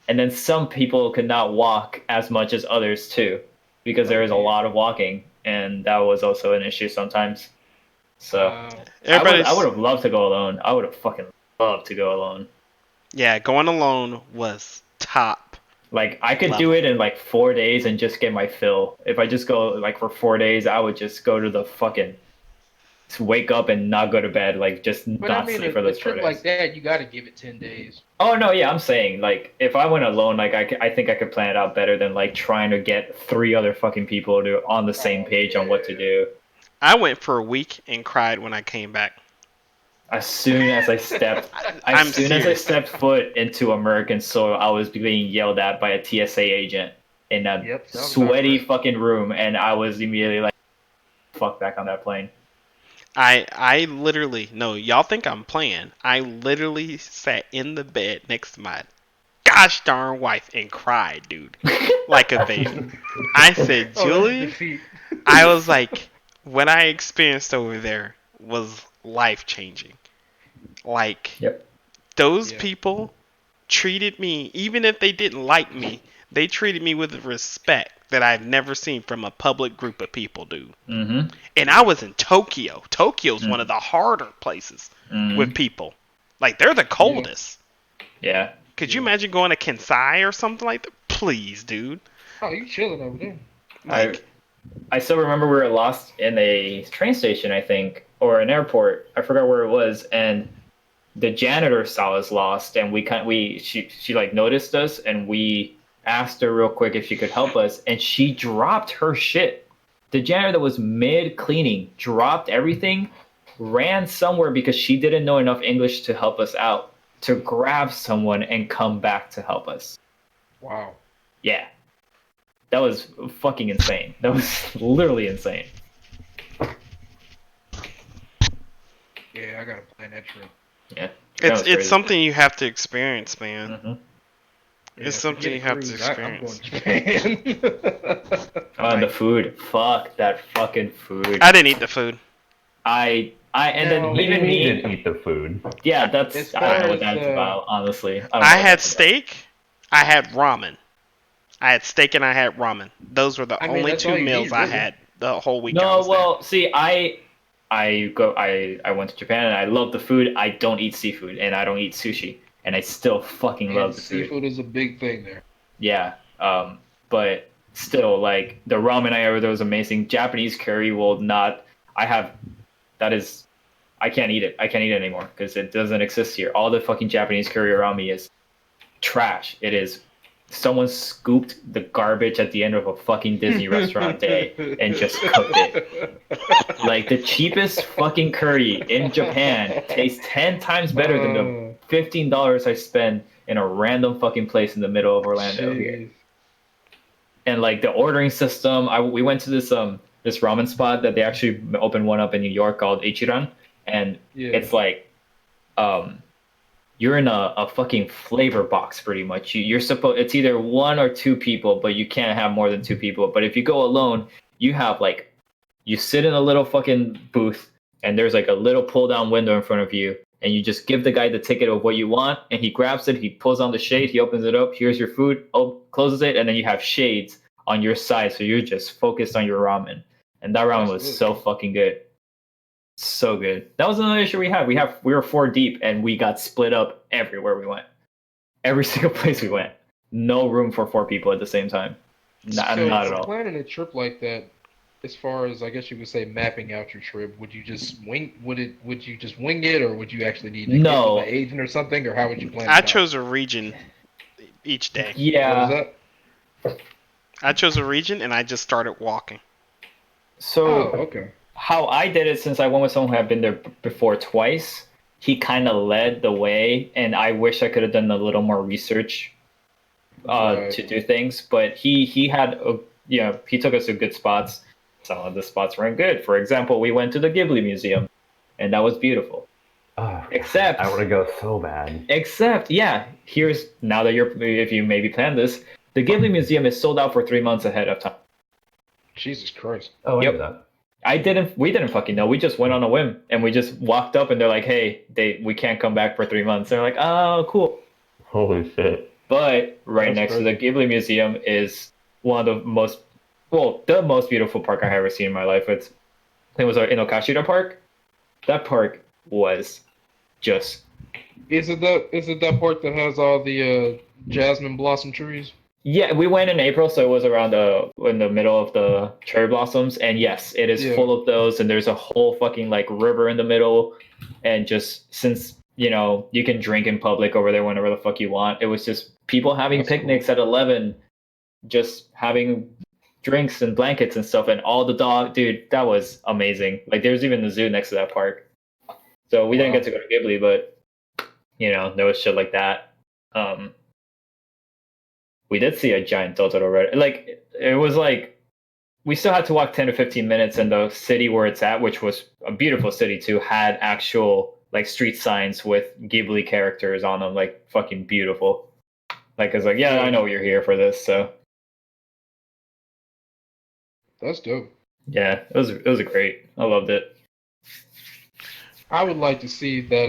Speaker 1: and then some people could not walk as much as others too, because there is a lot of walking, and that was also an issue sometimes. So I would have loved to go alone. I would have fucking loved to go alone.
Speaker 2: Yeah, going alone was top.
Speaker 1: Like I could do it in like 4 days and just get my fill. If I just go like for 4 days, I would just go to the fucking to wake up and not go to bed, like just not sleep for
Speaker 6: a
Speaker 1: those 4
Speaker 6: trip
Speaker 1: days.
Speaker 6: like that, you got to give it 10 days.
Speaker 1: Oh no, yeah, I'm saying like if I went alone, like I think I could plan it out better than like trying to get 3 other fucking people to on the same page on what to do.
Speaker 2: I went for a week and cried when I came back.
Speaker 1: As soon as I stepped,
Speaker 2: I'm
Speaker 1: as soon as I
Speaker 2: serious.
Speaker 1: stepped foot into American soil, I was being yelled at by a TSA agent in a
Speaker 6: Yep, sounds
Speaker 1: sweaty
Speaker 6: about right.
Speaker 1: fucking room, and I was immediately like, "Fuck back on that plane."
Speaker 2: I literally, no, y'all think I'm playing. I literally sat in the bed next to my gosh darn wife and cried, dude, like a baby. I said, Julie, I was like, what I experienced over there was life changing. Like,
Speaker 1: Yep.
Speaker 2: those
Speaker 6: Yeah.
Speaker 2: people treated me, even if they didn't like me, they treated me with respect that I've never seen from a public group of people, dude.
Speaker 1: Mm-hmm.
Speaker 2: And I was in Tokyo. Tokyo's one of the harder places with people. Like, they're the coldest.
Speaker 1: Yeah.
Speaker 2: Could you imagine going to Kansai or something like that? Please, dude.
Speaker 6: Oh, you chilling over there?
Speaker 2: Like,
Speaker 1: I still remember we were lost in a train station, I think, or an airport. I forgot where it was, and the janitor saw us lost, and she like noticed us, and we asked her real quick if she could help us, and she dropped her shit. The janitor that was mid cleaning dropped everything, ran somewhere because she didn't know enough English to help us out, to grab someone and come back to help us.
Speaker 6: Wow.
Speaker 1: Yeah. That was fucking insane. That was literally insane.
Speaker 6: Yeah, I gotta plan that trip.
Speaker 1: Yeah. That was
Speaker 2: it's
Speaker 1: crazy.
Speaker 2: something you have to experience, man.
Speaker 1: Mhm.
Speaker 2: It's
Speaker 6: Yeah,
Speaker 2: something you
Speaker 6: forget
Speaker 2: have to
Speaker 6: cruise. I'm going
Speaker 2: experience.
Speaker 6: to Japan.
Speaker 1: Oh, and the food. Fuck that fucking food.
Speaker 2: I didn't eat the food.
Speaker 1: And
Speaker 6: No,
Speaker 1: then even
Speaker 5: We
Speaker 1: me.
Speaker 5: didn't eat the food.
Speaker 1: Yeah, that's.
Speaker 6: As
Speaker 1: I don't know
Speaker 6: far
Speaker 1: what
Speaker 6: as,
Speaker 1: that's about, honestly. don't know
Speaker 2: I
Speaker 1: what
Speaker 2: had
Speaker 1: that's about.
Speaker 2: steak. I had ramen. I had steak and I had ramen. Those were the
Speaker 6: I mean,
Speaker 2: only
Speaker 6: that's all
Speaker 2: 2
Speaker 6: you
Speaker 2: meals
Speaker 6: need,
Speaker 2: I
Speaker 6: really.
Speaker 2: had the whole week. I
Speaker 1: No,
Speaker 2: was there.
Speaker 1: well, see, I went to Japan and I love the food. I don't eat seafood and I don't eat sushi, and I still fucking love
Speaker 6: And
Speaker 1: the food.
Speaker 6: seafood is a big thing there.
Speaker 1: Yeah. But still, like the ramen I ordered was amazing. Japanese curry will not. I have that is. I can't eat it. I can't eat it anymore because it doesn't exist here. All the fucking Japanese curry around me is trash. It is. Someone scooped the garbage at the end of a fucking Disney restaurant day and just cooked it. Like the cheapest fucking curry in Japan tastes 10 times better than the $15 I spend in a random fucking place in the middle of Orlando here. And like the ordering system, we went to this ramen spot that they actually opened one up in New York called Ichiran, and it's like you're in a fucking flavor box pretty much. You're supposed it's either one or two people, but you can't have more than two people. But if you go alone, you have like you sit in a little fucking booth and there's like a little pull down window in front of you and you just give the guy the ticket of what you want and he grabs it, he pulls on the shade, he opens it up, here's your food, closes it, and then you have shades on your side so you're just focused on your ramen. And that ramen was so fucking good. So good. That was another issue we had. We were 4 deep and we got split up everywhere we went. Every single place we went. No room for 4 people at the same time. Not at all.
Speaker 8: Planning a trip like that, as far as I guess you could say mapping out your trip, would you just wing it, or would you actually need to get to an agent or something, or how would you plan it
Speaker 2: I
Speaker 8: out?
Speaker 2: chose a region each day.
Speaker 1: Yeah.
Speaker 8: What is that?
Speaker 2: I chose a region and I just started walking.
Speaker 1: So
Speaker 8: okay.
Speaker 1: How I did it, since I went with someone who had been there before twice, he kind of led the way, and I wish I could have done a little more research to do things. But he had, he took us to good spots. Some of the spots weren't good. For example, we went to the Ghibli Museum, and that was beautiful. Except
Speaker 5: I want to go so bad.
Speaker 1: Except, here's now that if you maybe planned this, the Ghibli Museum is sold out for 3 months ahead of time.
Speaker 8: Jesus Christ.
Speaker 5: Oh, I
Speaker 1: Yep.
Speaker 5: knew that.
Speaker 1: We didn't fucking know. We just went on a whim and we just walked up and they're like, hey, we can't come back for 3 months. They're like, oh, cool.
Speaker 5: Holy shit.
Speaker 1: But right
Speaker 8: That's
Speaker 1: next
Speaker 8: crazy.
Speaker 1: to the Ghibli Museum is one of the most beautiful park I have ever seen in my life. It was in Okashira Park. That park was just.
Speaker 8: Is it that park that has all the jasmine blossom trees?
Speaker 1: Yeah, we went in April, so it was around in the middle of the cherry blossoms, and yes, it is full of those. And there's a whole fucking like river in the middle, and just since you can drink in public over there whenever the fuck you want, it was just people having picnics at 11, just having drinks and blankets and stuff, and all the dog, dude, that was amazing. Like there's even the zoo next to that park, so we didn't get to go to Ghibli, but there was shit like that. We did see a giant Totoro red. Like it was like we still had to walk 10 to 15 minutes, and the city where it's at, which was a beautiful city too, had actual like street signs with Ghibli characters on them, like fucking beautiful. Like it's like, yeah, I know you're here for this, so
Speaker 8: That's dope.
Speaker 1: yeah, it was great. I loved it.
Speaker 8: I would like to see that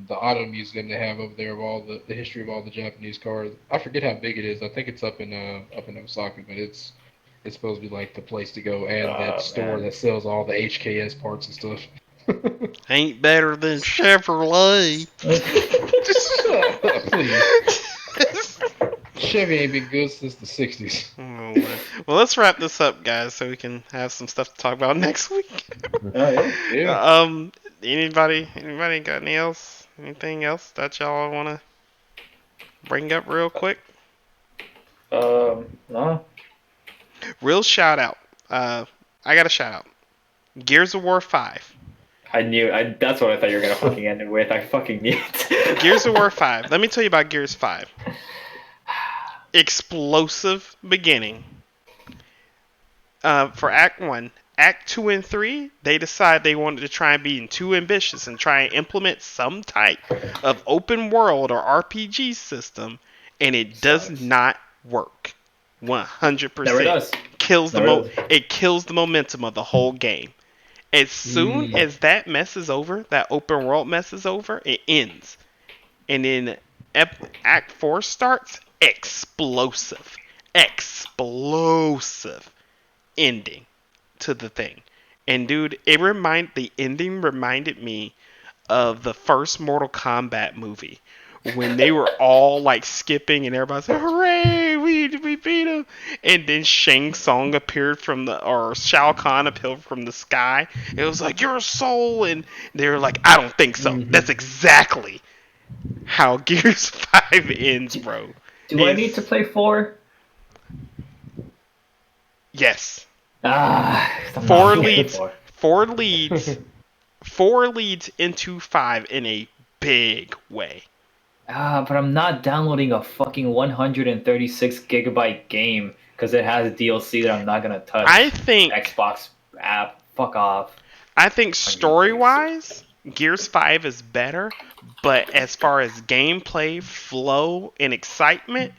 Speaker 8: the auto museum they have over there of all the history of all the Japanese cars. I forget how big it is. I think it's up in Osaka, but it's supposed to be like the place to go, and that store that sells all the HKS parts and stuff.
Speaker 2: Ain't better than Chevrolet.
Speaker 8: Please. Chevy ain't been good since the 60s.
Speaker 2: Oh, man. Well, let's wrap this up, guys, so we can have some stuff to talk about next week.
Speaker 8: Yeah.
Speaker 2: Anybody got anything else that y'all want to bring up real quick?
Speaker 1: No.
Speaker 2: Real shout out. I got a shout out. Gears of War 5.
Speaker 1: That's what I thought you were gonna fucking end it with. I fucking knew it.
Speaker 2: Gears of War 5. Let me tell you about Gears 5. Explosive beginning. For Act 1. Act 2 and 3, they decided they wanted to try and be too ambitious and try and implement some type of open world or RPG system, and it does not work. 100%.
Speaker 1: Never does.
Speaker 2: It kills the momentum of the whole game. As soon as that mess is over, that open world mess is over, it ends. And then Act 4 starts, explosive ending to the thing. And dude, the ending reminded me of the first Mortal Kombat movie when they were all like skipping and everybody's like, hooray, we we beat him. And then Shang Tsung appeared or Shao Kahn appeared from the sky. It was like, you're a soul. And they were like, I don't think so.
Speaker 8: Mhm.
Speaker 2: That's exactly how Gears 5 ends, bro.
Speaker 1: Do I need to play 4?
Speaker 2: Yes.
Speaker 1: I'm
Speaker 2: Four
Speaker 1: not playing
Speaker 2: leads.
Speaker 1: 4.
Speaker 2: 4 leads. 4 leads into 5 in a big way.
Speaker 1: But I'm not downloading a fucking 136 gigabyte game because it has DLC that I'm not gonna touch.
Speaker 2: I think
Speaker 1: Xbox app. Fuck off.
Speaker 2: story wise, Gears 5 is better, but as far as gameplay, flow, and excitement,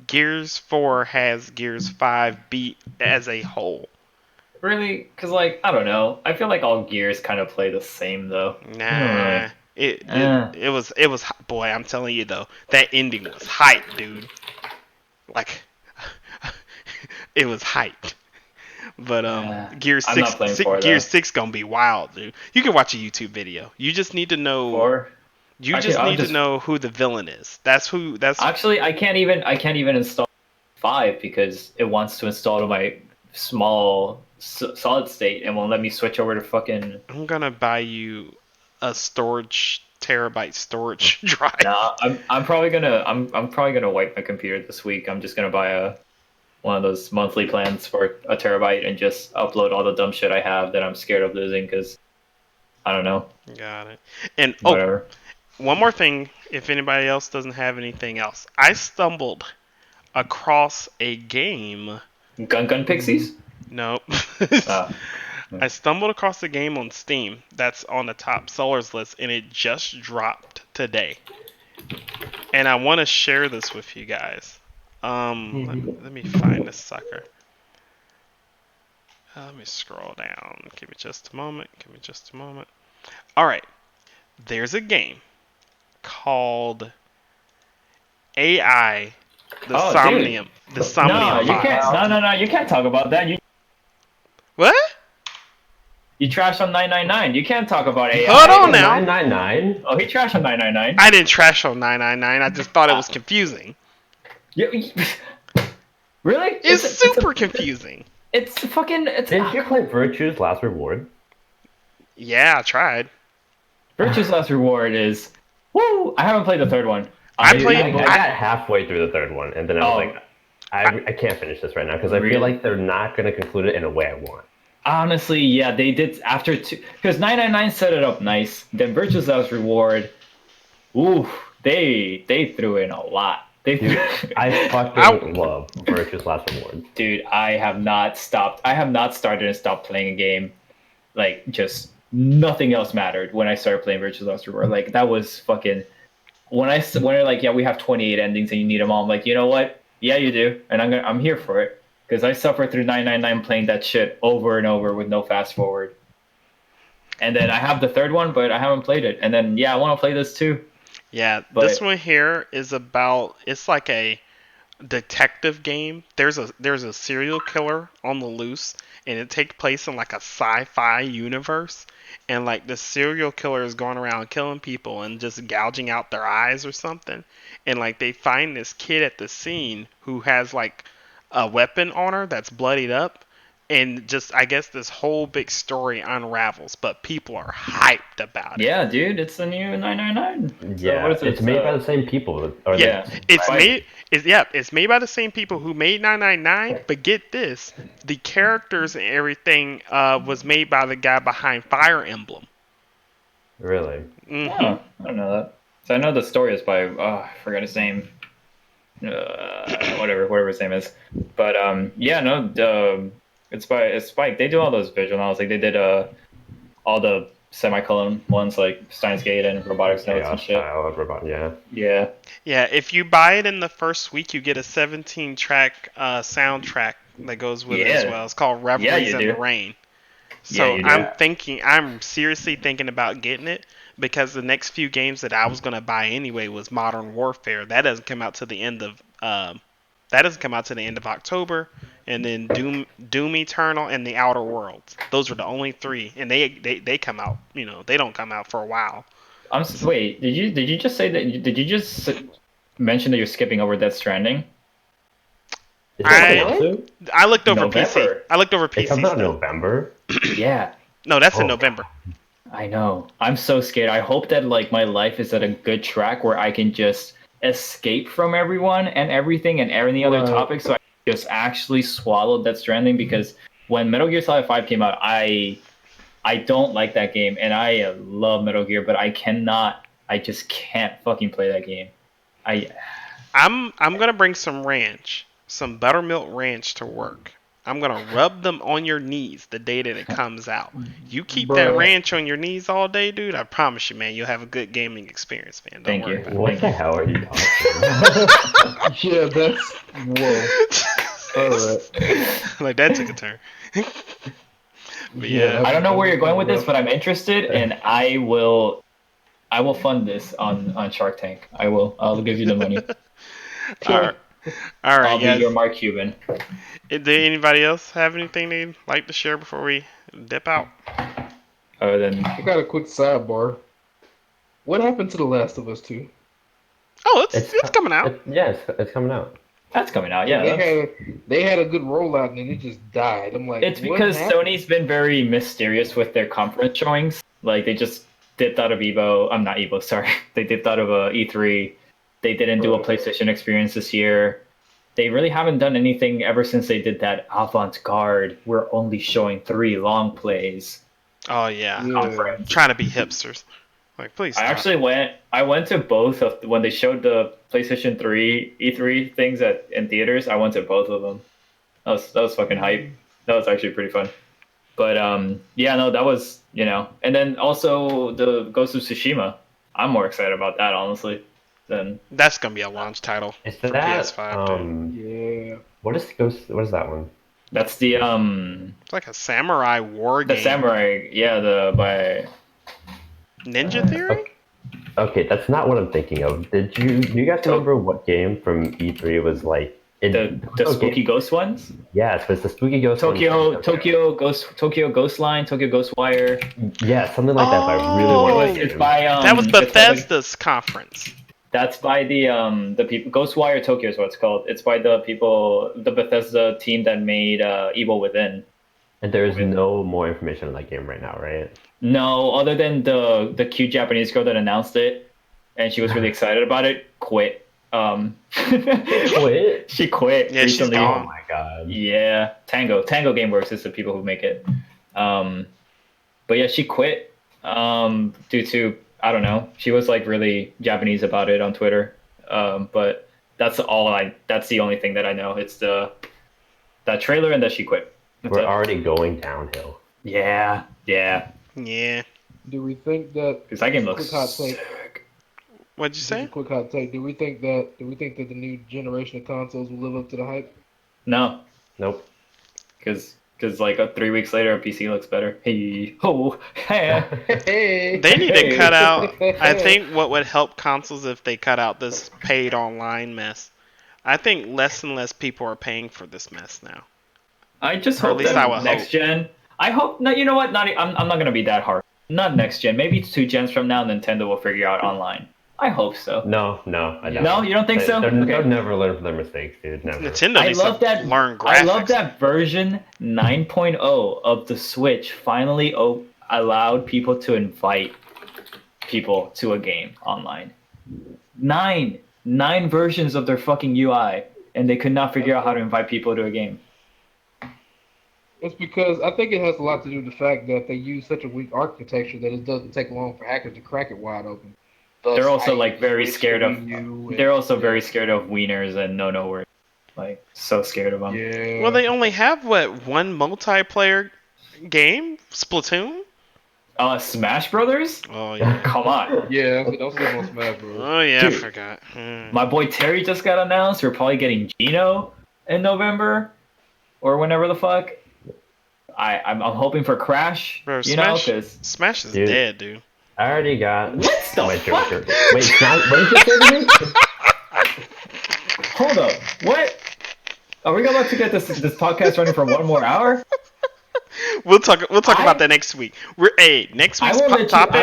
Speaker 2: Gears 4 has Gears 5 beat as a whole.
Speaker 1: Really? Because, like, I don't know. I feel like all Gears kind of play the same, though.
Speaker 2: Nah. It was boy, I'm telling you though, that ending was hype, dude. Like it was hyped. But Gears
Speaker 1: I'm
Speaker 2: 6
Speaker 1: not playing 4,
Speaker 2: Gears
Speaker 1: though.
Speaker 2: 6 gonna be wild, dude. You can watch a YouTube video. You just need to know
Speaker 1: 4?
Speaker 2: you
Speaker 1: I'll
Speaker 2: just need
Speaker 1: just-
Speaker 2: to know who the villain is. That's
Speaker 1: Actually, I can't even install 5 because it wants to install to my small solid state and won't let me switch over to fucking.
Speaker 2: I'm gonna buy you a terabyte storage drive.
Speaker 1: Nah, I'm probably gonna wipe my computer this week. I'm just gonna buy one of those monthly plans for a terabyte and just upload all the dumb shit I have that I'm scared of losing because I don't know.
Speaker 2: Got it. And
Speaker 1: Whatever.
Speaker 2: one more thing, if anybody else doesn't have anything else, I stumbled across a game.
Speaker 1: Gun Pixies?
Speaker 2: Nope.
Speaker 1: Oh.
Speaker 2: I stumbled across a game on Steam that's on the top sellers list, and it just dropped today. And I want to share this with you guys. Let me find this sucker. Let me scroll down. Give me just a moment. All right. There's a game called AI The
Speaker 1: Oh,
Speaker 2: Somnium.
Speaker 1: dude.
Speaker 2: The Somnium
Speaker 1: No, you
Speaker 2: Files.
Speaker 1: can't. No, you can't talk about that.
Speaker 2: What?
Speaker 1: You trashed on 999. You can't talk about AI.
Speaker 2: Hold on now.
Speaker 5: 999.
Speaker 1: Oh, he trashed on 999.
Speaker 2: I didn't trash on 999. I just thought it was confusing.
Speaker 1: Really?
Speaker 2: It's super confusing.
Speaker 1: It's fucking.
Speaker 5: Did you play Virtue's Last Reward?
Speaker 2: Yeah, I tried.
Speaker 1: Virtue's Last Reward is. Woo! I haven't played the third one.
Speaker 2: I played-
Speaker 5: I got halfway through the third one, and then I was like, I can't finish this right now because I
Speaker 1: Really?
Speaker 5: feel like they're not going to conclude it in a way I want.
Speaker 1: Honestly, yeah, they did after 2 because 999 set it up nice. Then Virtue's Last Reward, ooh, they threw in a lot.
Speaker 5: Dude, I fucking love Virtue's Last Reward.
Speaker 1: Dude, I have not started and stopped playing a game. Like, just nothing else mattered when I started playing Virtue's Last Reward. Like, that was fucking. When they're like, yeah, we have 28 endings and you need them all. I'm like, you know what? Yeah, you do, and I'm here for it because I suffered through 999 playing that shit over and over with no fast forward. And then I have the third one, but I haven't played it. And then I want to play this too.
Speaker 2: Yeah,
Speaker 1: But-
Speaker 2: this one here is about. It's like a detective game. There's a serial killer on the loose, and it takes place in like a sci-fi universe. And like the serial killer is going around killing people and just gouging out their eyes or something. And like they find this kid at the scene who has like a weapon on her that's bloodied up. And just, I guess this whole big story unravels, but people are hyped about it.
Speaker 1: Yeah, dude, it's the new 999. So
Speaker 5: Yeah,
Speaker 1: what is it?
Speaker 5: it's made by the same people. Or
Speaker 2: Yeah,
Speaker 1: Yeah.
Speaker 2: it's made by the same people who made 999. But get this, the characters and everything was made by the guy behind Fire Emblem.
Speaker 5: Really?
Speaker 2: Mhm.
Speaker 1: Oh, I don't know that. So I know the story is by I forgot his name. Whatever his name is. But it's by Spike. They do all those visual novels. Like they did all the semicolon ones like Steins Gate and Robotics Notes and shit.
Speaker 5: Yeah.
Speaker 2: Yeah, if you buy it in the first week, you get a 17-track soundtrack that goes with it as
Speaker 1: Yeah.
Speaker 2: well. It's called
Speaker 1: Yeah,
Speaker 2: Reveries
Speaker 1: you
Speaker 2: in
Speaker 1: do.
Speaker 2: the Rain.
Speaker 1: Yeah,
Speaker 2: So
Speaker 1: you do.
Speaker 2: I'm seriously thinking about getting it because the next few games that I was gonna buy anyway was Modern Warfare. That doesn't come out to the end of October, and then Doom Eternal and The Outer Worlds. Those are the only three, and they come out. You know, they don't come out for a while.
Speaker 1: Wait, did you just say that? Did you just mention that you're skipping over Death Stranding?
Speaker 5: Is that coming out soon?
Speaker 2: I looked over
Speaker 1: November.
Speaker 2: PC. I looked over
Speaker 5: It comes out
Speaker 2: PC.
Speaker 5: in November.
Speaker 1: Yeah,
Speaker 2: No, that's in
Speaker 5: Oh.
Speaker 2: November.
Speaker 1: I know. I'm so scared. I hope that like my life is at a good track where I can just escape from everyone and everything and any other
Speaker 8: Right.
Speaker 1: topic, so I can just actually swallow Death Stranding. Because when Metal Gear Solid 5 came out, I don't like that game, and I love Metal Gear, but I just can't fucking play that game.
Speaker 2: I'm gonna bring some ranch, some buttermilk ranch to work. I'm gonna rub them on your knees the day that it comes out. You keep that
Speaker 8: Bruh.
Speaker 2: ranch on your knees all day, dude. I promise you, man, you'll have a good gaming experience, man. Don't
Speaker 1: Thank
Speaker 2: worry
Speaker 1: you.
Speaker 2: about it.
Speaker 5: What the hell are you talking?
Speaker 8: Yeah, that's whoa. Alright.
Speaker 2: Like that took a turn. But
Speaker 8: Yeah,
Speaker 2: yeah,
Speaker 1: I don't know where you're going with this, but I'm interested, and I will fund this on Shark Tank. I'll give you the money.
Speaker 2: all right,
Speaker 1: I'll be
Speaker 2: guys.
Speaker 1: your Mark Cuban.
Speaker 2: Did anybody else have anything they'd like to share before we dip out?
Speaker 1: Other than
Speaker 8: I got a quick sidebar. What happened to The Last of Us 2?
Speaker 2: Oh, it's coming out.
Speaker 5: Yes, it's coming out.
Speaker 1: that's coming out, yeah.
Speaker 8: They had a good rollout and then it just died. I'm like,
Speaker 1: It's
Speaker 8: what
Speaker 1: because
Speaker 8: happened?
Speaker 1: Sony's been very mysterious with their conference showings. Like they just dipped out of Evo. I'm not Evo, sorry. They dipped out of E3. They didn't do a PlayStation experience this year. They really haven't done anything ever since they did that avant-garde. We're only showing 3 long plays
Speaker 2: Oh yeah,
Speaker 8: Yeah.
Speaker 1: conference.
Speaker 2: trying to be hipsters. Like, please.
Speaker 1: I
Speaker 2: Stop.
Speaker 1: actually went to both of when they showed the PlayStation 3 E3 things in theaters. I went to both of them. That was fucking hype. That was actually pretty fun. But yeah, no, that was, and then also the Ghost of Tsushima. I'm more excited about that, honestly, than
Speaker 2: That's gonna be a launch title.
Speaker 5: Is
Speaker 2: For
Speaker 5: that
Speaker 2: PS5,
Speaker 8: Yeah.
Speaker 5: what is Ghost? What is that one?
Speaker 1: that's the
Speaker 2: It's like a samurai war game.
Speaker 1: samurai, yeah, by
Speaker 2: Ninja Theory.
Speaker 5: Okay, that's not what I'm thinking of. Do you guys remember what game from E3 was like?
Speaker 1: the spooky ghost ones.
Speaker 5: Yes, but it's the spooky ghost.
Speaker 1: Tokyo
Speaker 5: one.
Speaker 1: Tokyo Ghostline, Tokyo Ghostwire.
Speaker 5: Yeah, something like that. But I really
Speaker 2: Oh,
Speaker 5: want to.
Speaker 1: It's by
Speaker 2: That was
Speaker 1: it's by the-
Speaker 2: Bethesda's conference.
Speaker 1: That's by the people. Ghostwire Tokyo is what it's called. It's by the people, the Bethesda team that made Evil Within.
Speaker 5: And there's no more information on that game right now, right?
Speaker 1: No, other than the cute Japanese girl that announced it, and she was really excited about it. Quit.
Speaker 5: Quit?
Speaker 1: She quit
Speaker 2: Yeah, she's
Speaker 1: recently.
Speaker 2: gone.
Speaker 5: Oh my god.
Speaker 1: Yeah, Tango Gameworks is the people who make it. But yeah, she quit due to, I don't know. She was like really Japanese about it on Twitter. But that's the only thing that I know. It's that trailer and that she quit. That's
Speaker 5: We're
Speaker 1: it.
Speaker 5: already going downhill.
Speaker 1: Yeah.
Speaker 2: Yeah.
Speaker 8: Do we think that?
Speaker 1: Because that game looks
Speaker 8: Quick hot take.
Speaker 1: sick.
Speaker 2: What'd you
Speaker 8: Just
Speaker 2: say?
Speaker 8: a quick hot take. Do we think that the new generation of consoles will live up to the hype?
Speaker 1: No,
Speaker 5: Nope.
Speaker 1: because like 3 weeks later, a PC looks better. Hey, oh, hey.
Speaker 8: Hey.
Speaker 2: They need to
Speaker 1: Hey.
Speaker 2: cut out. I think what would help consoles if they cut out this paid online mess. I think less and less people are paying for this mess now.
Speaker 1: I just
Speaker 2: Or at
Speaker 1: hope
Speaker 2: least I
Speaker 1: that
Speaker 2: would
Speaker 1: next
Speaker 2: hope.
Speaker 1: gen. I hope. No, you know what? I'm not gonna be that hard. Not next gen. Maybe it's 2 gens from now. Nintendo will figure out online. I hope so.
Speaker 5: No, I don't.
Speaker 1: No, you don't think so?
Speaker 5: They'll
Speaker 1: Okay.
Speaker 5: never learn from their mistakes, dude. Never.
Speaker 2: Nintendo
Speaker 1: I
Speaker 2: needs
Speaker 1: love
Speaker 2: to
Speaker 1: that.
Speaker 2: learn graphics.
Speaker 1: I love that version 9.0 of the Switch finally allowed people to invite people to a game online. Nine versions of their fucking UI, and they could not figure out how to invite people to a game.
Speaker 8: It's because I think it has a lot to do with the fact that they use such a weak architecture that it doesn't take long for hackers to crack it wide open.
Speaker 1: They're also
Speaker 8: I
Speaker 1: like very
Speaker 8: Switch
Speaker 1: scared of.
Speaker 8: Wii U and-
Speaker 1: They're also very scared of wieners and no words. Like so scared of them.
Speaker 8: Yeah.
Speaker 2: Well, they only have one multiplayer game, Splatoon.
Speaker 1: Smash Brothers?
Speaker 2: Oh yeah.
Speaker 1: Come on.
Speaker 8: Yeah, don't sleep on Smash Bros.
Speaker 2: Oh yeah,
Speaker 1: Dude.
Speaker 2: I forgot.
Speaker 1: My boy Terry just got announced. We're probably getting Gino in November or whenever the fuck. I'm hoping for Crash.
Speaker 2: Bro,
Speaker 1: You know,
Speaker 2: Smash,
Speaker 1: because
Speaker 2: Smash is
Speaker 5: Dude.
Speaker 2: dead, dude.
Speaker 5: I already got
Speaker 1: What the
Speaker 5: my
Speaker 1: fuck?
Speaker 5: Joker. Wait, what did you say to me?
Speaker 1: hold up, what? Are we about to get this podcast running for 1 more hour?
Speaker 2: We'll talk about that next week. Next
Speaker 1: I
Speaker 2: week's
Speaker 1: will let you.
Speaker 2: topic.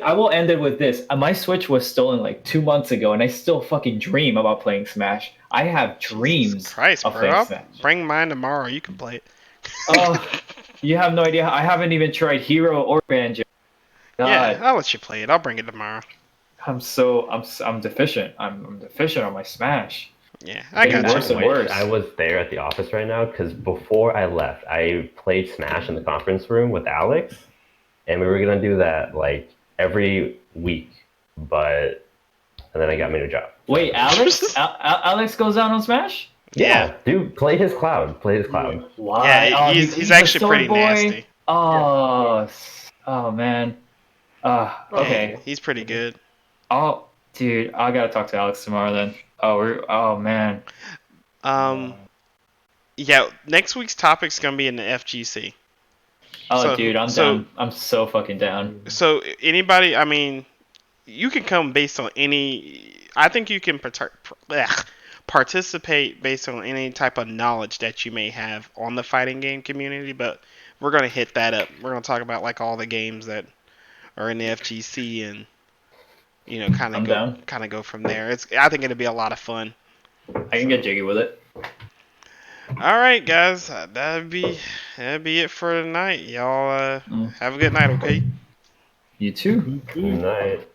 Speaker 1: I will end it with this. My Switch was stolen like 2 months ago, and I still fucking dream about playing Smash. I have dreams
Speaker 2: Christ,
Speaker 1: of
Speaker 2: bro.
Speaker 1: playing
Speaker 2: I'll
Speaker 1: Smash.
Speaker 2: bring mine tomorrow. You can play it.
Speaker 1: You have no idea. I haven't even tried Hero or Banjo.
Speaker 2: Yeah,
Speaker 1: God,
Speaker 2: I'll let you play it. I'll bring it tomorrow.
Speaker 1: I'm deficient. I'm deficient on my Smash.
Speaker 2: Yeah, I
Speaker 1: Getting
Speaker 2: got
Speaker 1: worse
Speaker 2: you.
Speaker 1: and
Speaker 5: wish
Speaker 1: worse.
Speaker 5: I was there at the office right now because before I left, I played Smash in the conference room with Alex, and we were gonna do that like every week, but and then I got me a job.
Speaker 1: Wait, Alex? Alex goes out on Smash?
Speaker 5: Yeah, dude, play his cloud. Play his cloud.
Speaker 1: Why?
Speaker 2: Yeah,
Speaker 1: Oh,
Speaker 2: he's
Speaker 1: a
Speaker 2: actually
Speaker 1: sword
Speaker 2: pretty
Speaker 1: boy?
Speaker 2: nasty.
Speaker 1: Oh, oh man. Okay.
Speaker 2: Yeah, he's pretty good.
Speaker 1: Oh, dude, I gotta talk to Alex tomorrow then. Oh man.
Speaker 2: Yeah, next week's topic's gonna be in the FGC.
Speaker 1: Oh,
Speaker 2: So,
Speaker 1: dude, I'm
Speaker 2: so,
Speaker 1: down. I'm so fucking down.
Speaker 2: so anybody, I mean, you can come based on any. I think you can participate based on any type of knowledge that you may have on the fighting game community. But we're gonna hit that up. We're gonna talk about like all the games that are in the FGC and
Speaker 1: I'm down.
Speaker 2: kind of go from there. I think it'll be a lot of fun.
Speaker 1: I can get jiggy with it.
Speaker 2: All right, guys, that'd be it for tonight. Y'all have a good night, okay?
Speaker 1: You too.
Speaker 5: Good night.